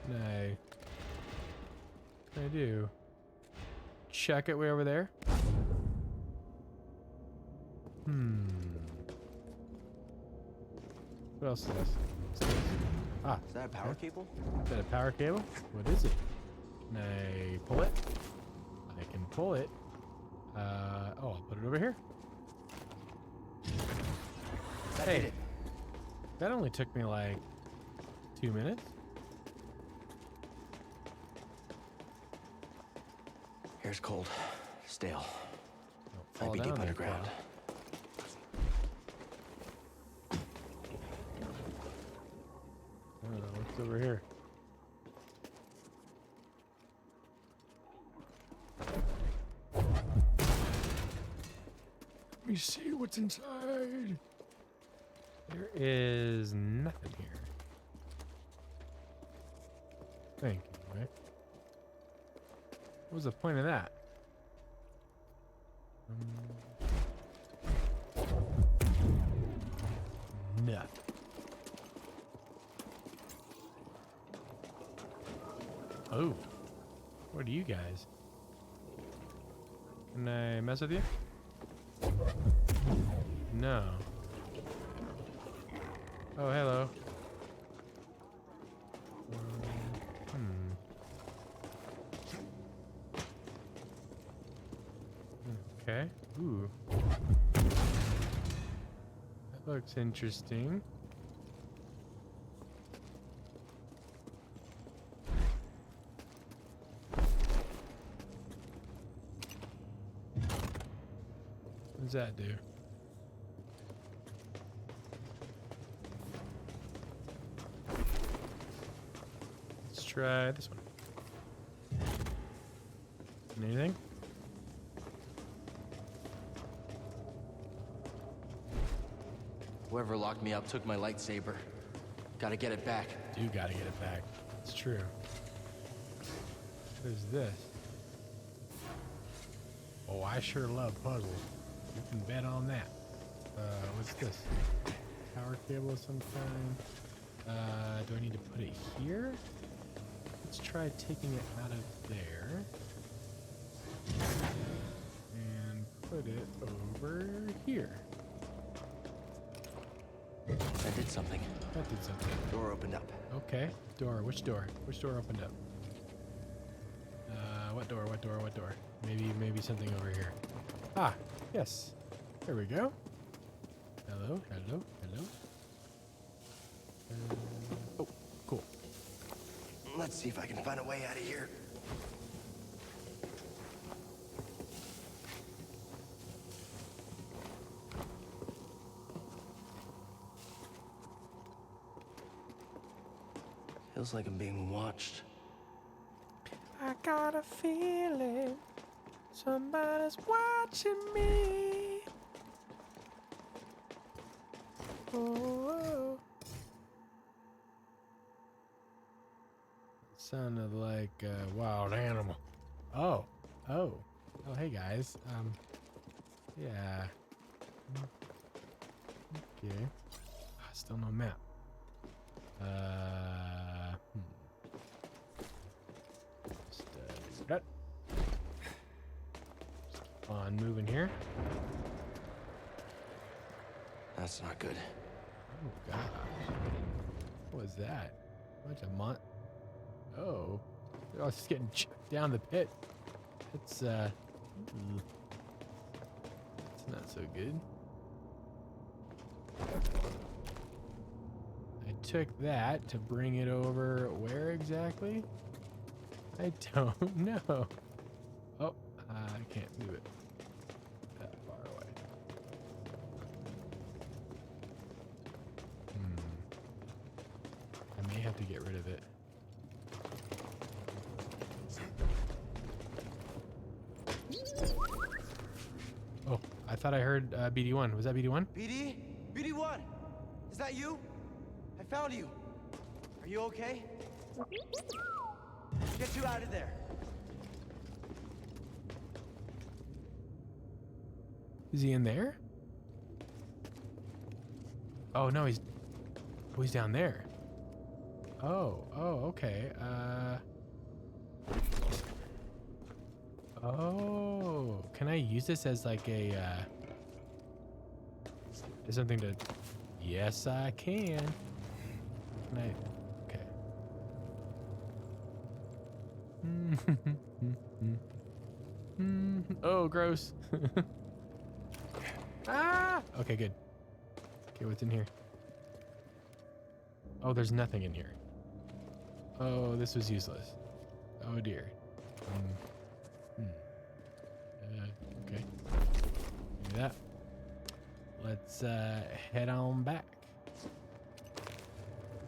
What can I do? Check it way over there. What else is this? What's this? Ah, Is that a power cable? is that a power cable? What is it? Can I pull it? I can pull it. Oh, I'll put it over here. That Hey. did it. That only took me like 2 minutes. Here's cold. Stale. Don't Might fall be down deep there, underground. pal. I don't know what's over here. Let me see what's inside. There is nothing here. Thank you, right? What was the point of that? Nothing. Oh, what are you guys? Can I mess with you? No. Oh, hello. Okay. Ooh. That looks interesting. What does that do? Let's try this one. Anything? Whoever locked me up took my lightsaber. Gotta get it back. Do gotta get it back. It's true. What is this? Oh, I sure love puzzles. You can bet on that. What's this? Power cable of some kind. Do I need to put it here? Let's try taking it out of there. And put it over here. I did something. That did something. Door opened up. Okay. Door. Which door? Which door opened up? What door? What door? What door? Maybe something over here. Ah, yes. There we go. Hello, hello, hello. Oh, cool. Let's see if I can find a way out of here. Feels like I'm being watched. I got a feeling somebody's watching me. Oh. Sounded like a wild animal. Oh. Hey guys. Yeah. Okay. Still no map. Just, keep on moving here. That's not good. Oh gosh. What was that? Bunch of Oh. They're all just getting chucked down the pit. It's not so good. I took that to bring it over where exactly? I don't know. Oh, I can't move it that far away. I may have to get rid of it. Oh, I thought I heard BD1. Was that BD1? BD? BD1! Is that you? I found you. Are you okay? Get you out of there. Is he in there? Oh no, he's down there. Oh, okay. Oh, can I use this as like a as something to? Yes, I can. Can I? Okay. Oh, gross. Ah! Okay, good. Okay, what's in here? Oh, there's nothing in here. Oh, this was useless. Oh dear. Okay. Do that. Let's head on back.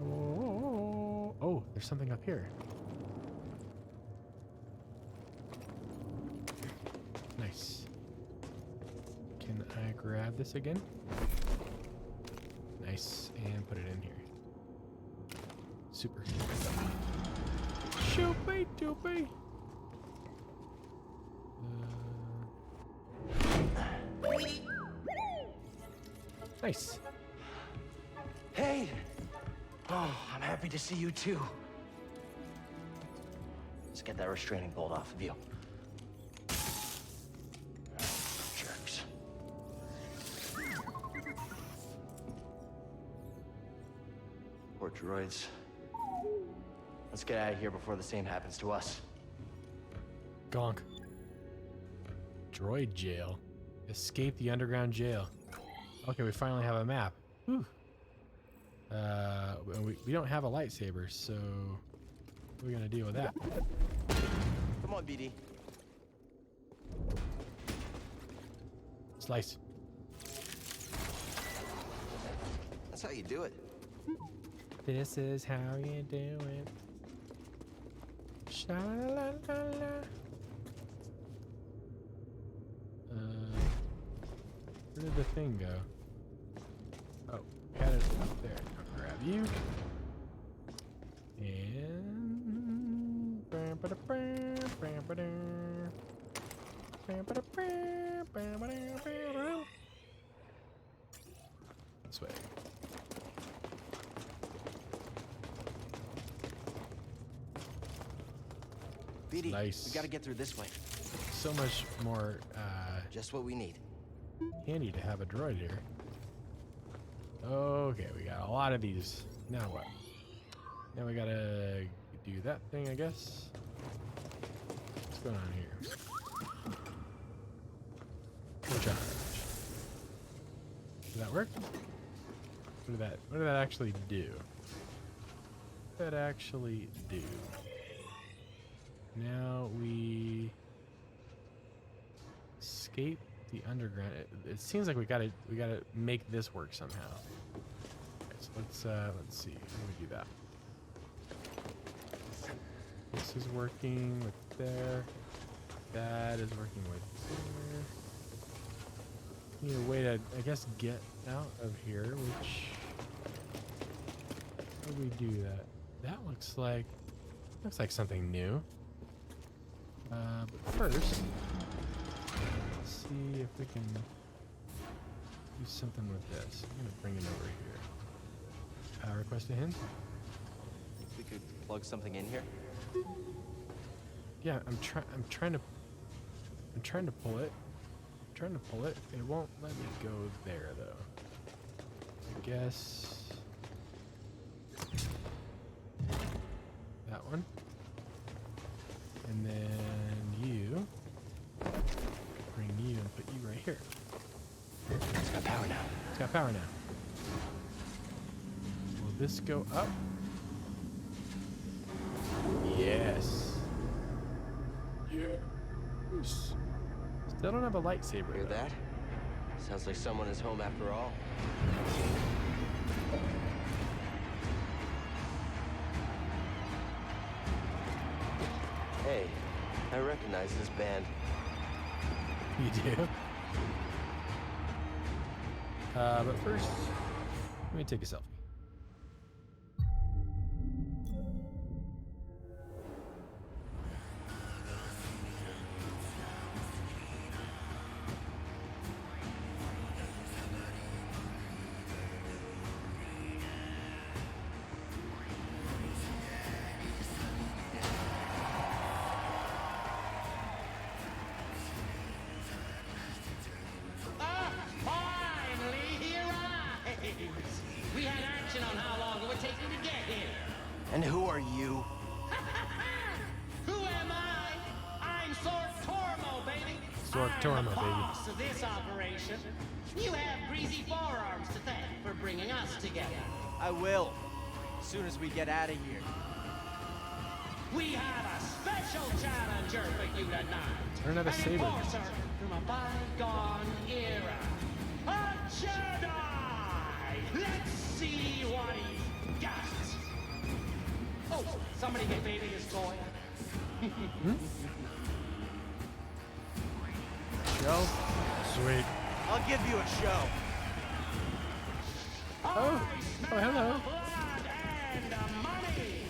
Oh, there's something up here. Nice. Can I grab this again? Nice, and put it in here. Super. Shoopy doopy. Nice. Hey! Oh, I'm happy to see you too. Let's get that restraining bolt off of you. Jerks. Poor droids. Let's get out of here before the same happens to us. Gonk. Droid jail. Escape the underground jail. Okay, we finally have a map. Whew. We don't have a lightsaber, so what are we gonna deal with that? Come on, BD. Slice. That's how you do it. This is how you do it. Sha-la-la-la-la. Where did the thing go? Oh, had it up there. I'll grab you. And this way. BD, Nice. we gotta get through this way. So much more Just what we need. handy to have a droid here. Okay, we got a lot of these. Now what? Now we gotta do that thing, I guess. What's going on here? Full charge. Does that work? What did that actually do? What did that actually do? Now we escape the underground. It seems like we gotta make this work somehow. Okay, so let's see. How do we do that? This is working with there. That is working with there. Need a way to, I guess, get out of here. Which, how do we do that? That looks like something new. But first, let's see if we can do something with this. I'm gonna bring it over here. Request a hint. We could plug something in here. Yeah, I'm trying to pull it. It won't let me go there though. I guess that one. And then you bring you and put you right here. It's got power now. It's got power now. Will this go up? Yes. Yes. Still don't have a lightsaber. Hear though. that? Sounds like someone is home after all. Hey, I recognize this band. You do? But first, let me take a selfie. We had action on how long it would take you to get here. And who are you? Who am I? I'm Sork Tormo, baby. Sork Tormo, I'm the baby. boss of this operation. You have greasy forearms to thank for bringing us together. I will, as soon as we get out of here. We have a special challenger for you tonight. I don't have a An saber. enforcer from a bygone era. A Jedi! Let's see what he's got. Oh, somebody get baby his toy. Show? Sweet. I'll give you a show. Oh, hello. Blood and money.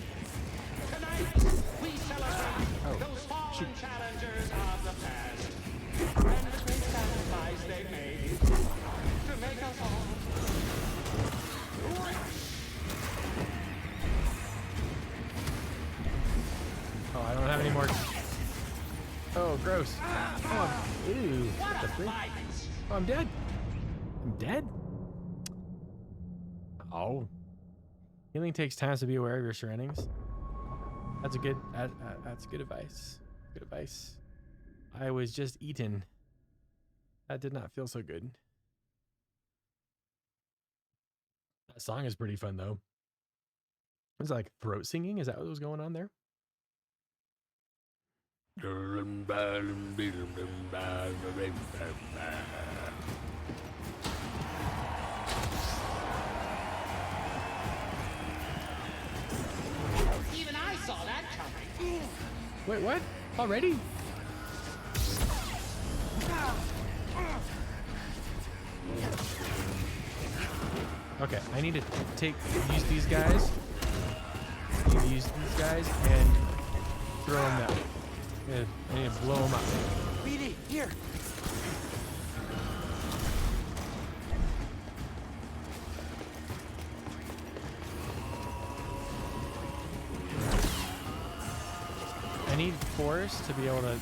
Tonight, we celebrate those fallen challengers of the past and the great sacrifice they made to make us all fight. Oh, I'm dead. I'm dead? Oh. Healing takes time to be aware of your surroundings. That's a good, that's good advice. Good advice. I was just eaten. That did not feel so good. That song is pretty fun though. It's like throat singing. Is that what was going on there? Even I saw that coming. Wait, what? Already? Okay, I need to use these guys. Use these guys and throw them out. I need to blow them up. BD, here. I need force to be able to.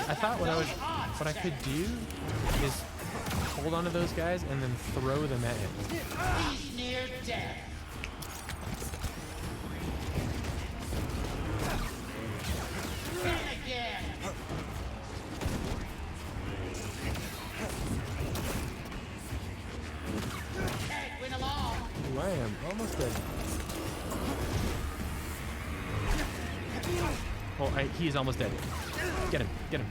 I thought what I could do is hold onto those guys and then throw them at him. He's near death. Hit again. Can't win along. Ooh, I am almost dead. Oh, he's almost dead. Get him, get him.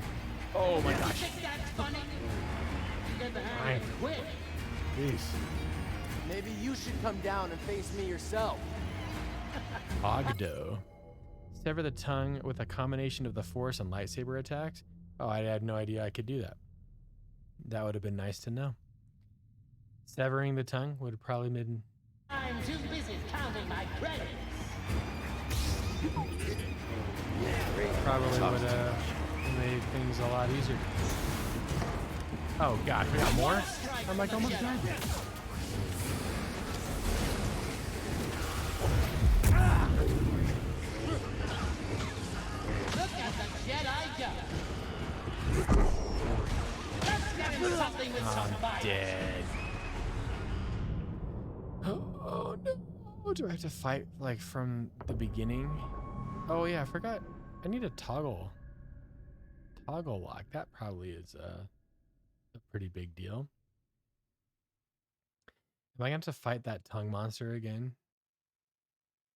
Oh my gosh. Think that's funny? Get the Fine. hand quick. Jeez. Maybe you should come down and face me yourself. Ogdo. Sever the tongue with a combination of the force and lightsaber attacks. Oh, I had no idea I could do that. That would have been nice to know. Severing the tongue would have probably been. I'm too busy counting my credits. Probably would have made things a lot easier. Oh gosh, we got more? I'm like almost dead. Look at the Jedi go. Let's get him something with some I'm bite. dead. Oh no. Do I have to fight like from the beginning? Oh yeah, I forgot. I need a toggle lock. That probably is a pretty big deal. Am I going to fight that tongue monster again?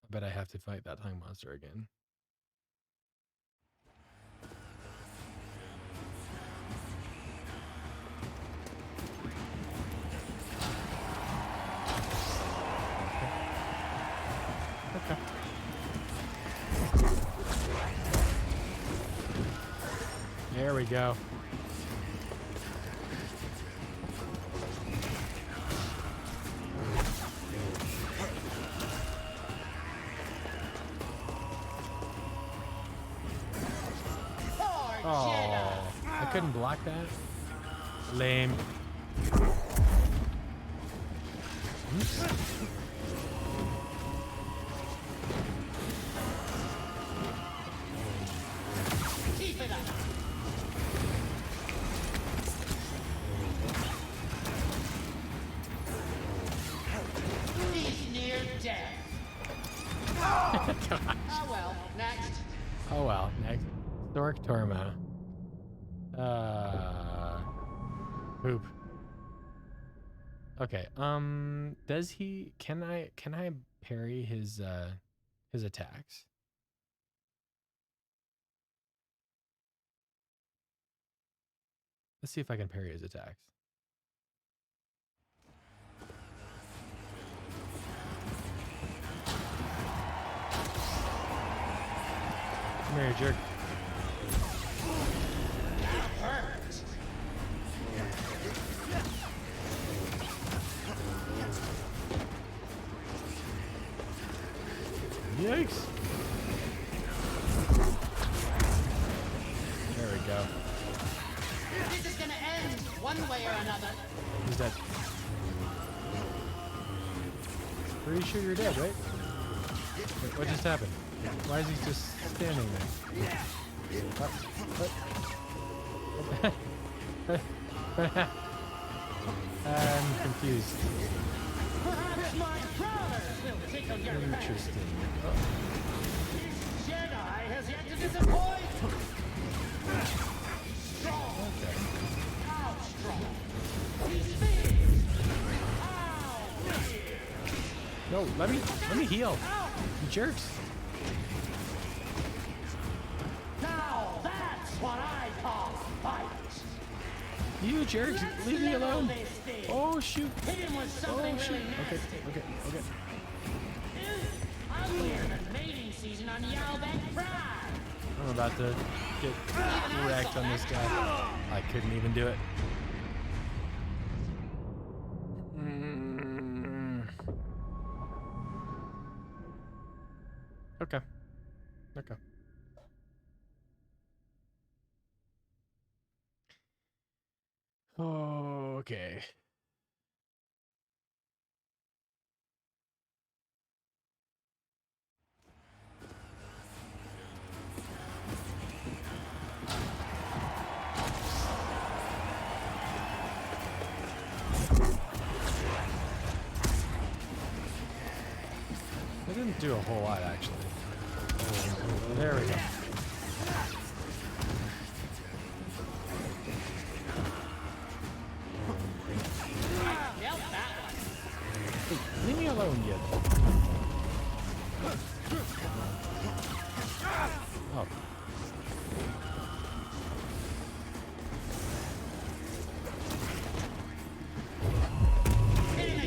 I bet I have to fight that tongue monster again. Okay. There we go. Oh, I couldn't block that. Lame. Keep it up. He's near death. Oh well, next. Oh well, next. Stork Torma. Poop. Okay, does he, can I parry his attacks? Let's see if I can parry his attacks. Come here, jerk. Hurt. Yikes. There we go. This is gonna end one way or another. dead. Pretty sure you're dead, right? Wait, what just happened? Why is he just standing there? What? I'm confused. Perhaps my brothers will tickle your fancy. Interesting. This Jedi has yet to disappoint. Strong. How strong? He's big. How big? No, let me heal. You jerks. Now that's what I call a fight. You jerks, leave me alone. Oh shoot. Hit him with Oh something shoot. really nasty. Okay. Uglier than mating season on Yalbeck Pride. I'm about to get wrecked on this guy. I couldn't even do it. Okay. Okay. It didn't do a whole lot, actually. There we go. Hey, leave me alone, yet. Oh.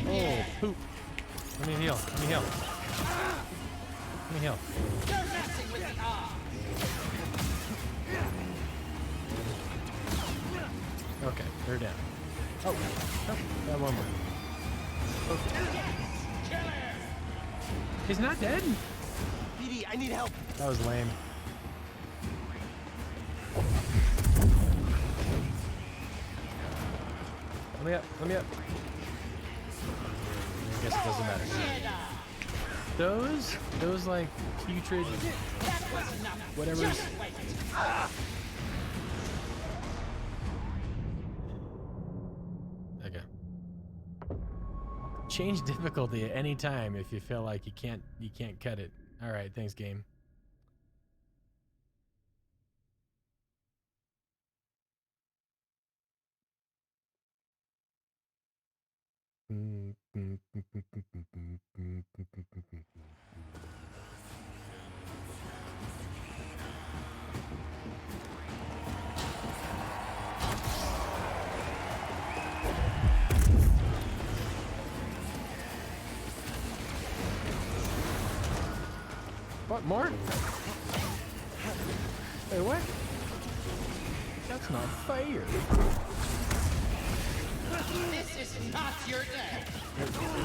Oh, poop. Let me heal. Let me heal. You're messing with the arm. Okay, they're down. Oh, got one more. Okay. He's not dead? BD, I need help. That was lame. Let me up. I guess it doesn't matter. Those like putrid whatever's. Okay. Change difficulty at any time if you feel like you can't cut it. All right, thanks, game. What, more? Hey, what? That's not fair. This is not your day.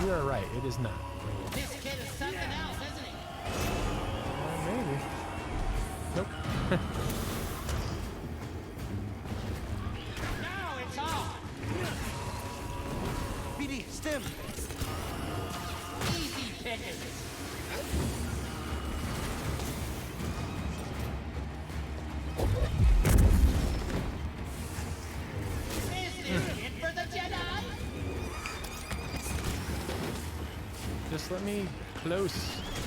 You are right, it is not. This kid is something else, isn't he? Maybe. Nope. Now it's on. BD, stim. Easy pickings. Is this it for the Jedi? Just let me close.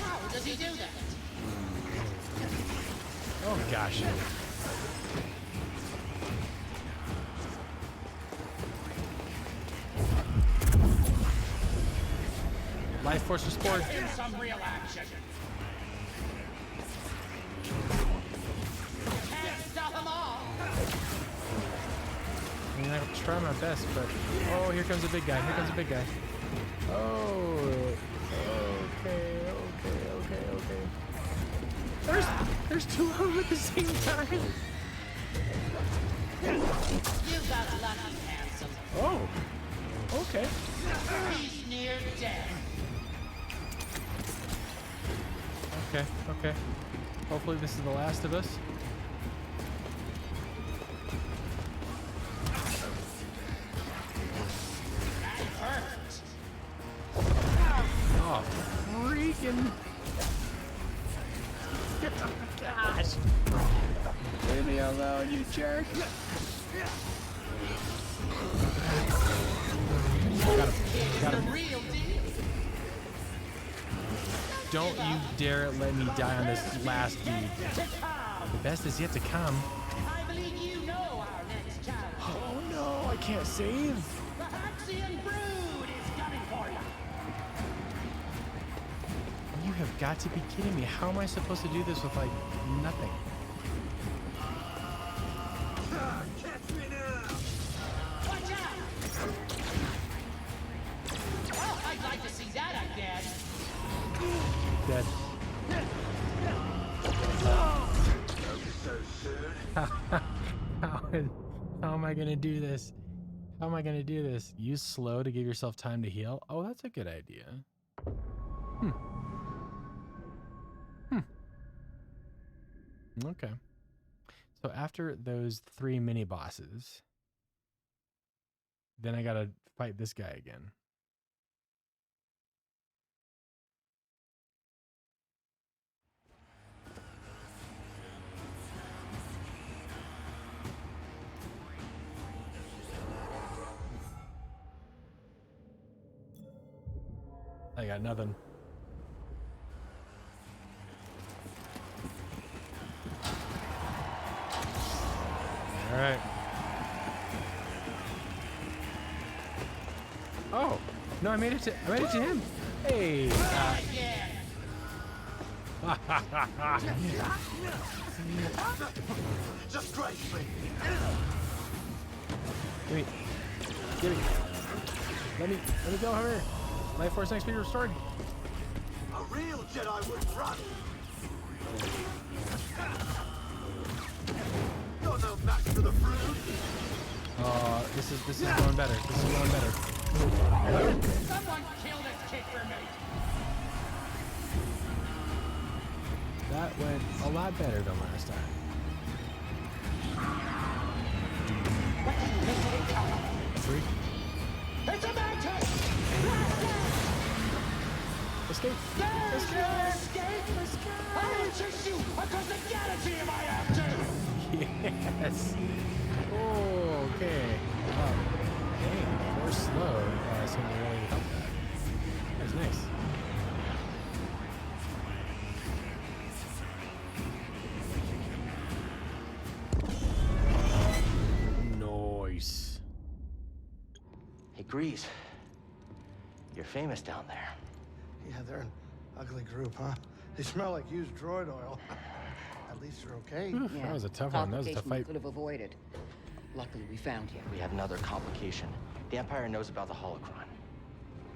How does he do that? Oh gosh. Life Force Sport. Here's some real action. Can't stop them all. I mean, I'll try my best, but oh, here comes a big guy. Here comes a big guy. Oh, okay. There's two of them at the same time. You got lucky, handsome. Oh, okay. He's near death. Okay. Hopefully this is the last of us. again. Gosh. Leave me alone, you jerk. Got him. Don't you dare let me die on this last dude. The best is yet to come. I believe you know our next challenge. Oh no, I can't save. The Haxian Brood is coming for you. You have got to be kidding me. How am I supposed to do this with like nothing? Watch out! Well, I'd like to see that again. Dead. How am I gonna do this? How am I gonna do this? Use slow to give yourself time to heal. Oh, that's a good idea. Okay. So after those 3 mini bosses, then I gotta fight this guy again. I got nothing. All right. Oh no! I made it to him. Hey. Just grace me. Give me. Let me go over here. Life Force next speed restored. A real Jedi would run. You're no match for the Brood. This is going better. This is going better. Someone kill this kid for me. That went a lot better than last time. Three. It's a mountain! Escape. Escape! I will chase you across the galaxy if I have to! Yes. Oh, okay. Dang, more slow. Seemed to really help that. That's nice. Nice. Hey, Grease. You're famous down there. Yeah, they're an ugly group, huh? They smell like used droid oil. At least they're okay. That was a tough one. That was a tough fight. Could have avoided. Luckily, we found you. We have another complication. The Empire knows about the holocron.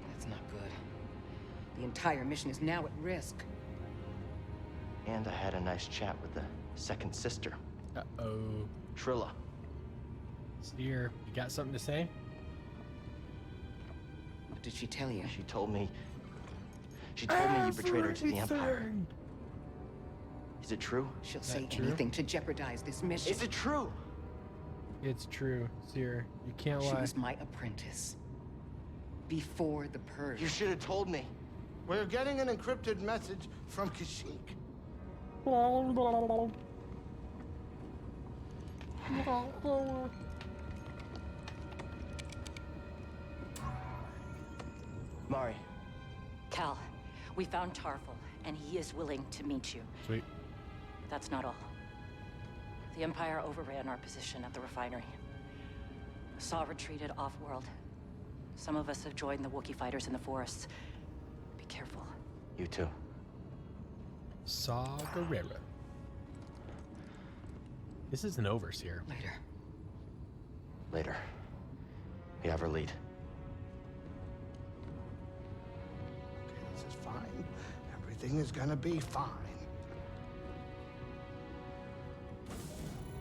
That's not good. The entire mission is now at risk. And I had a nice chat with the second sister, Uh-oh. Trilla. Steer, you got something to say? What did she tell you? She told me you betrayed her to the Empire. Is it true? She'll that say true? anything to jeopardize this mission. Is it true? It's true, Seer. You can't She lie. was my apprentice. Before the purge. You should have told me. We're getting an encrypted message from Kashyyyk. Mari, Cal, we found Tarful, and he is willing to meet you. Sweet. But that's not all. The Empire overran our position at the refinery. Saw retreated off-world. Some of us have joined the Wookiee fighters in the forests. Be careful. you too. Saw Gerrera. This isn't over, Seer. Later. Later. We have our lead. Okay, this is fine. Everything is gonna be fine.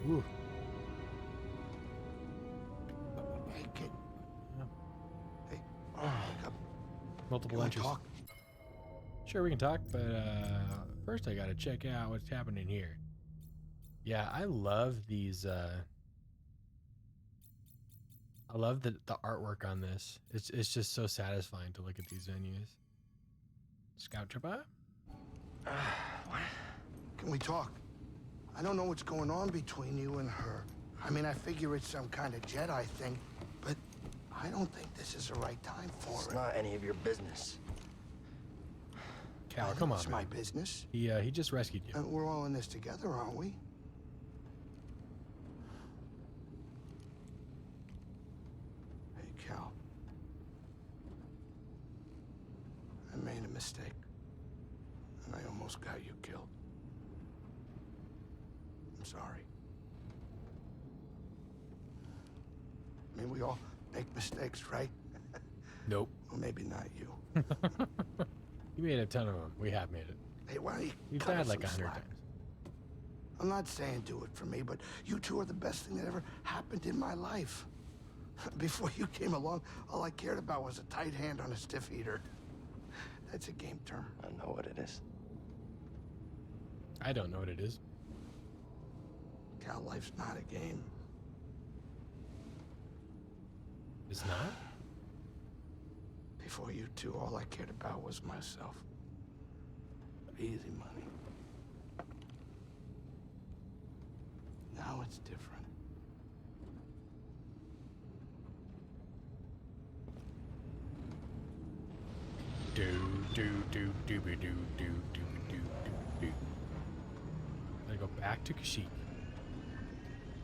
Ooh. Hey, kid. Yeah. Hey, wake up. Multiple You wanna entries. talk? Sure, we can talk, but first I gotta check out what's happening here. Yeah, I love these. I love the artwork on this. It's just so satisfying to look at these venues. Scout trooper. Can we talk? I don't know what's going on between you and her. I mean, I figure it's some kind of Jedi thing, but I don't think this is the right time for it. It's not any of your business. Cal, come on, It's man. my business. He just rescued you. We're all in this together, aren't we? Hey, Cal. I made a mistake. And I almost got you killed. I'm sorry. I mean, we all make mistakes, right? Nope. Well, maybe not you. You made a ton of them. We have made it. Hey, why don't you You've cut died us like some 100 slack? times. I'm not saying do it for me, but you two are the best thing that ever happened in my life. Before you came along, all I cared about was a tight hand on a stiff heater. That's a game term. I know what it is. I don't know what it is. Cal, life's not a game. It's not? Before you two, all I cared about was myself. Easy money. Now it's different. Do. Gotta go back to Kashyyyk.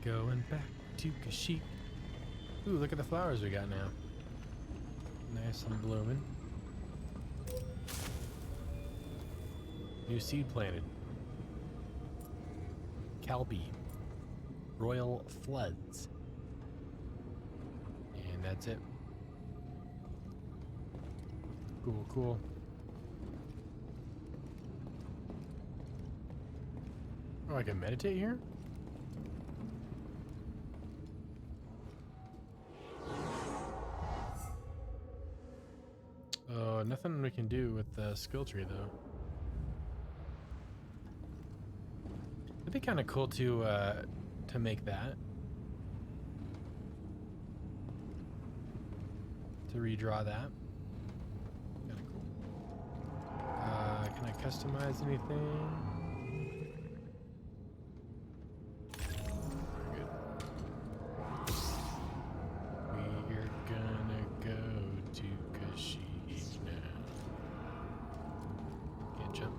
Going back to Kashyyyk. Ooh, look at the flowers we got now. Nice and blooming. New seed planted. Calbee. Royal Floods. And that's it. Cool, cool. Oh, I can meditate here? Oh, nothing we can do with the skill tree, though. It'd be kind of cool to make that. To redraw that. Kind of cool. Can I customize anything? Good. We're gonna go to Kashyyyk now. Can't jump.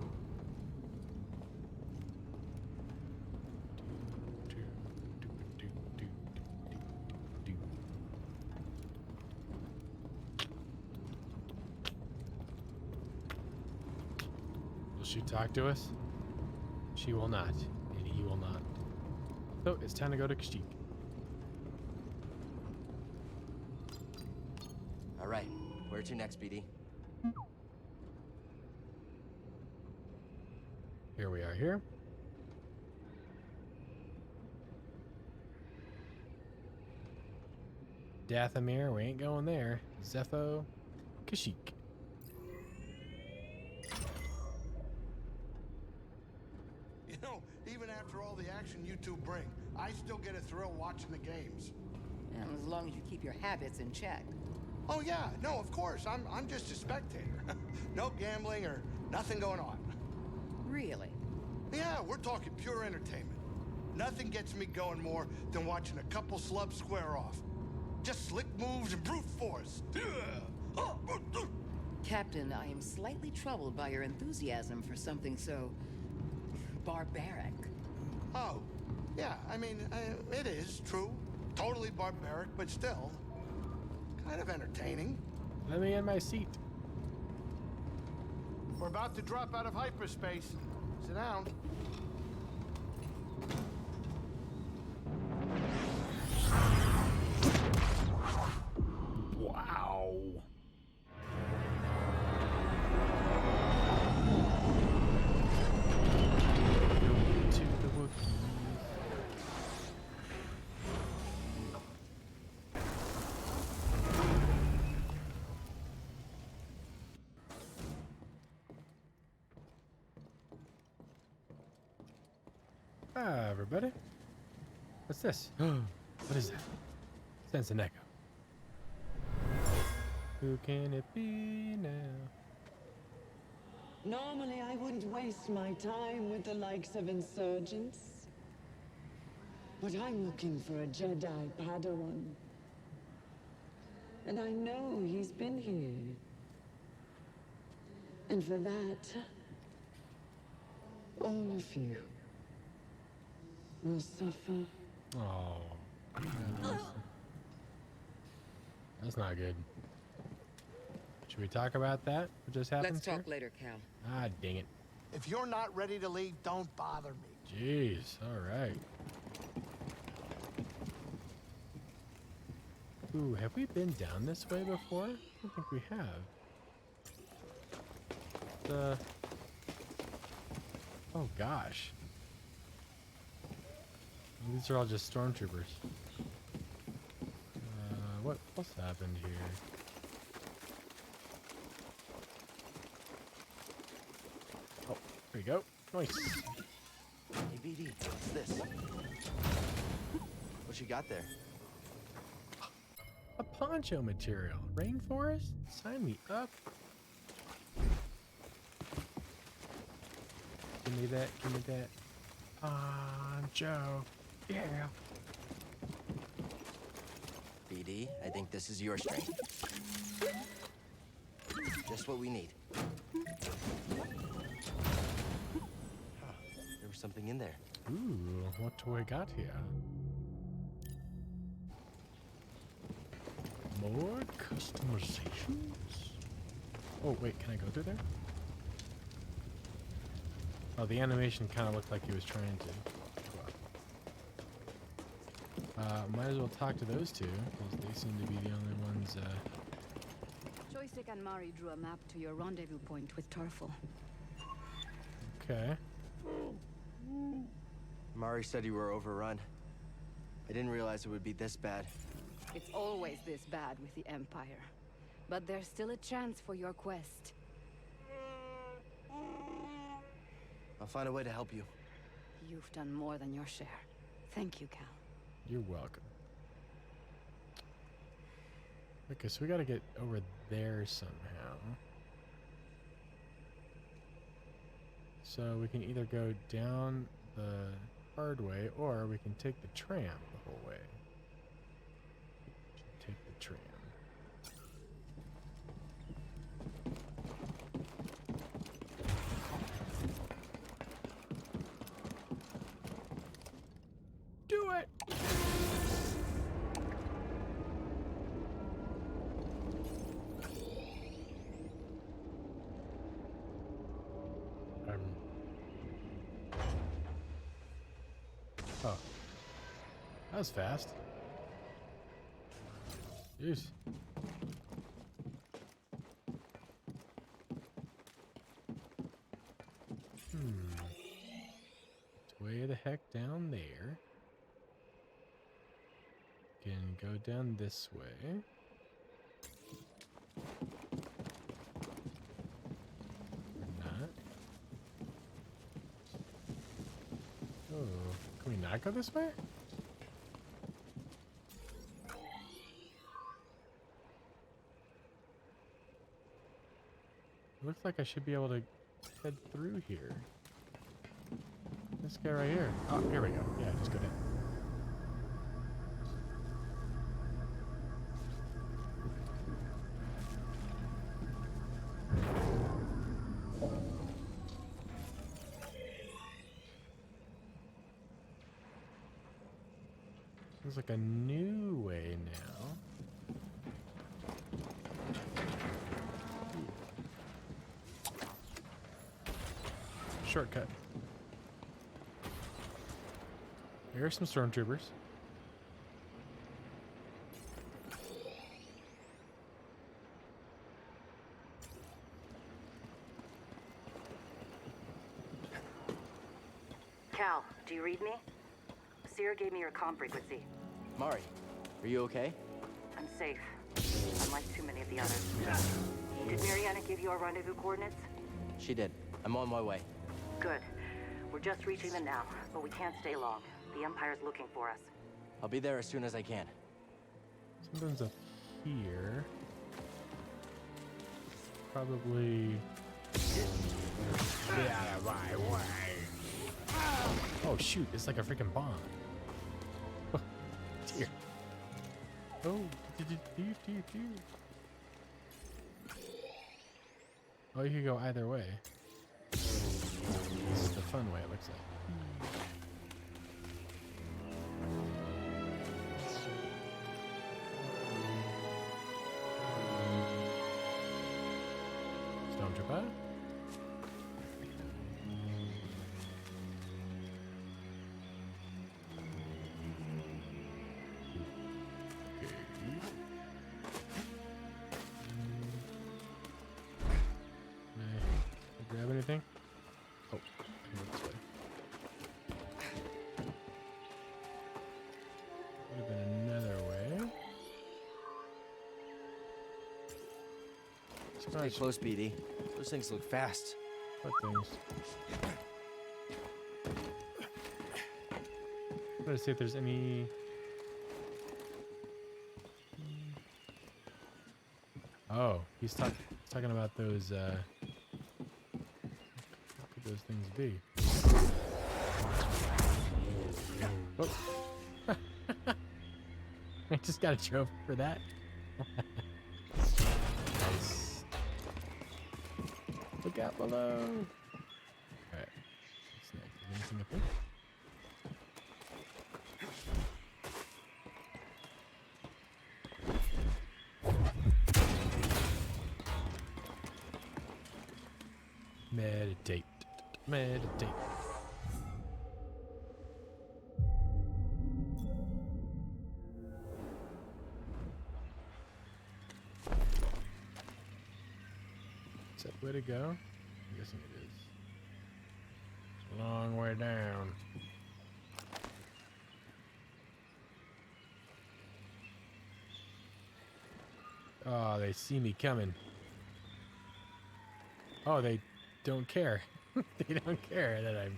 Will she talk to us? She will not, and he will not. So it's time to go to Kashyyyk. All right, where to next, BD? Here we are here. Dathomir, we ain't going there. Zepho, Kashyyyk. You know, even after all the action you two bring, I still get a thrill watching the games. And as long as you keep your habits in check. Oh yeah, no, of course. I'm just a spectator. No gambling or nothing going on. Really? Yeah, we're talking pure entertainment. Nothing gets me going more than watching a couple slubs square off. Just slick moves and brute force. Captain, I am slightly troubled by your enthusiasm for something so barbaric. Oh, yeah, I mean, it is true. Totally barbaric, but still kind of entertaining. Let me in my seat. We're about to drop out of hyperspace. Sit down. Wow. To the Wookiees. Ah, everybody. What's this? What is that? Sense an echo. Who can it be now? Normally, I wouldn't waste my time with the likes of insurgents. But I'm looking for a Jedi Padawan. And I know he's been here. And for that, all of you will suffer. Oh. That's not good. Should we talk about that? What just happened? Let's talk later, Cal. Ah, dang it. If you're not ready to leave, don't bother me. Jeez. All right. Ooh, have we been down this way before? I don't think we have. Oh gosh. These are all just stormtroopers. What's happened here? Oh, there you go. Nice. Hey, BD, what's this? What you got there? A poncho material. Rainforest? Sign me up. Give me that. Give me that. Poncho. Yeah. BD, I think this is your strength. Just what we need. Huh, there was something in there. Ooh, what do we got here? More customizations? Oh, wait, can I go through there? Oh, the animation kind of looked like he was trying to. Might as well talk to those two, because they seem to be the only ones, Joystick and Mari drew a map to your rendezvous point with Tarful. Okay. Mari said you were overrun. I didn't realize it would be this bad. It's always this bad with the Empire. But there's still a chance for your quest. I'll find a way to help you. You've done more than your share. Thank you, Cal. You're welcome. Okay, so we gotta get over there somehow. So we can either go down the hard way, or we can take the tram the whole way. Take the tram. Do it! Oh. That was fast. Jeez. It's way the heck down there. Can go down this way. Or not. Oh, can we not go this way? Looks like I should be able to head through here. This guy right here. Oh, here we go. Yeah, just go down. There's like a new way now. Shortcut. Here's some stormtroopers. Cal, do you read me? Seer gave me your comm frequency. Mari, are you okay? I'm safe, unlike too many of the others. Did Mariana give you our rendezvous coordinates? She did. I'm on my way. Good. We're just reaching them now, but we can't stay long. The Empire's looking for us. I'll be there as soon as I can. Something's up here. Probably Get out of my way. Oh shoot, it's like a freaking bomb. Oh, dear. Oh, oh, you could go either way. This is the fun way, it looks like. Stormtrooper. Grab anything? Oh, I can go this way. Would have been another way. Stay close, BD. Those things look fast. What things? I'm gonna see if there's any. Oh, he's talking about those. What could those things be? Oh. I just got a trophy for that. Nice. Look out below. Alright. What's next? Is anything up here? Meditate. Meditate. Is that the way to go? I'm guessing it is. It's a long way down. Oh, they see me coming. Oh, they don't care. They don't care that I'm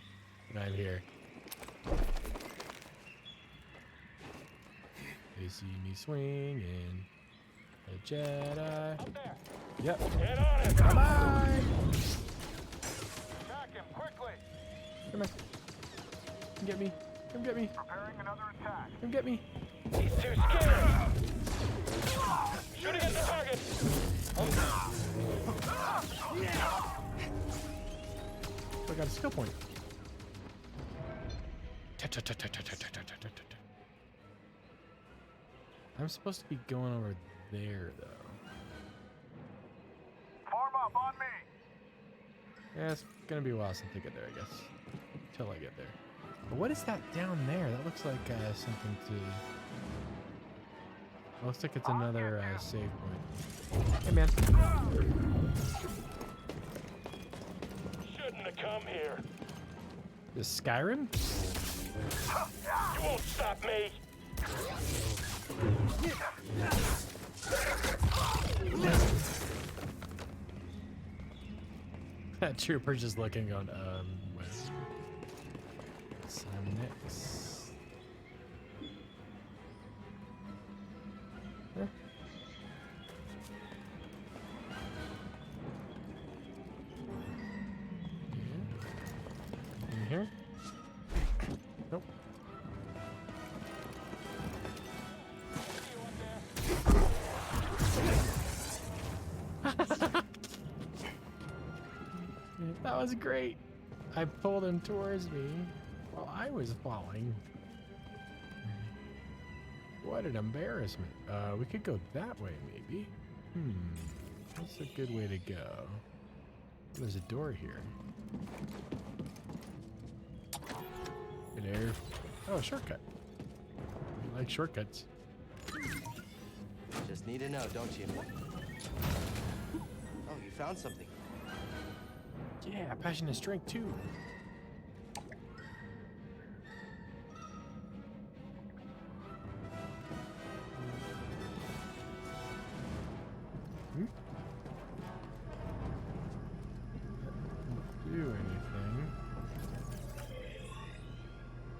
here. They see me swinging. A Jedi. Up there. Yep. Get on it. Come on! Attack him quickly. Come on. Come get me. Come get me. Preparing another attack. Come get me. He's too scared. Shooting at the target. I got a skill point. I'm supposed to be going over there, though. Form up on me. Yeah, it's gonna be a while since I get there, I guess. Till I get there. But what is that down there? That looks like something to... It looks like it's another save point. Hey, man. Shouldn't have come here. Is Skyrim? You won't stop me. That trooper just looking on, what's next? Huh? In here? Nope. That was great. I pulled him towards me while I was falling. What an embarrassment. We could go that way, maybe. That's a good way to go. There's a door here. Hey there. Oh, a shortcut. I like shortcuts. Just need to know, don't you? Oh, you found something. Yeah, passion and strength too. Doesn't do anything.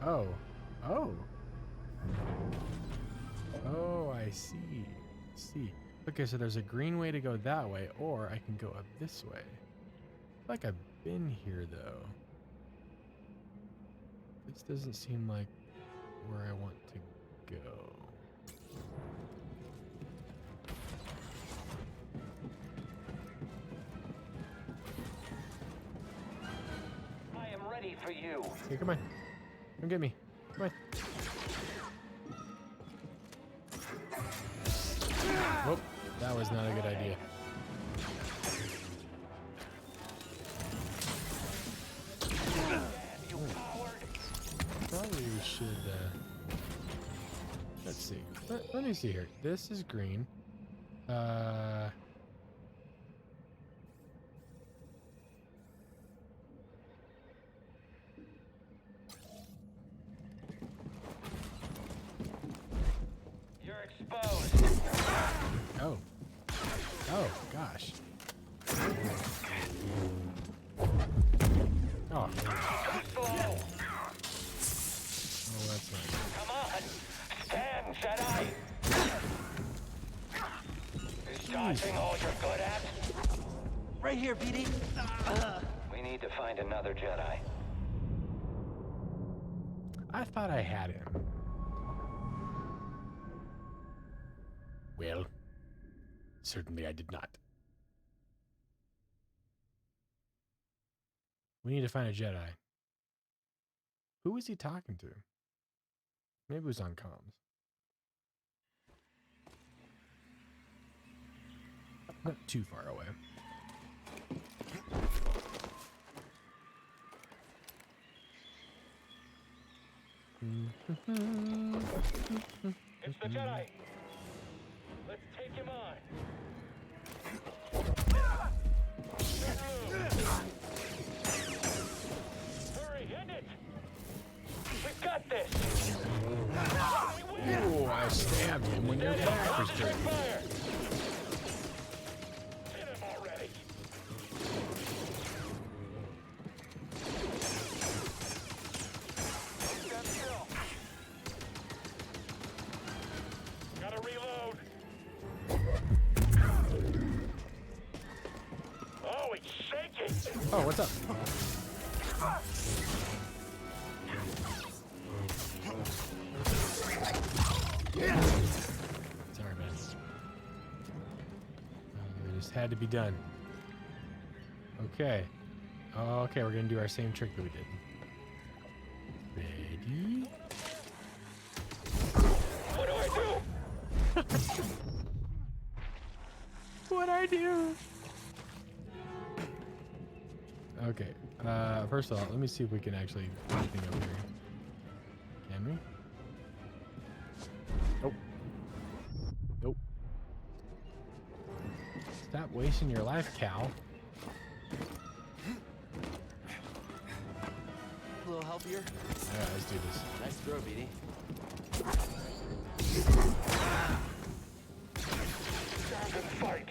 Oh. Oh. Oh, I see. Okay, so there's a green way to go that way, or I can go up this way. like I've been here though. This doesn't seem like where I want to go. I am ready for you. Here, come on. Come get me. Come on. Whoop. That was not a good idea. Probably we should, let's see. Let me see here. This is green. You're exposed. Oh. Oh, gosh. Oh. Slow. Oh, that's nice. Come on. Stand, Jedi. Is dodging all you're good at? Right here, BD. We need to find another Jedi. I thought I had him. Well, certainly I did not. We need to find a Jedi. Who was he talking to? Maybe it was on comms. Not too far away. It's the Jedi. Let's take him on. Hurry, hit it. We've got this. Oh, I stabbed him when your back was turned. Fire. Hit him already. Stand still. Gotta reload. Oh, it's shaking. Oh, what's up? Sorry, man. It just had to be done. Okay. Okay, we're gonna do our same trick that we did. Ready? What do I do? What'd I do? Okay. First of all, let me see if we can actually do anything over here. Can we? Nope. Nope. Stop wasting your life, Cal. A little help here. Alright, let's do this. Nice throw, BD. Stand and fight.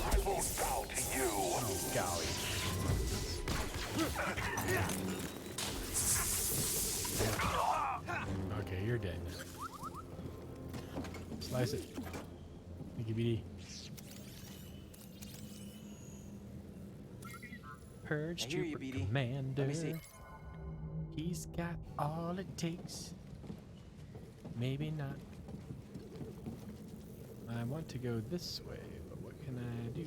I won't bow to you. Oh, golly. Okay, you're dead. Slice it. Thank you, BD. Purge I hear you, Trooper BD. Commander. Let me see. He's got all it takes. Maybe not. I want to go this way, but what can I do?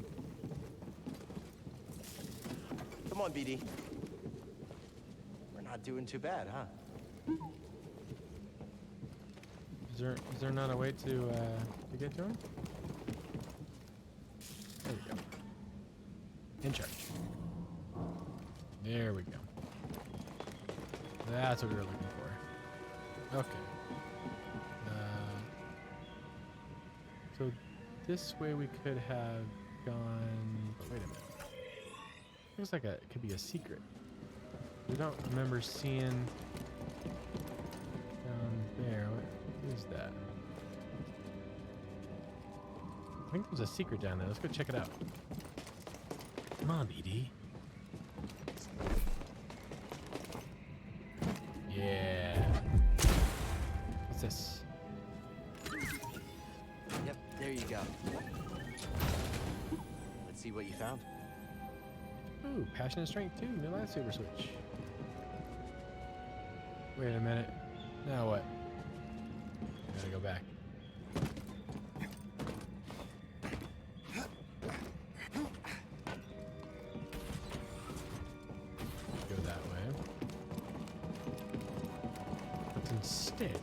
Come on, BD. We're not doing too bad, huh? Is there not a way to get to him? There we go. In charge. There we go. That's what we were looking for. Okay. So this way we could have gone. But wait a minute. Looks like it could be a secret. We don't remember seeing down there. What is that? I think there's a secret down there. Let's go check it out. Come on, BD. Yeah. What's this? Yep, there you go. see what you found. Ooh, passion and strength too. New lightsaber switch. Wait a minute. Now what? I gotta go back. Go that way. But instead...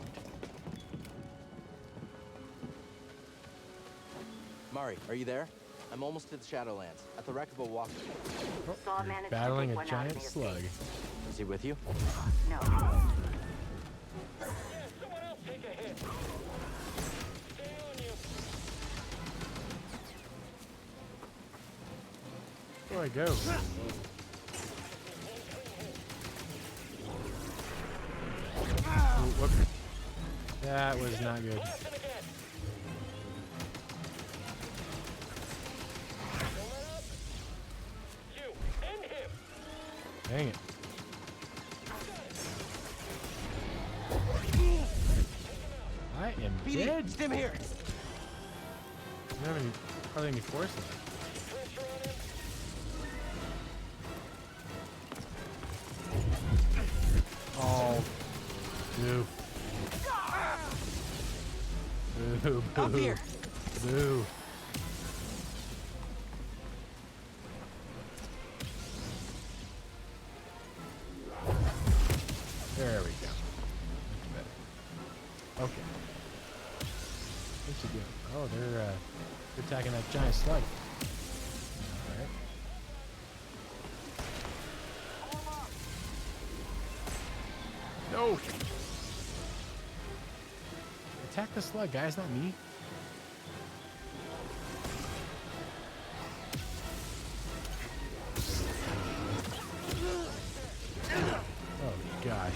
Mari, are you there? I'm almost to the Shadowlands, at the wreck of a walker. Oh, you're battling a giant slug. Is he with you? No. Someone else take a hit. Stay on you. Where do I go? Oh, whoop. That was not good. Dang it. I am dead. Stim here. I don't have any, hardly any force left. Oh. Boo. Boo. Boo. Up here. Boo. There we go. Much better. Okay. What's it doing? Oh, they're attacking that giant slug. Alright. No! Attack the slug, guys, not me. Oh gosh.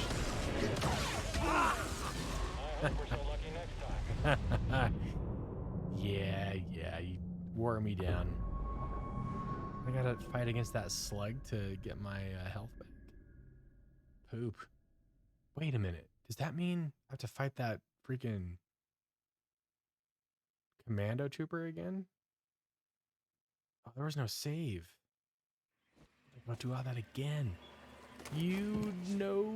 Yeah, you wore me down. I gotta fight against that slug to get my health back. Poop. Wait a minute. Does that mean I have to fight that freaking commando trooper again? Oh, there was no save. I'm gonna do all that again. You know.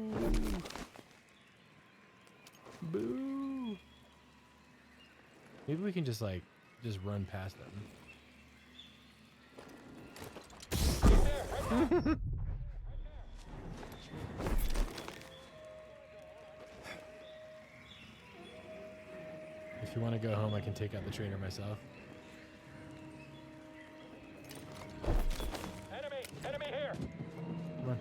Boo. Maybe we can just run past them. If you want to go home, I can take out the trainer myself. Enemy here. Come on.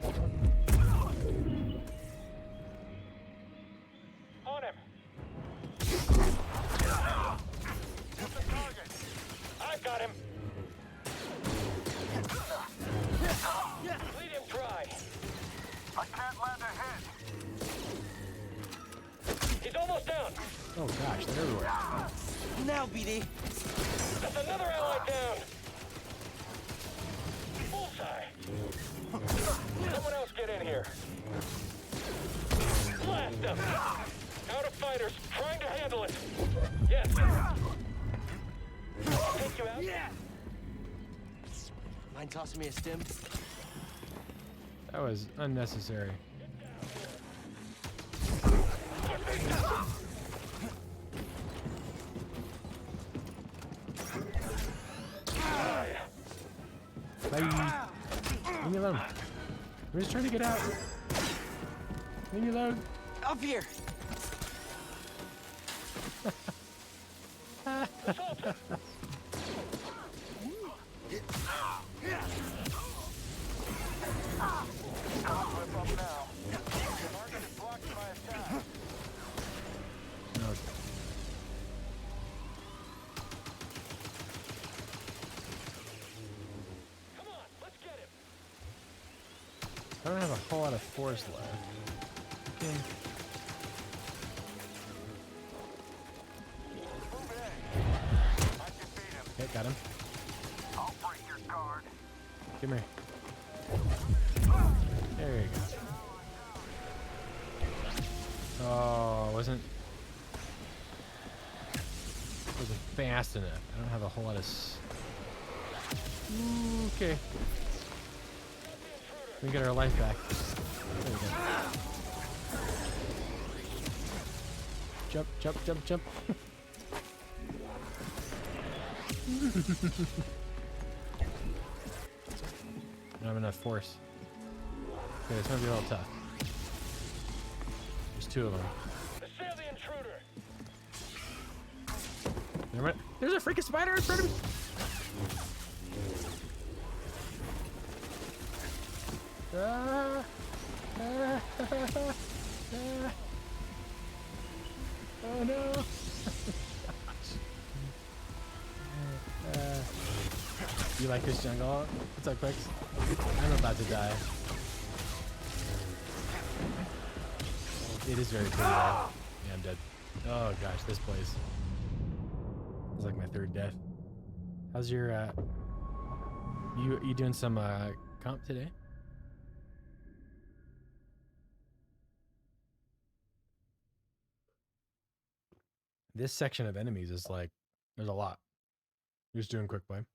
On him. I've got him. Lead him dry. I can't land a hit. He's almost down. Oh gosh, they're everywhere. Now, BD. That's another ally down. Bullseye. Someone else get in here. Blast them. Out of fighters, trying to handle it. Yes. I'll take you out. Yeah. Mind tossing me a stim? That was unnecessary. Bye. Leave me alone. We're just trying to get out. Leave me alone. Up here. I don't have a whole lot of force left. Okay. Okay, got him. I'll break your guard. Come here. There you go. Oh, wasn't fast enough. I don't have a whole lot of Okay. We get our life back. There we go. Jump, jump, jump, jump. I don't have enough force. Okay, it's gonna be a little tough. There's two of them. Assail the intruder. Never mind. There's a freaking spider in front of me. Ah, ah, ah, ah. Oh no. You like this jungle? What's up, Quicks? I'm about to die. It is very pretty though. Yeah, I'm dead. Oh gosh, this place. It's like my third death. How's your you doing some comp today? This section of enemies is like there's a lot. You're just doing quick play.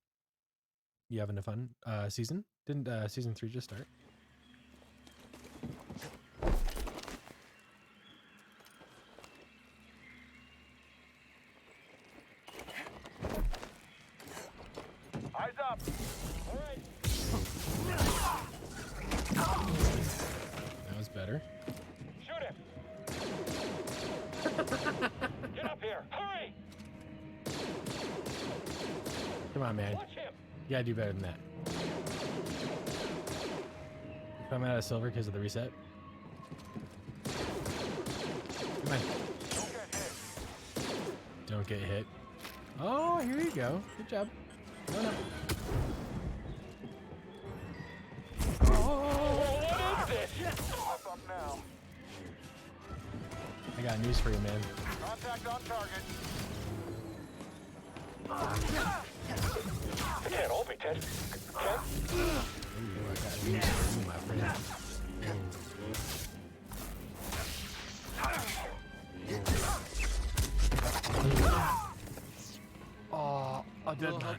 You having a fun season? Didn't season 3 just start? Eyes up. All right. That was better. Shoot him. Get up here. Hurry. Come on, man. Watch him. You gotta do better than that. I'm out of silver because of the reset. Come on. Don't get hit. Oh, here you go. Good job. Oh, no. What is this? What's up now? I got news for you, man. Contact on target. It can't all be Ted. Ted? Ooh, I got news for you, my friend. Oh, a dead man.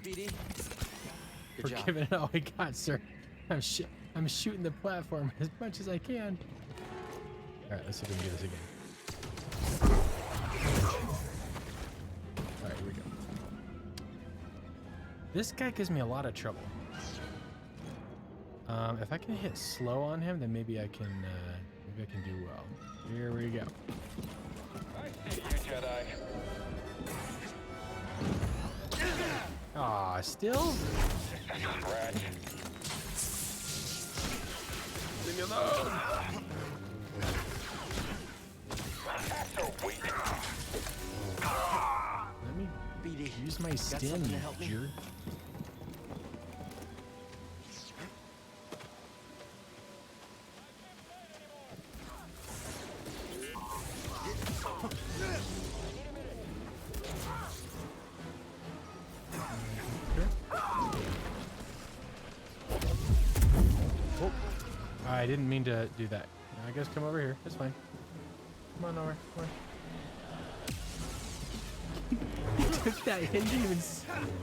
We're giving it all we got, sir. I'm shooting the platform as much as I can. All right, let's see if we can do this again. All right, here we go. This guy gives me a lot of trouble. If I can hit slow on him, then maybe I can do well. Here we go. I see you, Jedi. Aw, still? Scratch. Leave me alone. Attacks are weak. Let me use my stem, you jerk. I didn't mean to do that. I guess come over here. It's fine. Come on over. Come on. He took that hit. He didn't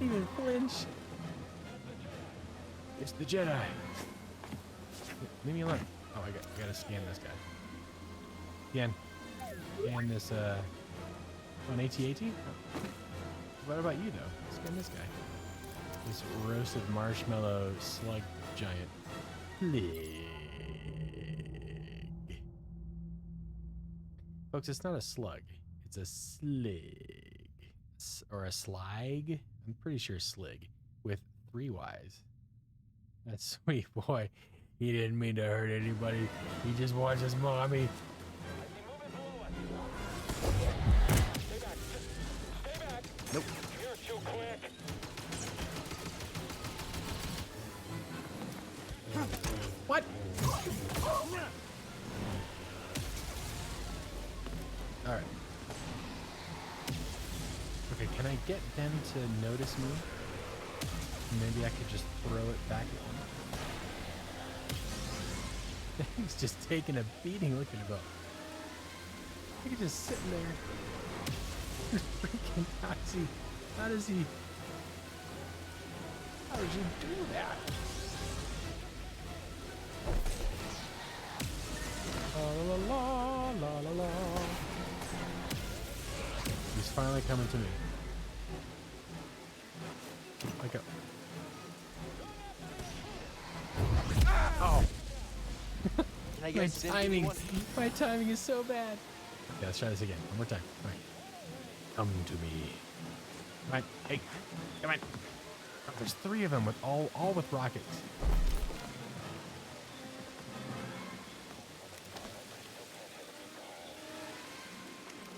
even flinch. It's the Jedi. Leave me alone. Oh, I gotta scan this guy. Scan this on AT-AT? What about you though? Scan this guy. This roasted marshmallow slug giant. Plig. Folks, it's not a slug. It's a slig. Or a slag. I'm pretty sure slig. With 3 Y's. That's sweet, boy. He didn't mean to hurt anybody. He just wants his mommy. Stay back. Stay back. Nope. You're too quick. What? Alright. Okay, can I get them to notice me? Maybe I could just throw it back at them. He's just taking a beating. Look at him go. He's just sitting there. Freaking how does he How did you do that? La la la la la. He's finally coming to me. Like a. Oh. My timing is so bad. Yeah, let's try this again. One more time. All right. Come to me. Come on. Hey. Come on. Oh, there's 3 of them with all with rockets.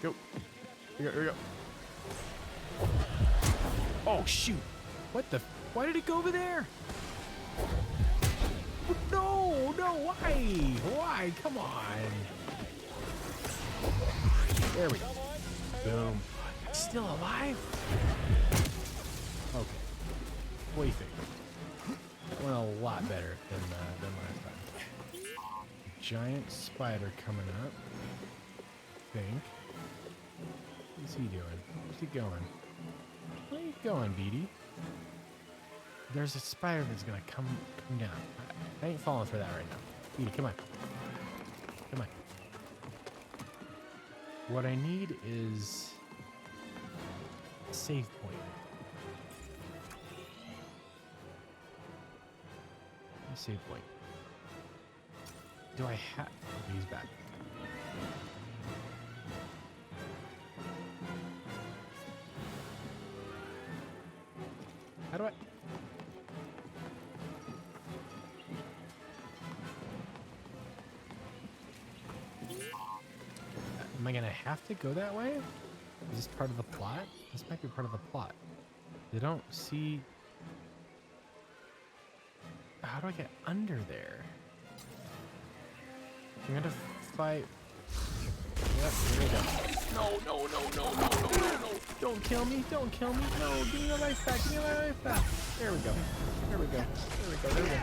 Go. Here we go. Oh, shoot. What the? Why did it go over there? No, why? Why? Come on. There we go. Boom. It's still alive? Okay. Way figured. Went a lot better than last time. Giant spider coming up. I think. What's he doing? Where's he going? Where are you going, BD? There's a spider that's gonna come down. I ain't falling for that right now. BD, come on. Come on. What I need is a save point. A save point. Do I have? Okay, he's back. How do I? Am I gonna have to go that way? Is this part of the plot? This might be part of the plot. They don't see. How do I get under there? I'm gonna fight. Yep, here we go. No. Don't kill me. Don't kill me. No, give me my life back. Give me my life back. There we go. There we go. There we go. There we go.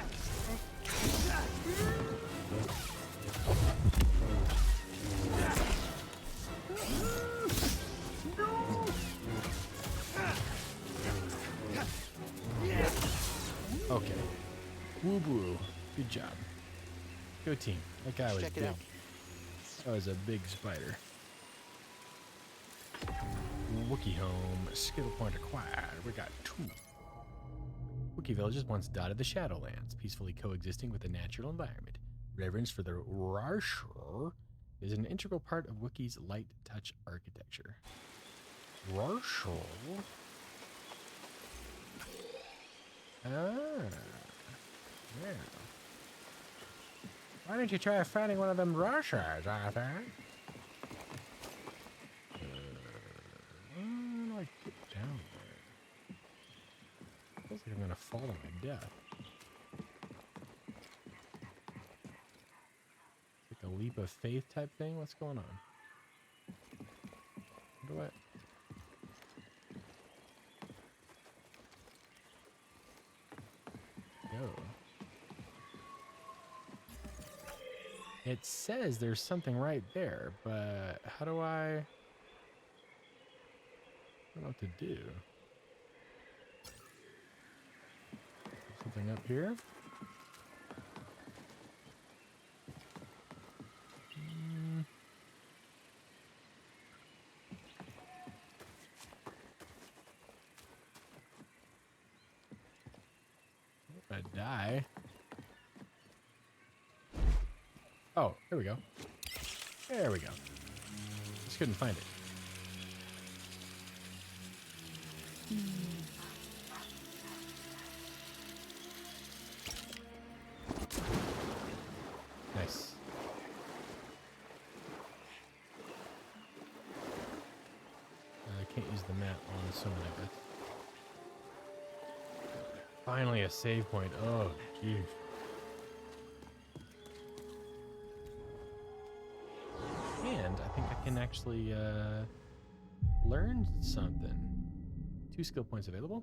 Okay. Woo boo. Good job. Go team. That guy was big. That was a big spider. Wookiee home. Skill point acquired. We got 2. Wookiee villages once dotted the Shadowlands, peacefully coexisting with the natural environment. Reverence for the Rarshur is an integral part of Wookiee's light touch architecture. Rarshur? Ah. Yeah. Why don't you try fighting one of them Rarshurs, Arthur? How do I get down there? Feels like I'm gonna fall to my death. It's like a leap of faith type thing. What's going on? How do I? Go. It says there's something right there, but how do I don't know what to do. Something up here. I die. Oh, there we go. There we go. Just couldn't find it. Nice. I can't use the map on so many bits. Finally a save point. Oh, jeez. And I think I can actually learn something. 2 skill points available.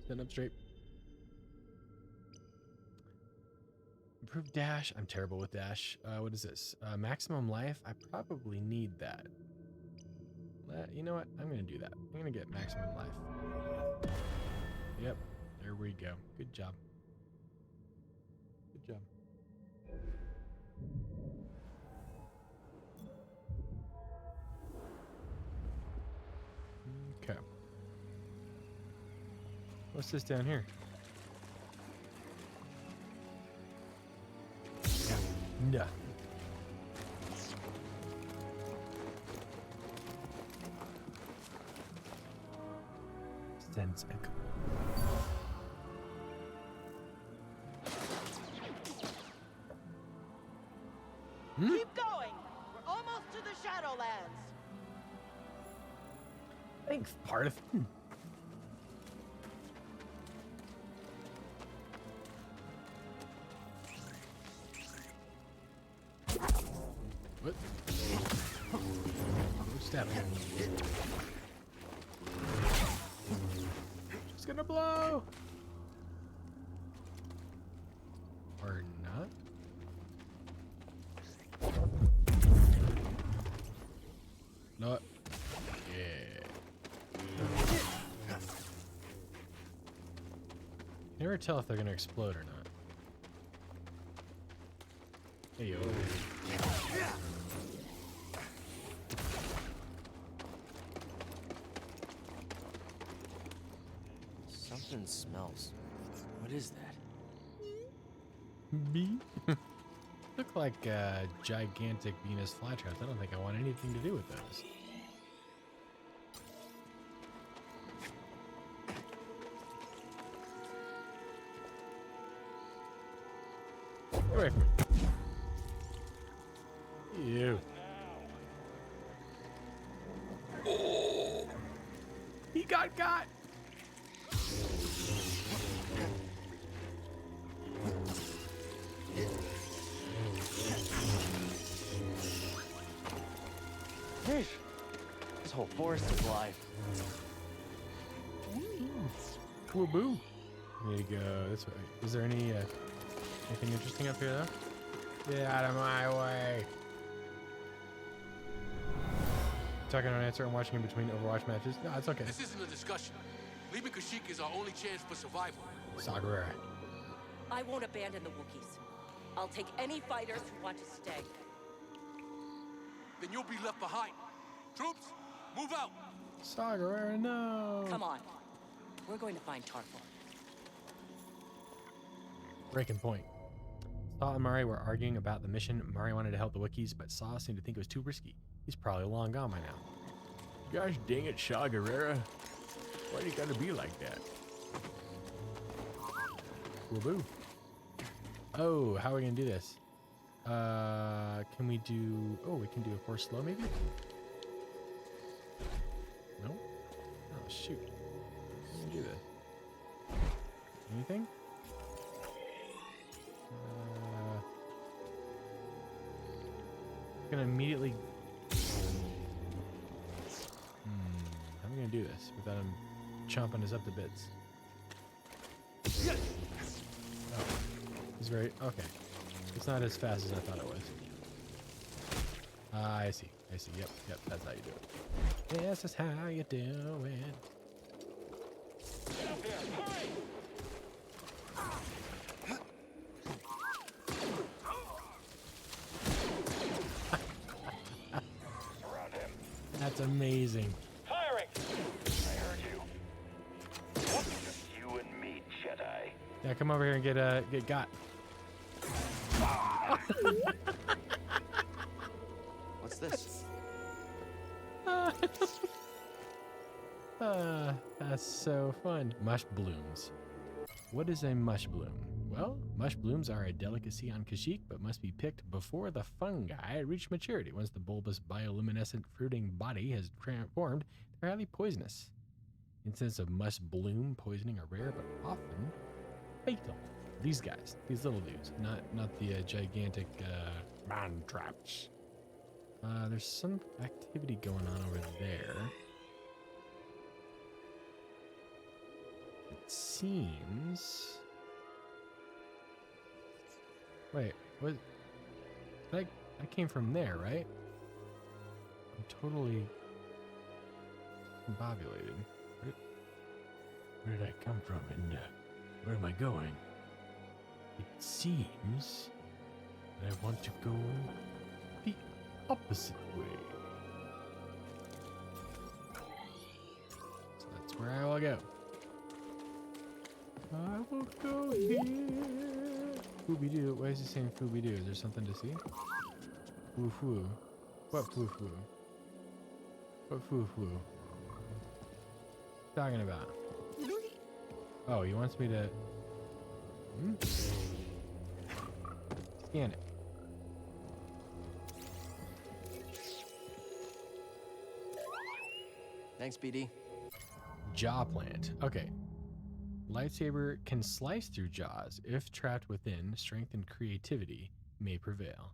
Stand up straight. Improve dash. I'm terrible with dash. What is this? Maximum life. I probably need that. Let You know what? I'm gonna do that. I'm gonna get maximum life. Yep. There we go. Good job. Good job. Okay. What's this down here? No. Sense echo. Keep going. We're almost to the Shadowlands. Thanks, part of. What? Stab him. It's gonna blow. Or not. No. Yeah. You never tell if they're gonna explode or not. Hey yo. Something smells. What is that? Bee? Look like gigantic Venus flytraps. I don't think I want anything to do with those. Get away from me. Ew. Oh, he got. This whole forest is alive. Cool boo. There you go. This way. Is there any anything interesting up here though? Get out of my way. Talking on answer and watching in between Overwatch matches. No, it's okay. This isn't a discussion. Leaving Kashyyyk is our only chance for survival. Sagarera. I won't abandon the Wookiees. I'll take any fighters who want to stay. Then you'll be left behind. Troops, move out. Sagarera, no. Come on. We're going to find Tarful. Breaking point. Saw and Mari were arguing about the mission. Mari wanted to help the Wookiees, but Saw seemed to think it was too risky. He's probably long gone by now. Gosh dang it, Sagarera. Why do you gotta be like that? Woo-boo. Oh, how are we gonna do this? Can we do... Oh, we can do a force slow maybe? No? Oh, shoot. How do we do this? Anything? I'm gonna immediately... How am I gonna do this without him chomping us up to bits? Oh, he's very... Okay. It's not as fast as I thought it was. I see. Yep. That's how you do it. This is how you do it. That's amazing. Firing! I heard you. Just you and me, Jedi. Yeah, come over here and get got. What's this? That's so fun. Mush blooms. What is a mush bloom? Well, mush blooms are a delicacy on Kashyyyk, but must be picked before the fungi reach maturity. Once the bulbous bioluminescent fruiting body has formed, they're highly poisonous. Incidents of mush bloom poisoning are rare, but often fatal. These guys, these little dudes, not the gigantic man traps. There's some activity going on over there. It seems. Wait, what? I came from there, right? I'm totally. discombobulated. Where did I come from and where am I going? It seems that I want to go the opposite way. So that's where I will go. I will go here. Fooby-doo. Why is he saying Fooby-doo? Is there something to see? Foo-foo. What foo-foo? What foo-foo? Talking about? Oh, he wants me to... Scan it. Thanks, BD. Jaw plant. Okay. Lightsaber can slice through jaws. If trapped within, strength and creativity may prevail.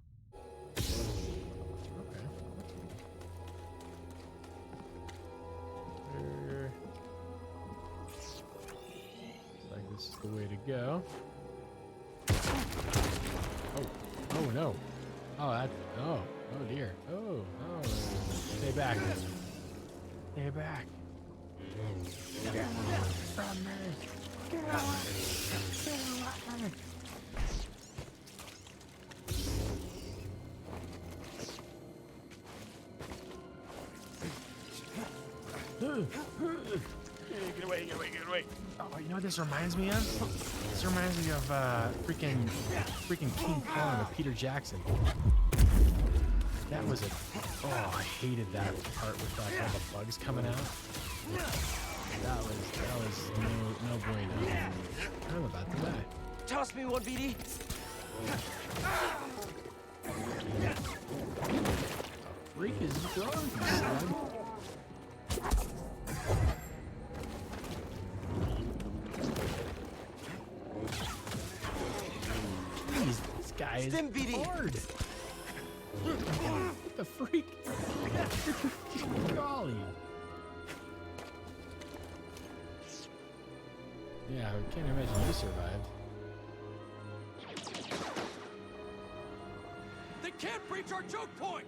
Okay. Looks like this is the way to go. Oh no. Oh, oh dear. Oh. Stay back. Stay back. Get away from me. Get away. Get away. Get away, get away, get away. Oh, you know what this reminds me of? This reminds me of freaking King Kong with Peter Jackson. That was a... Oh, I hated that part with like all the bugs coming out. That was no bueno. I'm about to die. Toss me one, BD. Freak is drunk, son. Jeez, this guy is hard. What the freak? Golly. Yeah, I can't imagine you survived. They can't breach our choke point!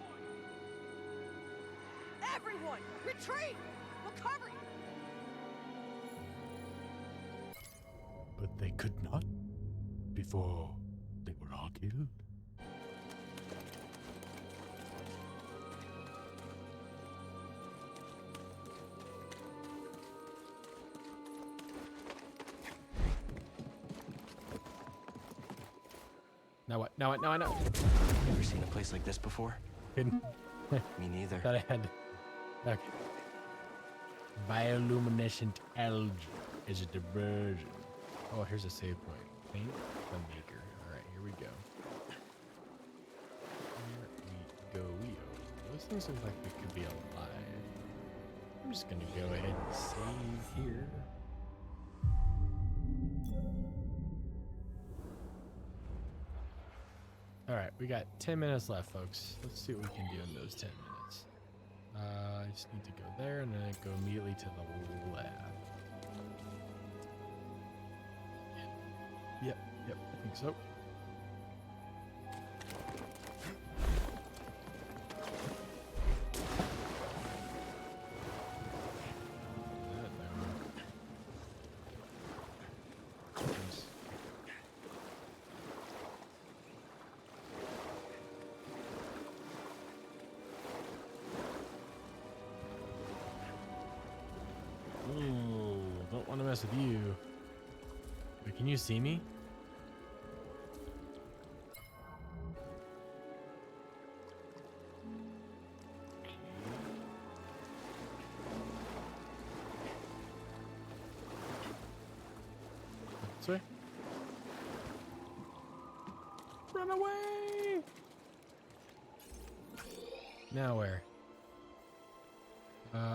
Everyone, retreat! We'll cover you! But they could not before they were all killed. Now what? Now what? Now I know. Never seen a place like this before? Me neither. Thought I had. Okay. Bioluminescent algae is a diversion. Oh, here's a save point. Paint the maker. All right, here we go. Here we go. Those things look like they could be alive. I'm just gonna go ahead and save here. All right, we got 10 minutes left, folks. Let's see what we can do in those 10 minutes. I just need to go there and then go immediately to the left. Yep, I think so. Don't want to mess with you. Wait, can you see me? This way? Run away! Now where?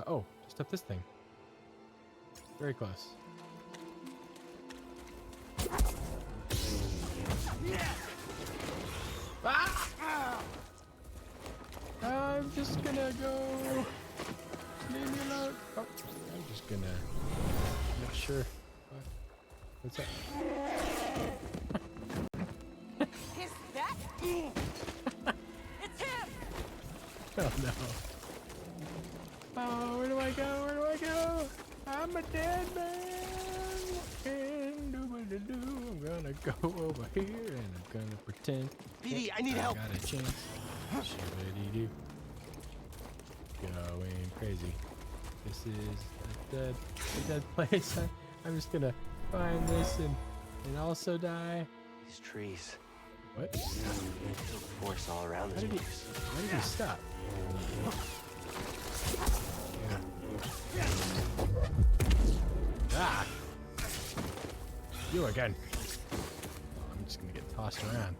Oh, just up this thing. Very close. Ah! I'm just gonna go. Leave me alone. Oh, I'm just gonna make sure. What's that? Is that? It's him! Oh no. Oh, where do I I go? Where do I go? I'm a dead man. I'm gonna go over here and I'm gonna pretend. BD, I need help. Got a chance. Shibbity-doo. Going crazy. This is a dead place. I'm just gonna find this and also die. These trees. What? Force all around this place. Why did he stop? Ah! You again. Oh, I'm just gonna get tossed around.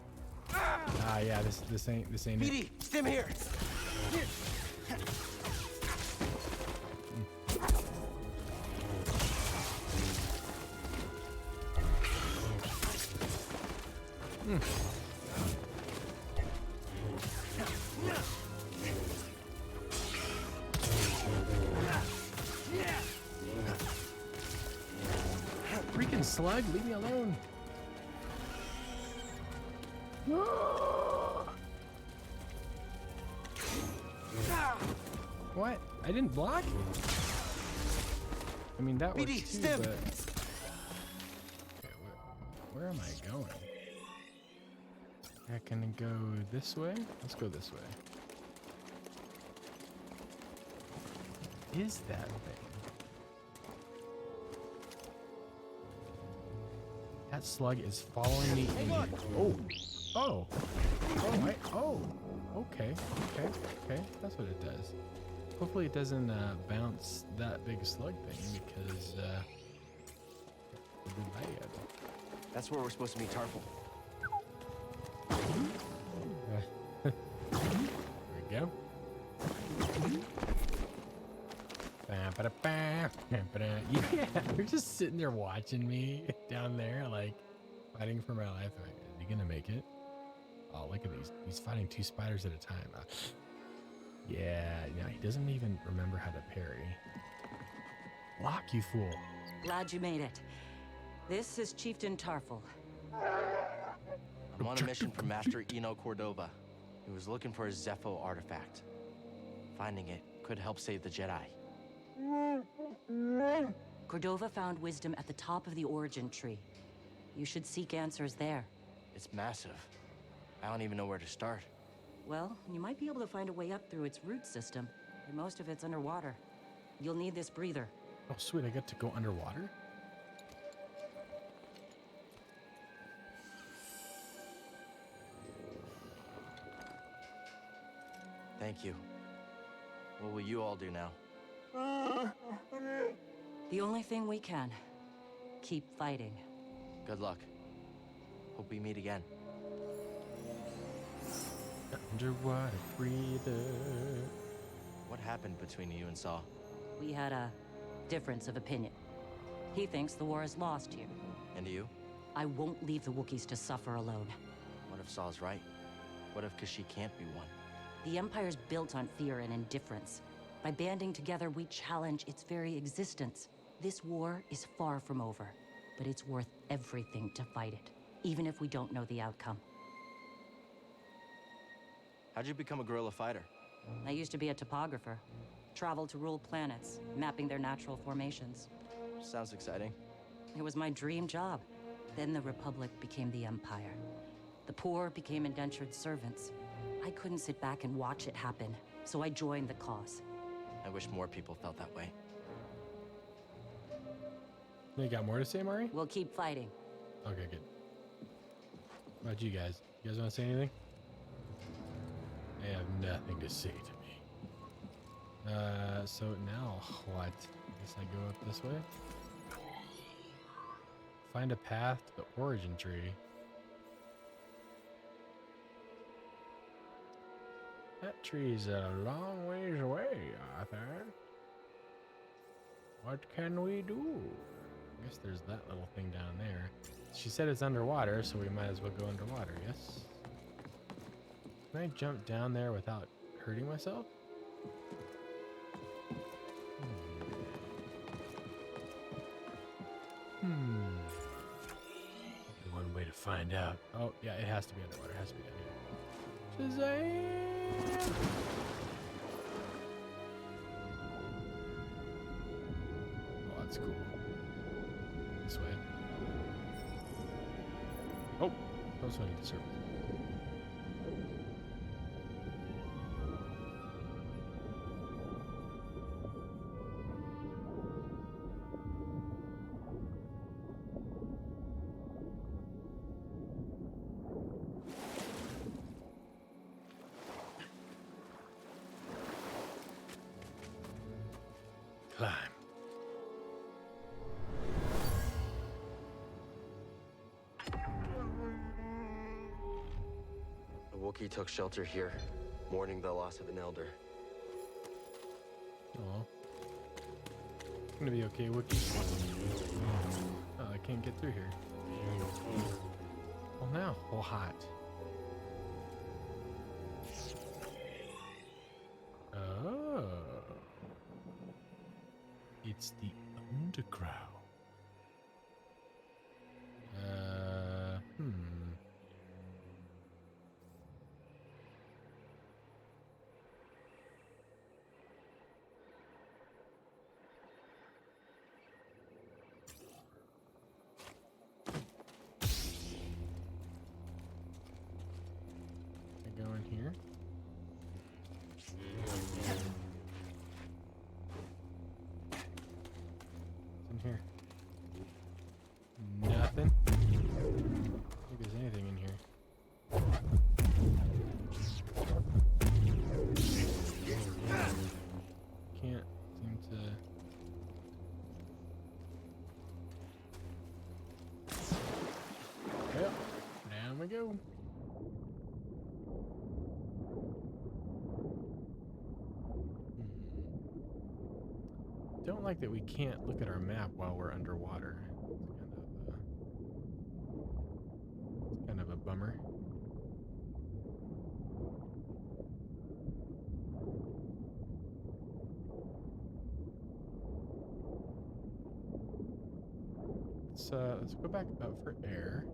Ah, yeah, this ain't it. BD, stim here. Freaking slug, leave me alone. What? I didn't block? I mean, that works BD, too, stim. but... Okay, where am I going? I can go this way? Let's go this way. Is that thing? That slug is following me in here. Okay. That's what it does. Hopefully it doesn't bounce that big slug thing because it'd be bad. That's where we're supposed to meet Tarful. There we go. Yeah, you're just sitting there watching me down there, like fighting for my life. Like, is he gonna make it? Oh, look at these. He's fighting 2 spiders at a time. Yeah, no, he doesn't even remember how to parry. Block, you fool. Glad you made it. This is Chieftain Tarful. I'm on a mission from Master Eno Cordova. He was looking for a Zepho artifact. Finding it could help save the Jedi. Cordova found wisdom at the top of the origin tree. You should seek answers there. It's massive. I don't even know where to start. Well, you might be able to find a way up through its root system, but most of it's underwater. You'll need this breather. Oh, sweet, I get to go underwater? Thank you. What will you all do now? The only thing we can. Keep fighting. Good luck. Hope we meet again. Underwater breather. What happened between you and Saw? We had a difference of opinion. He thinks the war is lost here. And you? I won't leave the Wookiees to suffer alone. What if Saw's right? What if Kashyyyk can't be won? The Empire's built on fear and indifference. By banding together, we challenge its very existence. This war is far from over, but it's worth everything to fight it, even if we don't know the outcome. How'd you become a guerrilla fighter? I used to be a topographer. Traveled to rule planets, mapping their natural formations. Sounds exciting. It was my dream job. Then the Republic became the Empire. The poor became indentured servants. I couldn't sit back and watch it happen, so I joined the cause. I wish more people felt that way. You got more to say, Mari? We'll keep fighting. Okay, good. What about you guys? You guys want to say anything? They have nothing to say to me. So now what? I guess I go up this way. Find a path to the origin tree. That tree's a long ways away, Arthur. What can we do? I guess there's that little thing down there. She said it's underwater, so we might as well go underwater, yes? Can I jump down there without hurting myself? One way to find out. Oh, yeah, it has to be underwater. It has to be down here. Shazam! That's cool. This way. Oh, also I need to surface. Climb. The Wookiee took shelter here, mourning the loss of an elder. Oh. It's gonna be okay, Wookiee. Oh, I can't get through here. Well, now, oh, hot. Oh. It's the underground. I go in here. In here. Nothing. I don't think there's anything in here. Can't seem to. Yep. Down we go. Don't like that we can't look at our map while we're underwater. It's kind of a bummer. Let's go back up for air.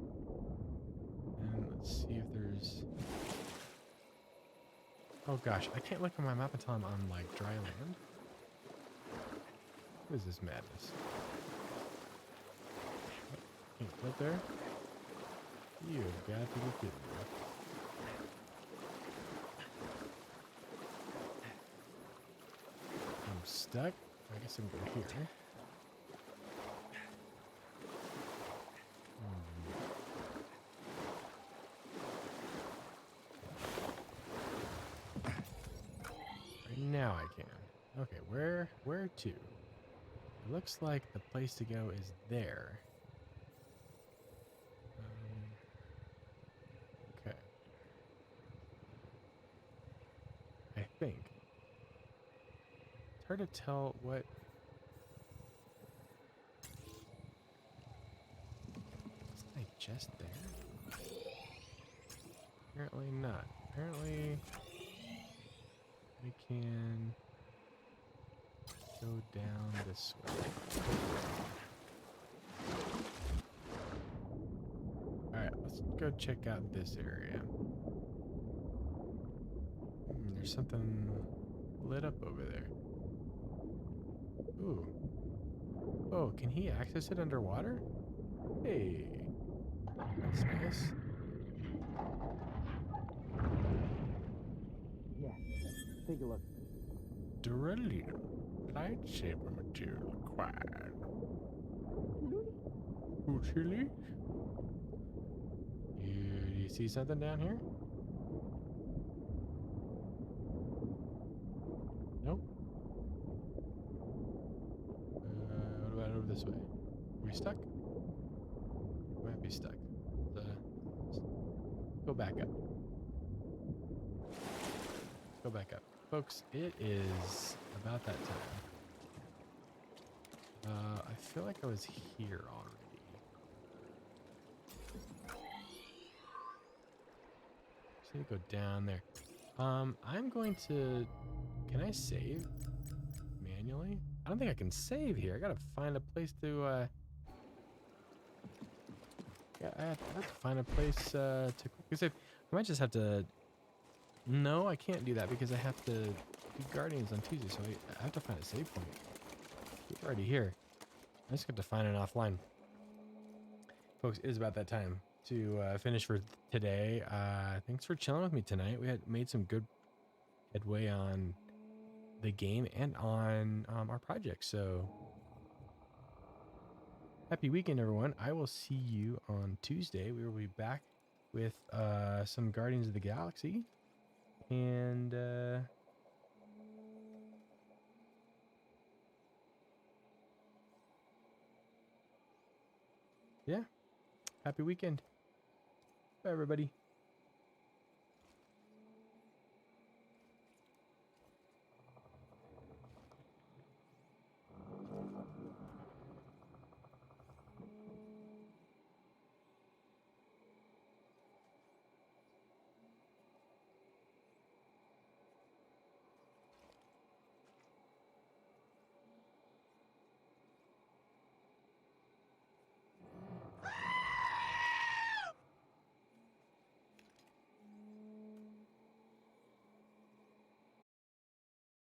And let's see if there's... Oh gosh, I can't look at my map until I'm on like dry land. What is this madness? Can't float there? You've got to be kidding me. I'm stuck. I guess I'm going here. Right now I can. Okay, where to? It looks like the place to go is there. Okay. I think. It's hard to tell what... Isn't I just there? Apparently not. Apparently... we can... go down this way. Alright, let's go check out this area. There's something lit up over there. Ooh. Oh, can he access it underwater? Hey. That's nice. Yeah, take a look. Duralito. Lightsaber material acquired. Ooh, chili. You see something down here? Nope. What about over this way? Are we stuck? We might be stuck. Go back up. Go back up. Folks, it is about that time. I feel like I was here already. Just need to go down there. I'm going to... Can I save manually? I don't think I can save here. I gotta find a place to... Yeah, I have to find a place to quickly save. I might just have to... No, I can't do that because I have to do Guardians on Tuesday, so I have to find a save point. We're already here. I just got to find it offline. Folks, it is about that time to finish for today. Thanks for chilling with me tonight. We had made some good headway on the game and on our project. So happy weekend, everyone. I will see you on Tuesday. We will be back with some Guardians of the Galaxy. And yeah, happy weekend. Bye, everybody.